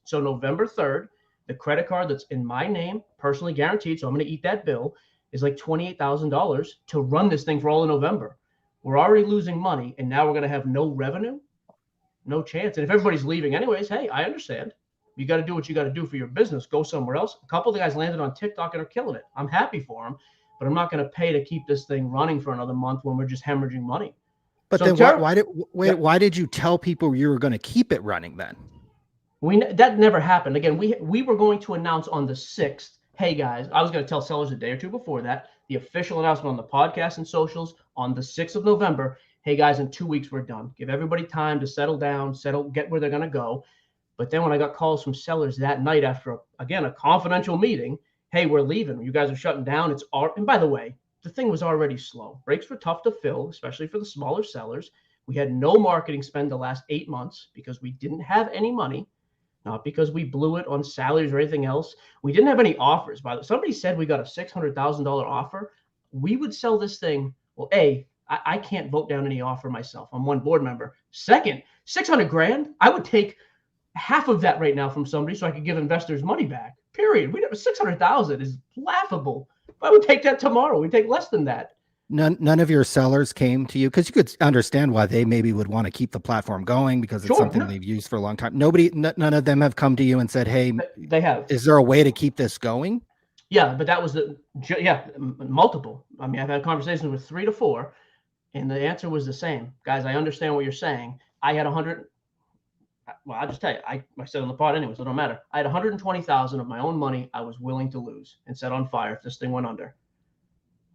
So November 3rd, the credit card that's in my name, personally guaranteed, so I'm going to eat that bill, is like $28,000 to run this thing for all of November. We're already losing money, and now we're going to have no revenue? No chance. And if everybody's leaving anyways, hey, I understand. You got to do what you got to do for your business. Go somewhere else. A couple of the guys landed on TikTok and are killing it. I'm happy for them, but I'm not going to pay to keep this thing running for another month when we're just hemorrhaging money. But so then why did you tell people you were going to keep it running then? That never happened. Again, we were going to announce on the 6th, hey guys, I was going to tell sellers a day or two before that, the official announcement on the podcast and socials on the 6th of November, hey guys, in 2 weeks we're done. Give everybody time to settle down, get where they're going to go. But then when I got calls from sellers that night after, a confidential meeting, hey, we're leaving. You guys are shutting down. And by the way, the thing was already slow. Breaks were tough to fill, especially for the smaller sellers. We had no marketing spend the last 8 months because we didn't have any money, not because we blew it on salaries or anything else. We didn't have any offers. By the way, somebody said we got a $600,000 offer. We would sell this thing. Well, I can't vote down any offer myself. I'm one board member. Second, 600 grand. I would take half of that right now from somebody so I could give investors money back. Period. We 600,000 is laughable. I would take that tomorrow. We'd take less than that. None of your sellers came to you, because you could understand why they maybe would want to keep the platform going because it's something they've used for a long time. None of them have come to you and said, "Hey, they have. Is there a way to keep this going?" Yeah, but that was multiple. I mean, I've had conversations with 3 to 4, and the answer was the same. Guys, I understand what you're saying. I had 100. Well, I'll just tell you, I said on the pod anyway, so it don't matter. I had 120,000 of my own money I was willing to lose and set on fire if this thing went under.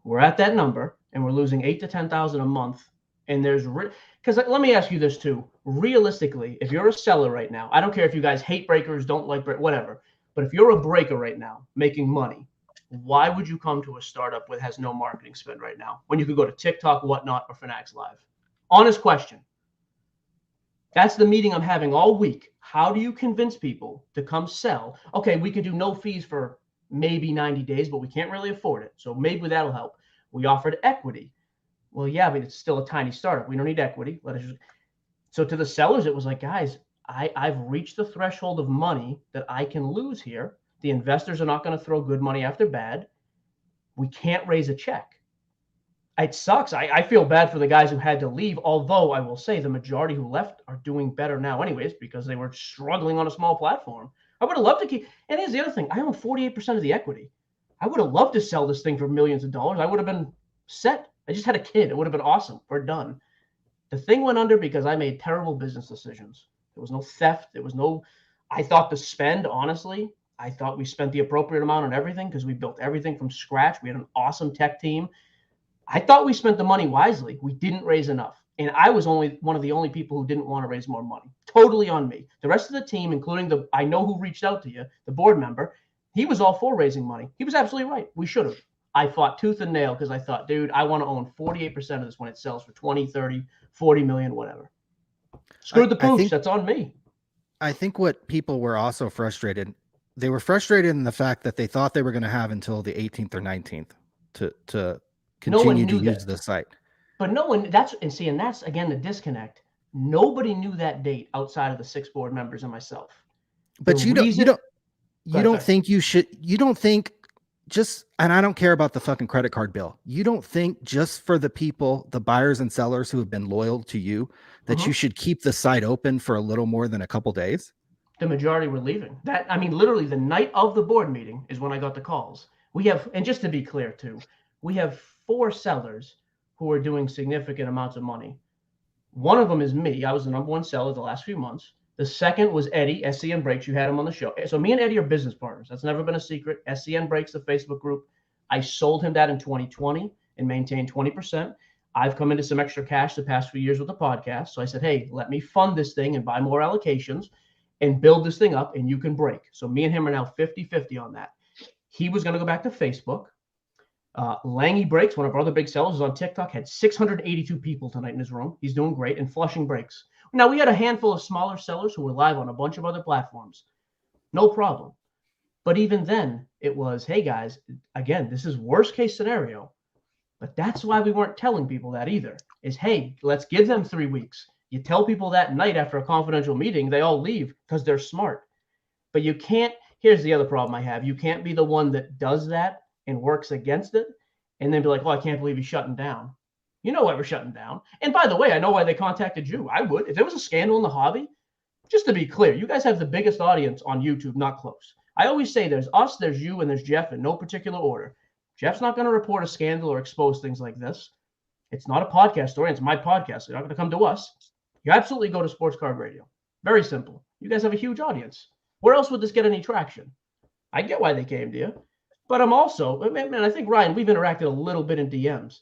We're at that number, and we're losing 8 to 10,000 a month. And there's because let me ask you this too. Realistically, if you're a seller right now, I don't care if you guys hate breakers, don't like whatever, but if you're a breaker right now making money, why would you come to a startup that has no marketing spend right now when you could go to TikTok, Whatnot, or Fanatics Live? Honest question. That's the meeting I'm having all week. How do you convince people to come sell? Okay, we could do no fees for maybe 90 days, but we can't really afford it. So maybe that'll help. We offered equity. Well, yeah, but it's still a tiny startup. We don't need equity. So to the sellers, it was like, guys, I've reached the threshold of money that I can lose here. The investors are not going to throw good money after bad. We can't raise a check. It sucks. I feel bad for the guys who had to leave, although I will say the majority who left are doing better now anyways because they were struggling on a small platform. I would have loved to keep, and here's the other thing. I own 48% of the equity. I would have loved to sell this thing for millions of dollars. I would have been set. I just had a kid. It would have been awesome. We're done. The thing went under because I made terrible business decisions. There was no theft. I thought the spend, honestly, I thought we spent the appropriate amount on everything because we built everything from scratch. We had an awesome tech team. I thought we spent the money wisely. We didn't raise enough. And I was only one of the only people who didn't want to raise more money. Totally on me. The rest of the team, including I know who reached out to you, the board member, he was all for raising money. He was absolutely right. We should have. I fought tooth and nail because I thought, dude, I want to own 48% of this when it sells for 20, 30, 40 million, whatever. Screw the pooch. That's on me. I think what people were also frustrated, they were frustrated in the fact that they thought they were going to have until the 18th or 19th to continue to use the site. But no one, that's again the disconnect. Nobody knew that date outside of the 6 board members and myself. But you don't think you should, you don't think just, and I don't care about the fucking credit card bill. You don't think just for the people, the buyers and sellers who have been loyal to you, that you should keep the site open for a little more than a couple days? The majority were leaving. Literally the night of the board meeting is when I got the calls. We have, and just to be clear too, we have 4 sellers who are doing significant amounts of money. One of them is me. I was the number 1 seller the last few months. The second was Eddie, SCN Breaks. You had him on the show. So me and Eddie are business partners. That's never been a secret. SCN Breaks, the Facebook group. I sold him that in 2020 and maintained 20%. I've come into some extra cash the past few years with the podcast. So I said, hey, let me fund this thing and buy more allocations and build this thing up, and you can break. So me and him are now 50-50 on that. He was going to go back to Facebook. Langy Breaks, one of our other big sellers, is on TikTok, had 682 people tonight in his room. He's doing great. And Flushing Breaks. Now, we had a handful of smaller sellers who were live on a bunch of other platforms. No problem. But even then, it was, hey, guys, again, this is worst case scenario. But that's why we weren't telling people that either, is, hey, let's give them 3 weeks. You tell people that night after a confidential meeting, they all leave because they're smart. But you can't, here's the other problem I have. You can't be the one that does that and works against it and then be like, oh, I can't believe he's shutting down. You know why we're shutting down. And by the way, I know why they contacted you. I would. If there was a scandal in the hobby, just to be clear, you guys have the biggest audience on YouTube, not close. I always say there's us, there's you, and there's Jeff in no particular order. Jeff's not going to report a scandal or expose things like this. It's not a podcast story. It's my podcast. You're not going to come to us. You absolutely go to Sports Card Radio. Very simple. You guys have a huge audience. Where else would this get any traction? I get why they came to you. But I'm also, man, I think, Ryan, we've interacted a little bit in DMs.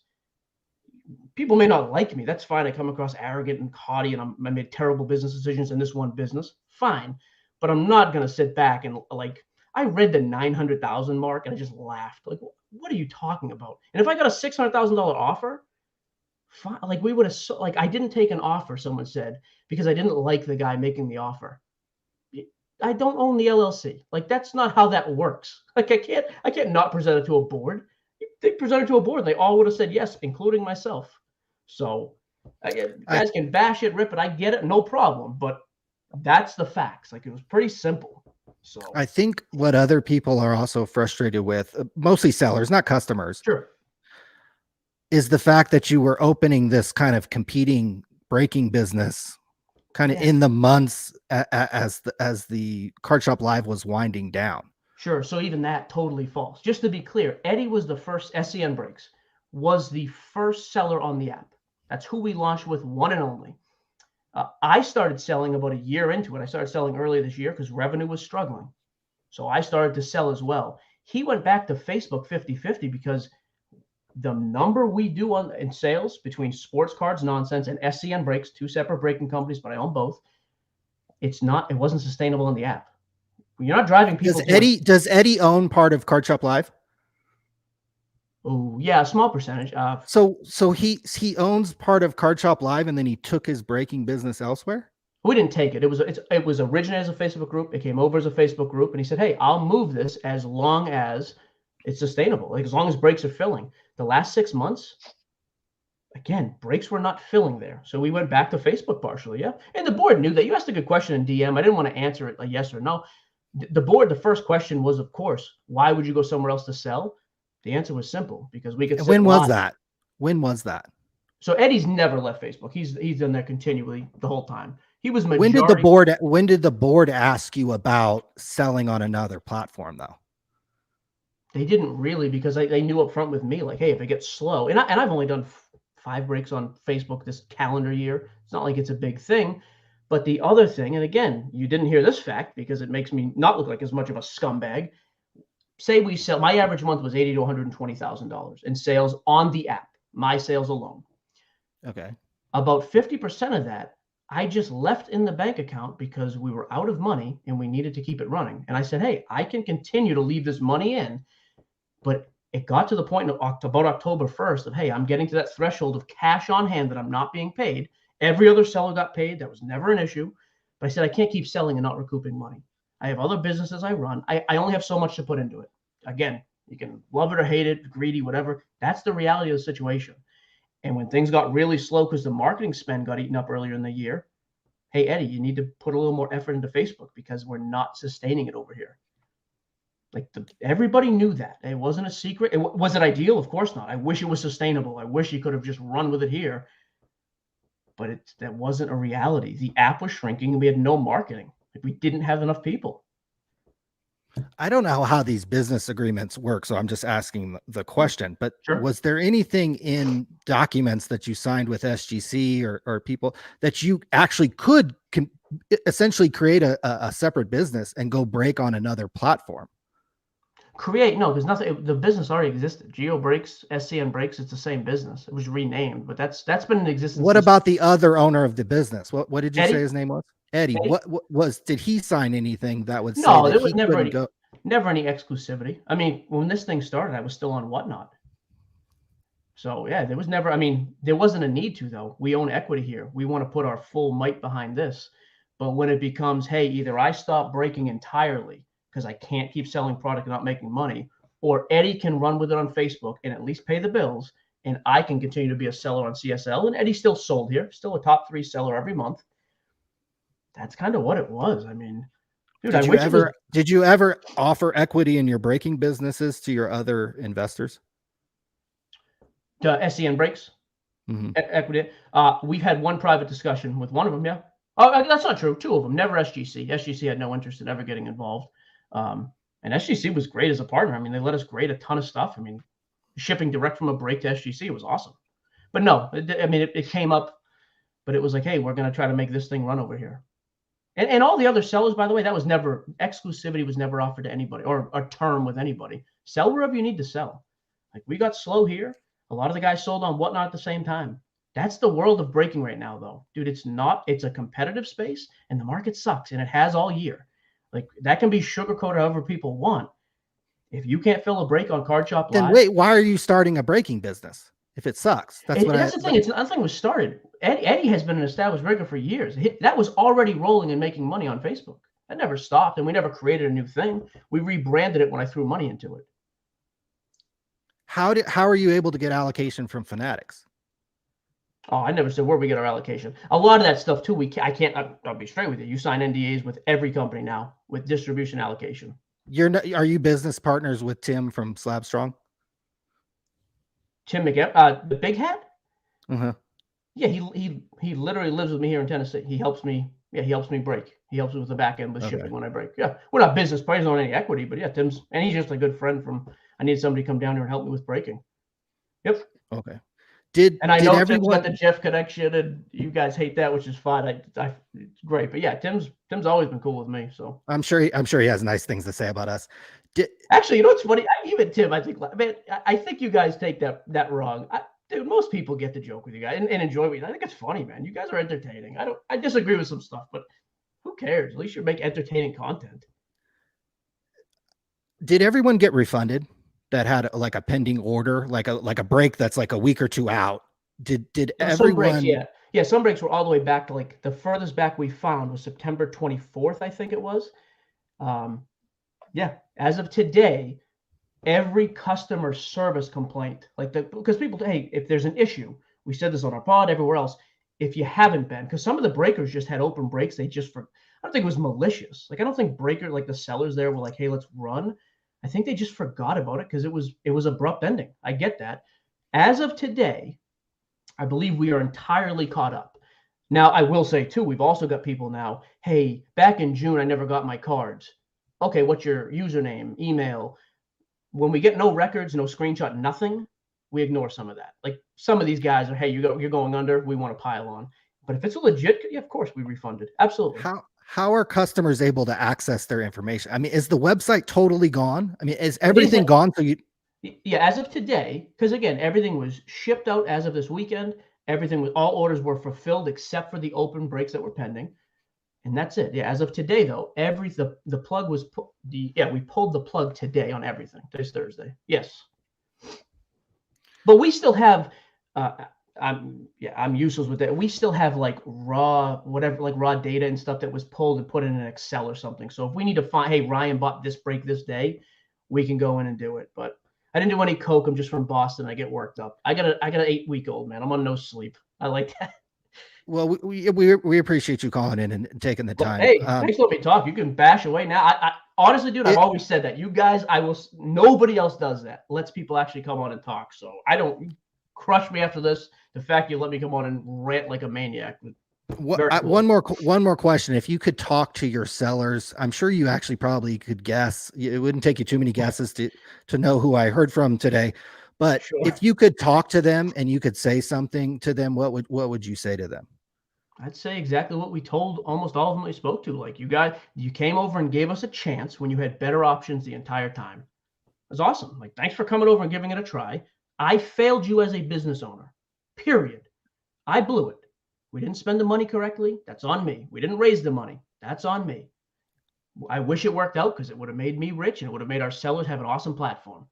People may not like me. That's fine. I come across arrogant and haughty, and I made terrible business decisions in this one business. Fine. But I'm not going to sit back and, like, I read the 900,000 mark, and I just laughed. Like, what are you talking about? And if I got a $600,000 offer, fine, like we would have, like I didn't take an offer, someone said, because I didn't like the guy making the offer. I don't own the LLC. Like that's not how that works. Like I can't not present it to a board. They presented to a board. They all would have said yes, including myself. So guys can bash it, rip it. I get it, no problem. But that's the facts. Like it was pretty simple. So I think what other people are also frustrated with, mostly sellers, not customers, sure, is the fact that you were opening this kind of competing breaking business kind of in the months as the Card Shop Live was winding down. Sure. So even that totally false. Just to be clear, Eddie was the first, SCN Breaks was the first seller on the app. That's who we launched with, one and only. I started selling about a year into it. I started selling earlier this year because revenue was struggling. So I started to sell as well. He went back to Facebook 50-50 because the number we do in sales between Sports Cards Nonsense and SCN Breaks, two separate breaking companies, but I own both. It wasn't sustainable on the app. You're not driving people. Does Eddie own part of Card Shop Live? Oh yeah, a small percentage. So he owns part of Card Shop Live, and then he took his breaking business elsewhere. We didn't take it. It was originated as a Facebook group. It came over as a Facebook group, and he said, "Hey, I'll move this as long as it's sustainable. Like as long as breaks are filling." The last 6 months, again, breaks were not filling there, so we went back to Facebook partially. Yeah, and the board knew that. You asked a good question in DM. I didn't want to answer it like yes or no. The board, the first question was, of course, why would you go somewhere else to sell? The answer was simple, because we could. When was that? When was that? So Eddie's never left Facebook. He's in there continually the whole time. He was When did the board ask you about selling on another platform though? They didn't really, because they knew up front with me, like, hey, if it gets slow, and I've only done 5 breaks on Facebook this calendar year. It's not like it's a big thing. But the other thing, and again, you didn't hear this fact because it makes me not look like as much of a scumbag. Say we sell, my average month was $80,000 to $120,000 in sales on the app, my sales alone. Okay. About 50% of that, I just left in the bank account because we were out of money and we needed to keep it running. And I said, hey, I can continue to leave this money in, but it got to the point of about October 1st of, hey, I'm getting to that threshold of cash on hand that I'm not being paid. Every other seller got paid. That was never an issue. But I said, I can't keep selling and not recouping money. I have other businesses I run. I only have so much to put into it. Again, you can love it or hate it, greedy, whatever. That's the reality of the situation. And when things got really slow because the marketing spend got eaten up earlier in the year, hey, Eddie, you need to put a little more effort into Facebook because we're not sustaining it over here. Like everybody knew that. It wasn't a secret. Was it ideal? Of course not. I wish it was sustainable. I wish you could have just run with it here. But that wasn't a reality. The app was shrinking and we had no marketing. Like we didn't have enough people. I don't know how these business agreements work, so I'm just asking the question. But sure. Was there anything in documents that you signed with SGC or people that you actually could essentially create a separate business and go break on another platform? No, there's nothing. The business already existed. Gio Breaks, SCN Breaks, it's the same business. It was renamed, but that's been in existence. What about the other owner of the business? What did you say his name was? Eddie. Eddie. Did he sign anything that would say no, that there was he never couldn't any, go? never any exclusivity. I mean, when this thing started, I was still on Whatnot. So yeah, there was never, there wasn't a need to though. We own equity here. We want to put our full might behind this. But when it becomes, hey, either I stop breaking entirely because I can't keep selling product and not making money, or Eddie can run with it on Facebook and at least pay the bills, and I can continue to be a seller on CSL, and Eddie still sold here, still a top 3 seller every month. That's kind of what it was. Dude, did you ever offer equity in your breaking businesses to your other investors? SCN Breaks? Mm-hmm. Equity. We've had one private discussion with one of them, yeah. Oh, that's not true. 2 of them, never SGC. SGC had no interest in ever getting involved. And SGC was great as a partner. They let us grade a ton of stuff. Shipping direct from a break to SGC was awesome. But no, it came up, but it was like, hey, we're going to try to make this thing run over here. And all the other sellers, by the way, exclusivity was never offered to anybody or a term with anybody. Sell wherever you need to sell. Like we got slow here. A lot of the guys sold on Whatnot at the same time. That's the world of breaking right now, though. Dude, it's a competitive space and the market sucks and it has all year. Like that can be sugarcoated however people want. If you can't fill a break on Card Shop Then Live, wait, why are you starting a breaking business if it sucks? That's that's the thing. It's nothing was started. Eddie has been an established breaker for years. That was already rolling and making money on Facebook. That never stopped, and we never created a new thing. We rebranded it when I threw money into it. How are you able to get allocation from Fanatics? Oh, I never said where we get our allocation. A lot of that stuff too. I'll be straight with you. You sign NDAs with every company now with distribution allocation. Are you business partners with Tim from Slab Strong? Tim McGee, the big hat? Uh-huh. Yeah, he literally lives with me here in Tennessee. He helps me. Yeah, he helps me break. He helps me with the back end with shipping when I break. Yeah, we're not business partners on any equity, but yeah, he's just a good friend from. I need somebody to come down here and help me with breaking. Yep. Okay. I know Tim's got the Jeff connection, and you guys hate that, which is fine. It's great, but yeah, Tim's always been cool with me. So I'm sure he has nice things to say about us. Actually, you know what's funny? Even Tim, I think, man, I think you guys take that wrong. Dude, most people get the joke with you guys and enjoy it. I think it's funny, man. You guys are entertaining. I disagree with some stuff, but who cares? At least you make entertaining content. Did everyone get refunded that had like a pending order, like a break that's like a week or two out? Did everyone? Breaks, yeah. Some breaks were all the way back to like the furthest back we found was September 24th, I think it was. Yeah, as of today, every customer service complaint, because people, hey, if there's an issue, we said this on our pod, everywhere else, if you haven't been, because some of the breakers just had open breaks, I don't think it was malicious. Like, I don't think the sellers there were like, hey, let's run. I think they just forgot about it because it was abrupt ending. I get that. As of today, I believe we are entirely caught up. Now, I will say too, we've also got people now, hey, back in June, I never got my cards. Okay, what's your username, email? When we get no records, no screenshot, nothing, we ignore some of that. Like some of these guys are, hey, you're going under, we want to pile on. But if it's a legit, yeah, of course we refunded. Absolutely. How are customers able to access their information? I mean, is the website totally gone? I mean, is everything gone? So yeah, as of today, because again, everything was shipped out as of this weekend. All orders were fulfilled except for the open breaks that were pending. And that's it. Yeah, as of today, though, the plug was we pulled the plug today on everything. Today's Thursday. Yes, but we still have. I'm useless with that. We still have like raw data and stuff that was pulled and put in an Excel or something. So if we need to find, hey, Ryan bought this break this day, we can go in and do it. But I didn't do any coke. I'm just from Boston. I get worked up. I got an 8-week-old, man. I'm on no sleep. I like that. Well, we appreciate you calling in and taking the time. Hey, thanks for letting me talk. You can bash away now. I honestly, dude, I've always said that. You guys, nobody else does that. Lets people actually come on and talk. So I don't crush me after this. The fact you let me come on and rant like a maniac. Cool. One more question. If you could talk to your sellers, I'm sure you actually probably could guess. It wouldn't take you too many guesses to know who I heard from today. But sure. If you could talk to them and you could say something to them, what would you say to them? I'd say exactly what we told almost all of them we spoke to. Like, you came over and gave us a chance when you had better options the entire time. It was awesome. Like, thanks for coming over and giving it a try. I failed you as a business owner, period. I blew it. We didn't spend the money correctly. That's on me. We didn't raise the money. That's on me. I wish it worked out because it would have made me rich and it would have made our sellers have an awesome platform.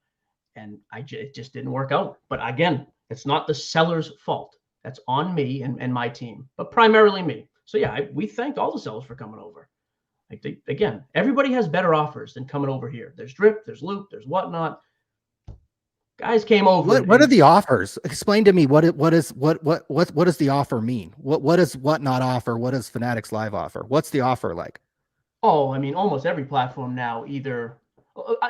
And it just didn't work out. But again, it's not the seller's fault. That's on me and my team, but primarily me. So yeah, we thanked all the sellers for coming over. Like again, everybody has better offers than coming over here. There's drip, there's loop, there's whatnot. Guys came over. What are the offers? Explain to me what does the offer mean? What does whatnot offer? What does Fanatics Live offer? What's the offer like? Oh, I mean, almost every platform now. Either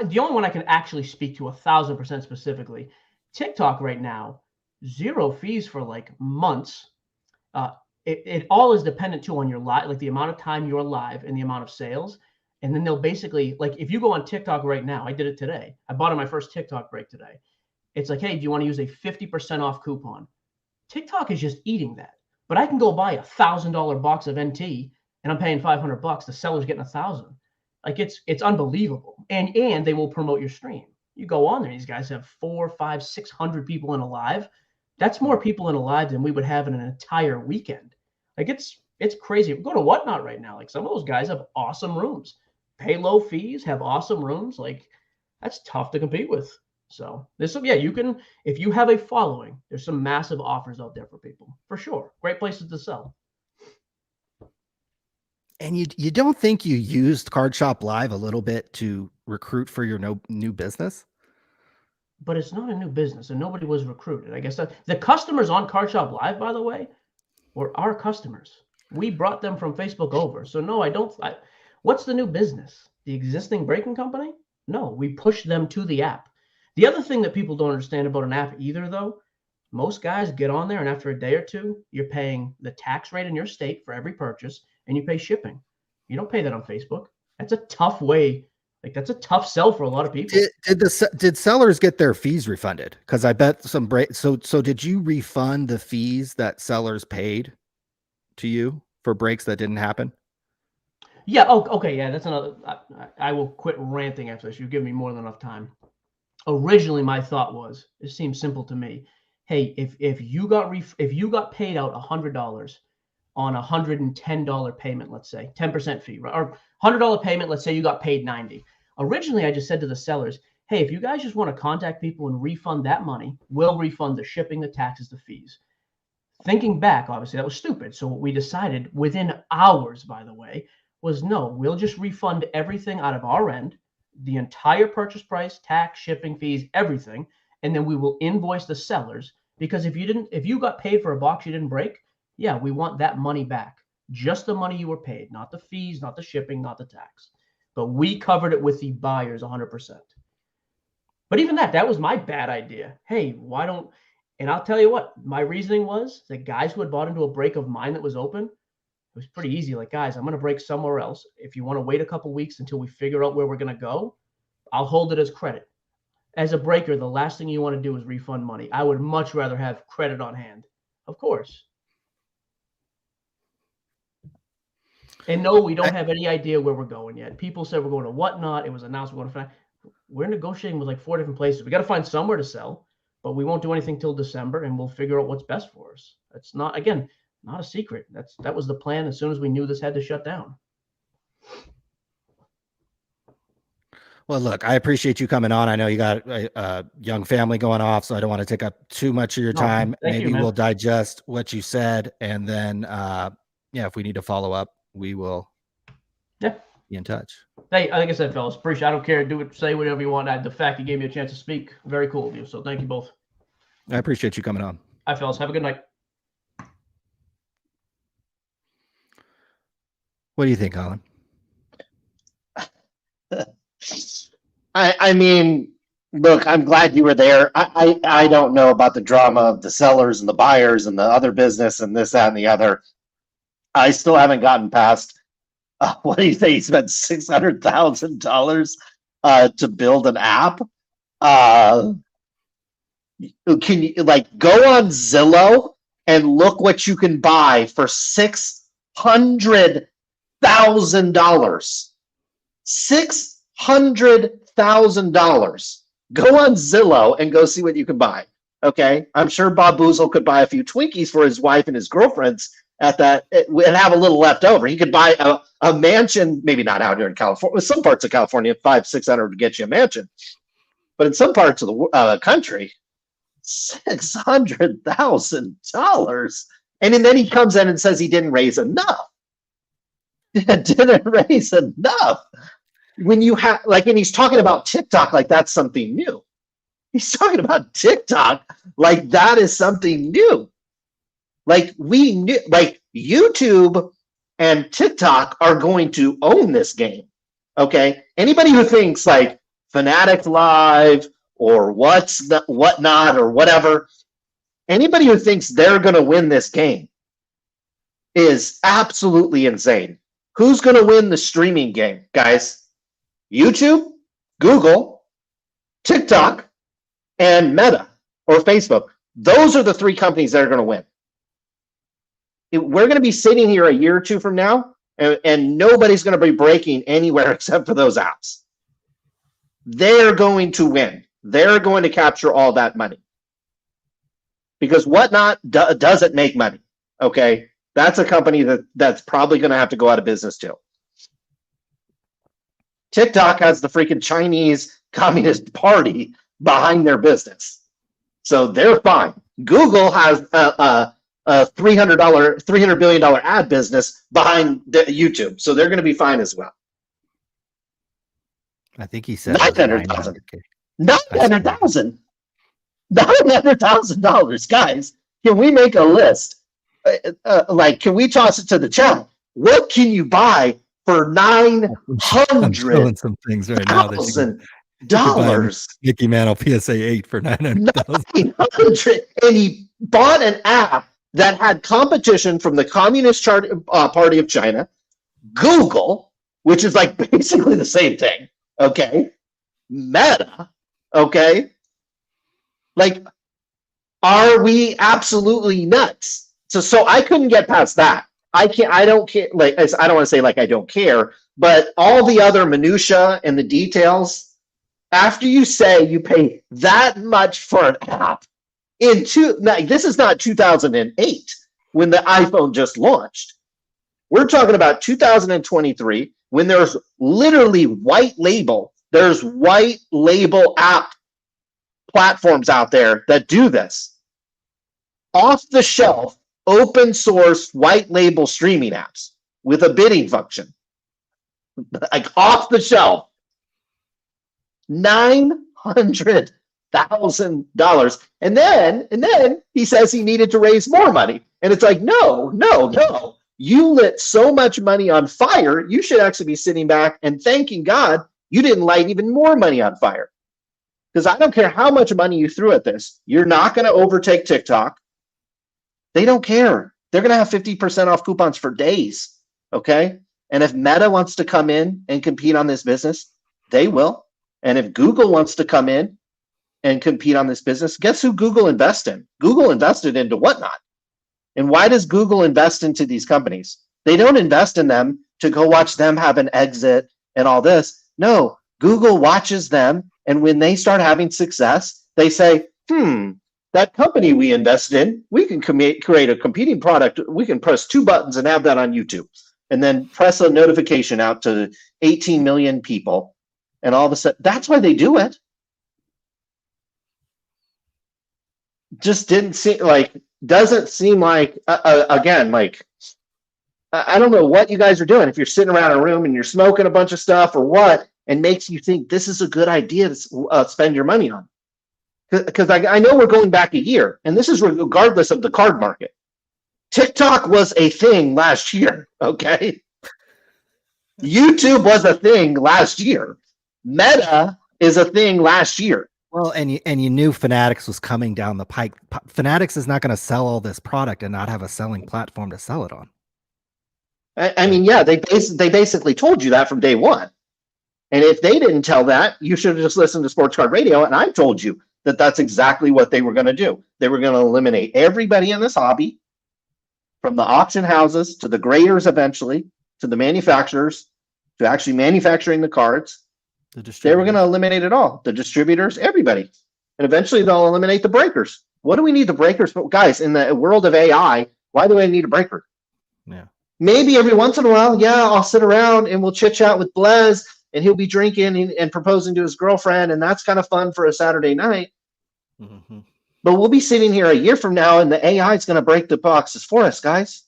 the only one I can actually speak to 1,000% specifically, TikTok right now. 0 fees for like months. It all is dependent too on your live, like the amount of time you're live and the amount of sales. And then they'll basically, like, if you go on TikTok right now, I did it today. I bought on my first TikTok break today. It's like, hey, do you want to use a 50% off coupon? TikTok is just eating that. But I can go buy $1,000 box of NT and I'm paying $500. The seller's getting 1,000. Like, it's unbelievable. And they will promote your stream. You go on there, these guys have 400, 500, 600 people in a live. That's more people in a live than we would have in an entire weekend. Like, it's crazy. Go to Whatnot right now. Like, some of those guys have awesome rooms, pay low fees, have awesome rooms. Like, That's tough to compete with. So there's some, you can, if you have a following, there's some massive offers out there for people, for sure. Great places to sell. And you don't think you used Card Shop Live a little bit to recruit for your new business? But it's not a new business, and nobody was recruited. I guess the customers on Card Shop Live, by the way, were our customers. We brought them from Facebook over. So no, what's the new business? The existing breaking company? No, we push them to the app. The other thing that people don't understand about an app either, though, most guys get on there and after a day or two, you're paying the tax rate in your state for every purchase and you pay shipping. You don't pay that on Facebook. That's a tough way. Like, that's a tough sell for a lot of people. Did sellers get their fees refunded? Because I bet some so did you refund the fees that sellers paid to you for breaks that didn't happen? Yeah. Oh, okay. Yeah, that's another. I will quit ranting after this. You give me more than enough time. Originally, my thought was, it seems simple to me. Hey, if you got paid out $100 on a $110 payment, let's say 10% fee, right? Or $100 payment, let's say you got paid $90. Originally, I just said to the sellers, hey, if you guys just want to contact people and refund that money, we'll refund the shipping, the taxes, the fees. Thinking back, obviously, that was stupid. So what we decided within hours, by the way, was no, we'll just refund everything out of our end, the entire purchase price, tax, shipping, fees, everything, and then we will invoice the sellers. Because if you got paid for a box you didn't break, yeah, we want that money back. Just the money you were paid, not the fees, not the shipping, not the tax. But we covered it with the buyers 100%. But even that was my bad idea. Hey, why don't, and I'll tell you what, my reasoning was the guys who had bought into a break of mine that was open, it was pretty easy. Like, guys, I'm going to break somewhere else. If you want to wait a couple weeks until we figure out where we're going to go, I'll hold it as credit. As a breaker, the last thing you want to do is refund money. I would much rather have credit on hand, of course. And no, we don't have any idea where we're going yet. People said we're going to Whatnot. It was announced we're going to find. We're negotiating with like 4 different places. We got to find somewhere to sell, but we won't do anything till December, and we'll figure out what's best for us. That's not a secret. That was the plan as soon as we knew this had to shut down. Well, look, I appreciate you coming on. I know you got a young family going off, so I don't want to take up too much of your time. Maybe we'll digest what you said, and then, if we need to follow up, we will be in touch. Hey, like I said, fellas, appreciate. I don't care. Say whatever you want. The fact you gave me a chance to speak, very cool of you. So thank you both. I appreciate you coming on. All right, fellas, have a good night. What do you think, Colin? I mean, look, I'm glad you were there. I don't know about the drama of the sellers and the buyers and the other business and this, that, and the other. I still haven't gotten past, what do you say? He spent $600,000 to build an app. Can you go on Zillow and look what you can buy for $600,000? $600,000. Go on Zillow and go see what you can buy. Okay, I'm sure Bob Boozle could buy a few Twinkies for his wife and his girlfriends at that and have a little left over. He could buy a mansion, maybe not out here in California. Some parts of California, $500-600 to get you a mansion, but in some parts of the country, $600,000. And then he comes in and says he didn't raise enough. Didn't raise enough. When you have and he's talking about TikTok like that's something new. He's talking about TikTok like that is something new. Like we knew, YouTube and TikTok are going to own this game. Okay, anybody who thinks like Fanatic Live or Whatnot or whatever, anybody who thinks they're going to win this game is absolutely insane. Who's going to win the streaming game, guys? YouTube, Google, TikTok, and Meta or Facebook. Those are the 3 companies that are going to win. We're going to be sitting here a year or 2 from now, and nobody's going to be breaking anywhere except for those apps. They're going to win. They're going to capture all that money. Because Whatnot doesn't make money, okay? That's a company that's probably going to have to go out of business too. TikTok has the freaking Chinese Communist Party behind their business. So they're fine. Google has a $300 billion ad business behind YouTube. So they're going to be fine as well. I think he said $900,000. $900,000. $900,000, guys. Can we make a list? Can we toss it to the chat? What can you buy for $900,000? Some things right now Mickey Mantle PSA 8 for $900,000. And he bought an app that had competition from the Communist Party of China, Google, which is like basically the same thing. Okay, Meta. Okay. Like, are we absolutely nuts? So I couldn't get past that. I don't care. Like, I don't want to say like I don't care, but all the other minutia and the details, after you say you pay that much for an app this is not 2008 when the iPhone just launched. We're talking about 2023 when there's literally white label app platforms out there that do this. Off the shelf, open source, white label streaming apps with a bidding function. Like off the shelf. $900,000. And then he says he needed to raise more money. And it's like, no. You lit so much money on fire, you should actually be sitting back and thanking God you didn't light even more money on fire. Because I don't care how much money you threw at this, you're not going to overtake TikTok. They don't care. They're going to have 50% off coupons for days. Okay? And if Meta wants to come in and compete on this business, they will. And if Google wants to come in and compete on this business, guess who Google invested in? Google invested into Whatnot. And why does Google invest into these companies? They don't invest in them to go watch them have an exit and all this. No, Google watches them. And when they start having success, they say, that company we invested in, we can create a competing product. We can press 2 buttons and have that on YouTube. And then press a notification out to 18 million people. And all of a sudden, that's why they do it. Just doesn't seem like, again, like, I don't know what you guys are doing. If you're sitting around a room and you're smoking a bunch of stuff or what, and makes you think this is a good idea to spend your money on. Because I know we're going back a year, and this is regardless of the card market. TikTok was a thing last year, okay? YouTube was a thing last year. Meta is a thing last year. Well, and you knew Fanatics was coming down the pike. Fanatics is not going to sell all this product and not have a selling platform to sell it on. I mean, yeah, they basically told you that from day one. And if they didn't tell that, you should have just listened to Sports Card Radio, and I told you that that's exactly what they were going to do. They were going to eliminate everybody in this hobby, from the auction houses to the graders eventually, to the manufacturers, to actually manufacturing the cards. They were going to eliminate it all. The distributors, everybody. And eventually they'll eliminate the breakers. What do we need the breakers for? Guys, in the world of AI, why do I need a breaker? Yeah. Maybe every once in a while, I'll sit around and we'll chit chat with Blez, and he'll be drinking and proposing to his girlfriend, and that's kind of fun for a Saturday night. Mm-hmm. But we'll be sitting here a year from now, and the AI is going to break the boxes for us, guys.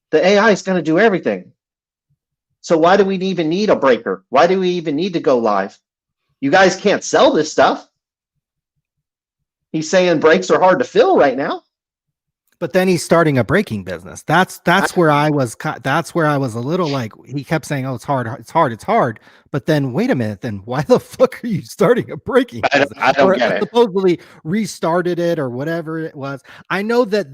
The AI is going to do everything. So why do we even need a breaker? Why do we even need to go live? You guys can't sell this stuff. He's saying breaks are hard to fill right now. But then he's starting a breaking business. That's where I was. That's where I was a little like, he kept saying, "Oh, it's hard." But then wait a minute. Then why the fuck are you starting a breaking business? I don't get it. Supposedly restarted it or whatever it was. I know that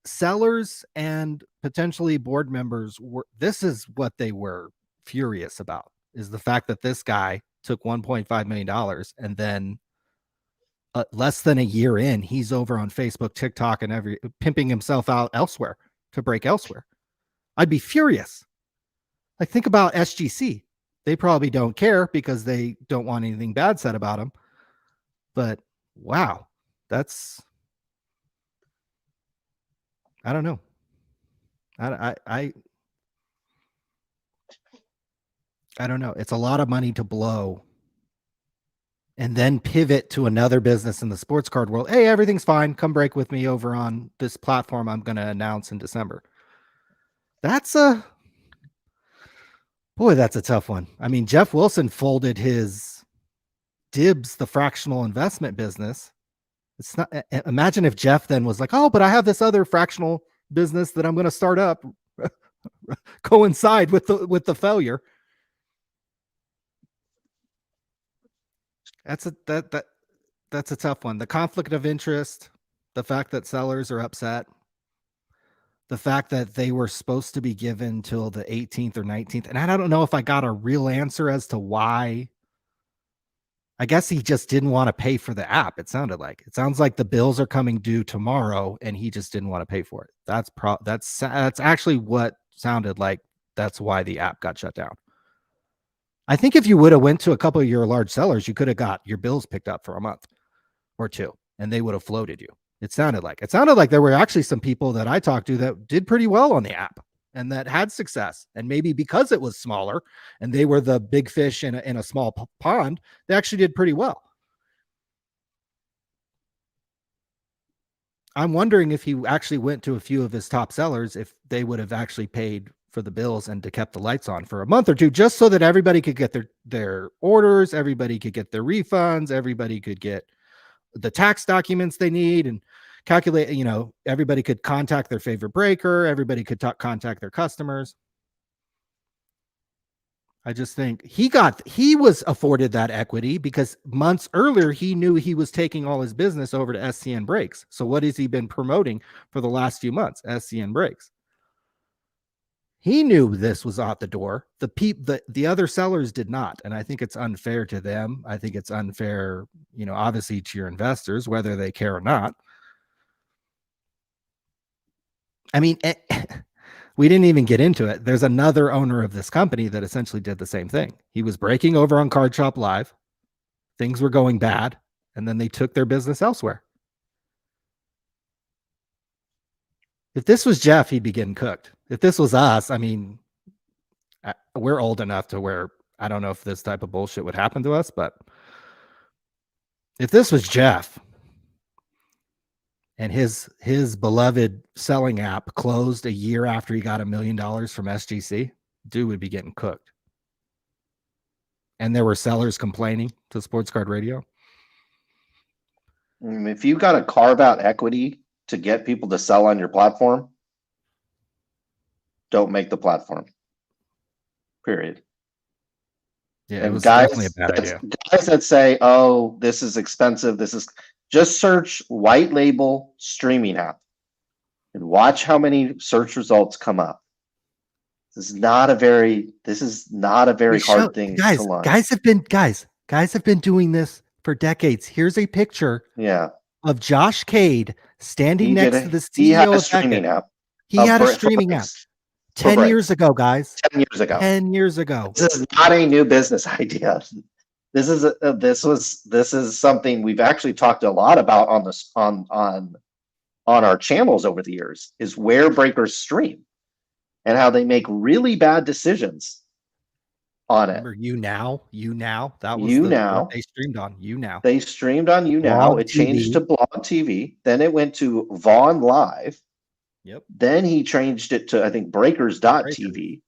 sellers and potentially board members this is what they were furious about, is the fact that this guy took $1.5 million and then less than a year in, he's over on Facebook, TikTok, and pimping himself out elsewhere to break elsewhere. I'd be furious. Like, think about SGC. They probably don't care because they don't want anything bad said about him. But wow, I don't know. I don't know. It's a lot of money to blow and then pivot to another business in the sports card world. Hey, everything's fine. Come break with me over on this platform I'm going to announce in December. That's a tough one. I mean, Jeff Wilson folded his Dibs, the fractional investment business. It's not. Imagine if Jeff then was like, "Oh, but I have this other fractional business that I'm going to start up." Coincide with the failure. That's a tough one. The conflict of interest, the fact that sellers are upset, the fact that they were supposed to be given till the 18th or 19th, and I don't know if I got a real answer as to why. I guess he just didn't want to pay for the app. It sounds like the bills are coming due tomorrow, and he just didn't want to pay for it. That's actually what sounded like. That's why the app got shut down. I think if you would have went to a couple of your large sellers, you could have got your bills picked up for a month or two, and they would have floated you. It sounded like there were actually some people that I talked to that did pretty well on the app and that had success. And maybe because it was smaller and they were the big fish in a small pond, they actually did pretty well. I'm wondering if he actually went to a few of his top sellers, if they would have actually paid for the bills and to kept the lights on for a month or two, just so that everybody could get their orders, everybody could get their refunds, everybody could get the tax documents they need and calculate, everybody could contact their favorite breaker, everybody could contact their customers. I just think he was afforded that equity because months earlier, he knew he was taking all his business over to SCN Brakes. So what has he been promoting for the last few months? SCN Brakes. He knew this was out the door. The other sellers did not. And I think it's unfair to them. I think it's unfair, obviously to your investors, whether they care or not. I mean, we didn't even get into it. There's another owner of this company that essentially did the same thing. He was breaking over on Card Shop Live. Things were going bad. And then they took their business elsewhere. If this was Jeff, he'd be getting cooked. If this was us, I mean, we're old enough to where I don't know if this type of bullshit would happen to us, but if this was Jeff and his beloved selling app closed a year after he got $1 million from SGC, dude would be getting cooked. And there were sellers complaining to Sports Card Radio. If you got to carve out equity to get people to sell on your platform, don't make the platform. Period. Yeah, and it was guys, definitely a bad idea. Guys that say, "Oh, this is expensive. Just search white label streaming app and watch how many search results come up." This is not a very hard thing to learn. Guys have been doing this for decades. Here's a picture of Josh Cade standing next to the CEO he had a of streaming app. He had a streaming app 10 years ago, guys. 10 years ago. 10 years ago. This is not a new business idea. This is something we've actually talked a lot about on our channels over the years, is where breakers stream and how they make really bad decisions on it. Remember You Now? That was what they streamed on. You Now. They streamed on You Now. It changed to Blog TV. Then it went to Vaughn Live. Yep. Then he changed it to, I think, Breakers.tv.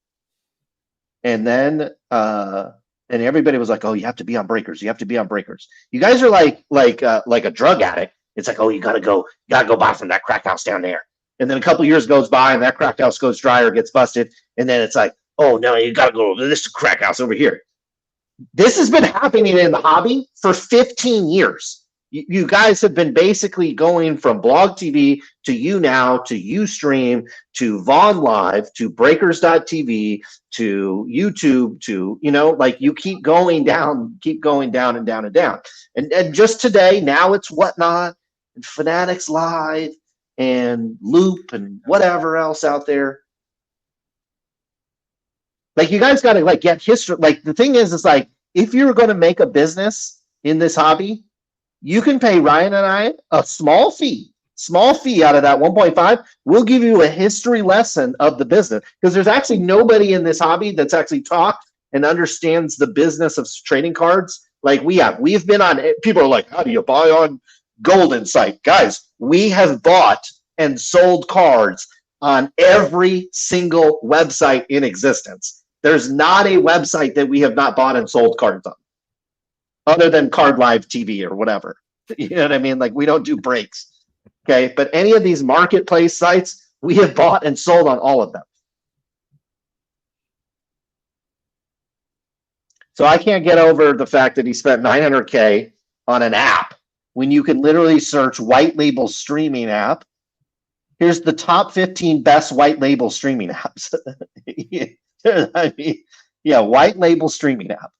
And then and everybody was like, "Oh, you have to be on Breakers. You have to be on Breakers." You guys are like a drug addict. It's like, "Oh, you gotta go buy from that crack house down there." And then a couple years goes by and that crack house goes dry or gets busted. And then it's like, "Oh no, you gotta go to this crack house over here." This has been happening in the hobby for 15 years. You guys have been basically going from Blog TV to You Now to Ustream to Vaughn Live to Breakers.tv to YouTube to, you keep going down and down and down. And just today, now it's Whatnot and Fanatics Live and Loop and whatever else out there. Like, you guys got to get history. Like, the thing is if you're going to make a business in this hobby, you can pay Ryan and I a small fee out of that 1.5. We'll give you a history lesson of the business, because there's actually nobody in this hobby that's actually talked and understands the business of trading cards Like we've been on, people are like, how do you buy on Golden Site? Guys, we have bought and sold cards on every single website in existence. There's not a website that we have not bought and sold cards on, other than Card Live TV or whatever. You know what I mean? Like, we don't do breaks. Okay. But any of these marketplace sites, we have bought and sold on all of them. So I can't get over the fact that he spent $900K on an app when you can literally search white label streaming app. Here's the top 15 best white label streaming apps. I mean, yeah, white label streaming app.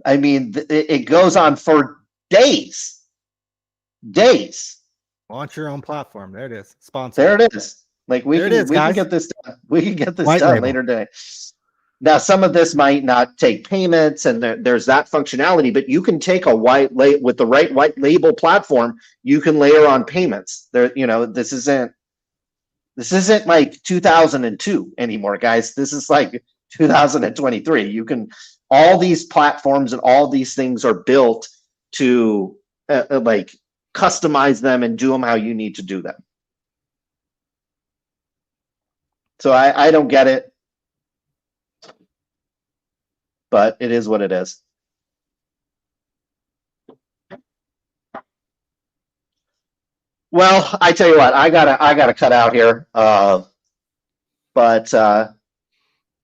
I mean, it goes on for days. Launch your own platform. There it is. Sponsor. There it is. Like we can get this done. We can get this done later today. Now, some of this might not take payments, and there's that functionality, but you can take a with the right white label platform, you can layer on payments. There, this isn't like 2002 anymore, guys. This is like 2023. You can, all these platforms and all these things are built to like customize them and do them how you need to do them. So I don't get it, but it is what it is. Well, I tell you what, I gotta cut out here. But so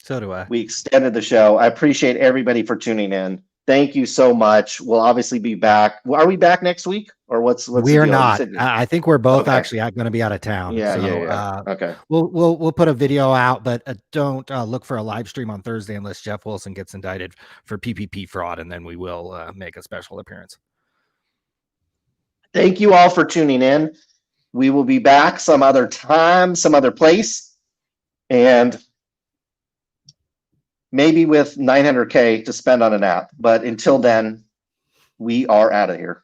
do I. We extended the show. I appreciate everybody for tuning in. Thank you so much. We'll obviously be back. Are we back next week, or what's we are not? I think we're both actually going to be out of town. Yeah. Okay. We'll put a video out, but don't look for a live stream on Thursday unless Jeff Wilson gets indicted for PPP fraud, and then we will make a special appearance. Thank you all for tuning in. We will be back some other time, some other place, and maybe with $900K to spend on an app. But until then, we are out of here.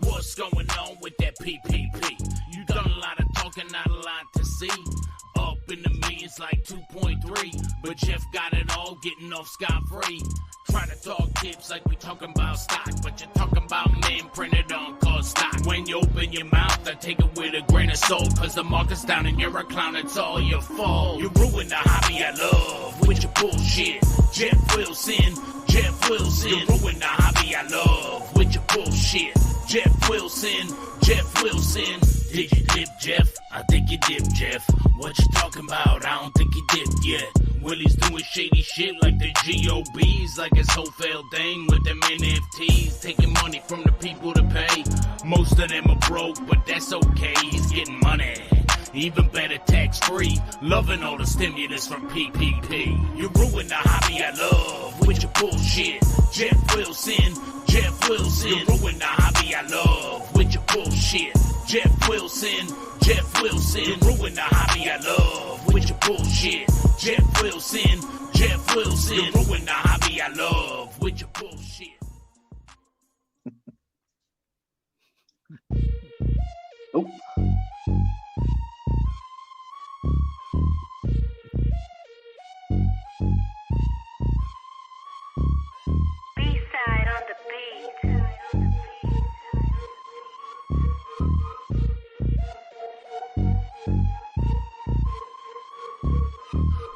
What's going on with that PPP? You done a lot of talking, not a lot to see. Up in the millions like 2.3, but Jeff got it all, getting off scot-free. Try to talk tips like we talking about stock, but you're talking about men printed on called stock. When you open your mouth, I take it with a grain of salt, cause the market's down and you're a clown, it's all your fault. You ruined the hobby I love with your bullshit. Jeff Wilson. You ruined the hobby I love with your bullshit. Jeff Wilson. Did you dip, Jeff? I think you dipped, Jeff. What you talking about? I don't think you dipped yet. Willie's doing shady shit like the GOBs, like his whole failed thing with them NFTs, taking money from the people to pay. Most of them are broke, but that's okay. He's getting money. Even better, tax-free. Loving all the stimulus from PPP. You ruined the hobby I love with your bullshit. Jeff Wilson. You ruined the hobby I love with your bullshit. Jeff Wilson. You ruined the hobby I love with your bullshit. Jeff Wilson. You ruined the hobby I love with your bullshit. Oh.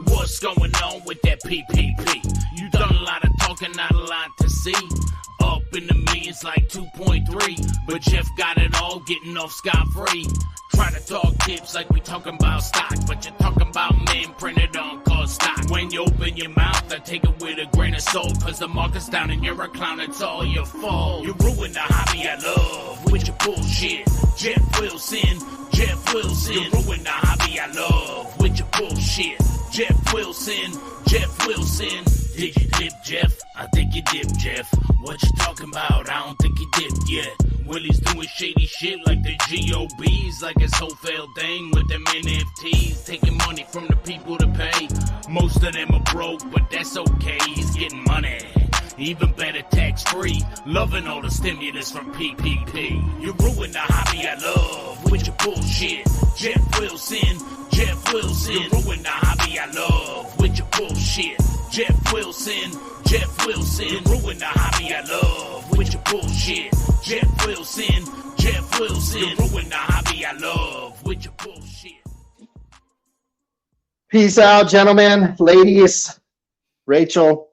What's going on with that PPP? You done a lot of talking, not a lot to see. Up in the millions like 2.3, but Jeff got it all, getting off scot-free. Try to talk tips like we talking about stock, but you're talking about men printed on called stock. When you open your mouth, I take it with a grain of salt, cause the market's down and you're a clown, it's all your fault. You ruined the hobby I love with your bullshit. Jeff Wilson. You ruined the hobby I love with your bullshit. Jeff Wilson. Did you dip, Jeff? I think you dipped, Jeff. What you talking about? I don't think you dipped yet. Willie's doing shady shit like the GOBs, like his whole failed thing with them NFTs, of them are broke, but that's okay, he's getting money. Even better, tax-free, loving all the stimulus from PPP. You ruin the hobby I love with your bullshit. Jeff Wilson. You ruin the hobby I love with your bullshit. Jeff Wilson. You ruin the hobby I love with your bullshit. Jeff Wilson. You ruin the hobby I love with your bullshit. Peace out, gentlemen, ladies, Rachel.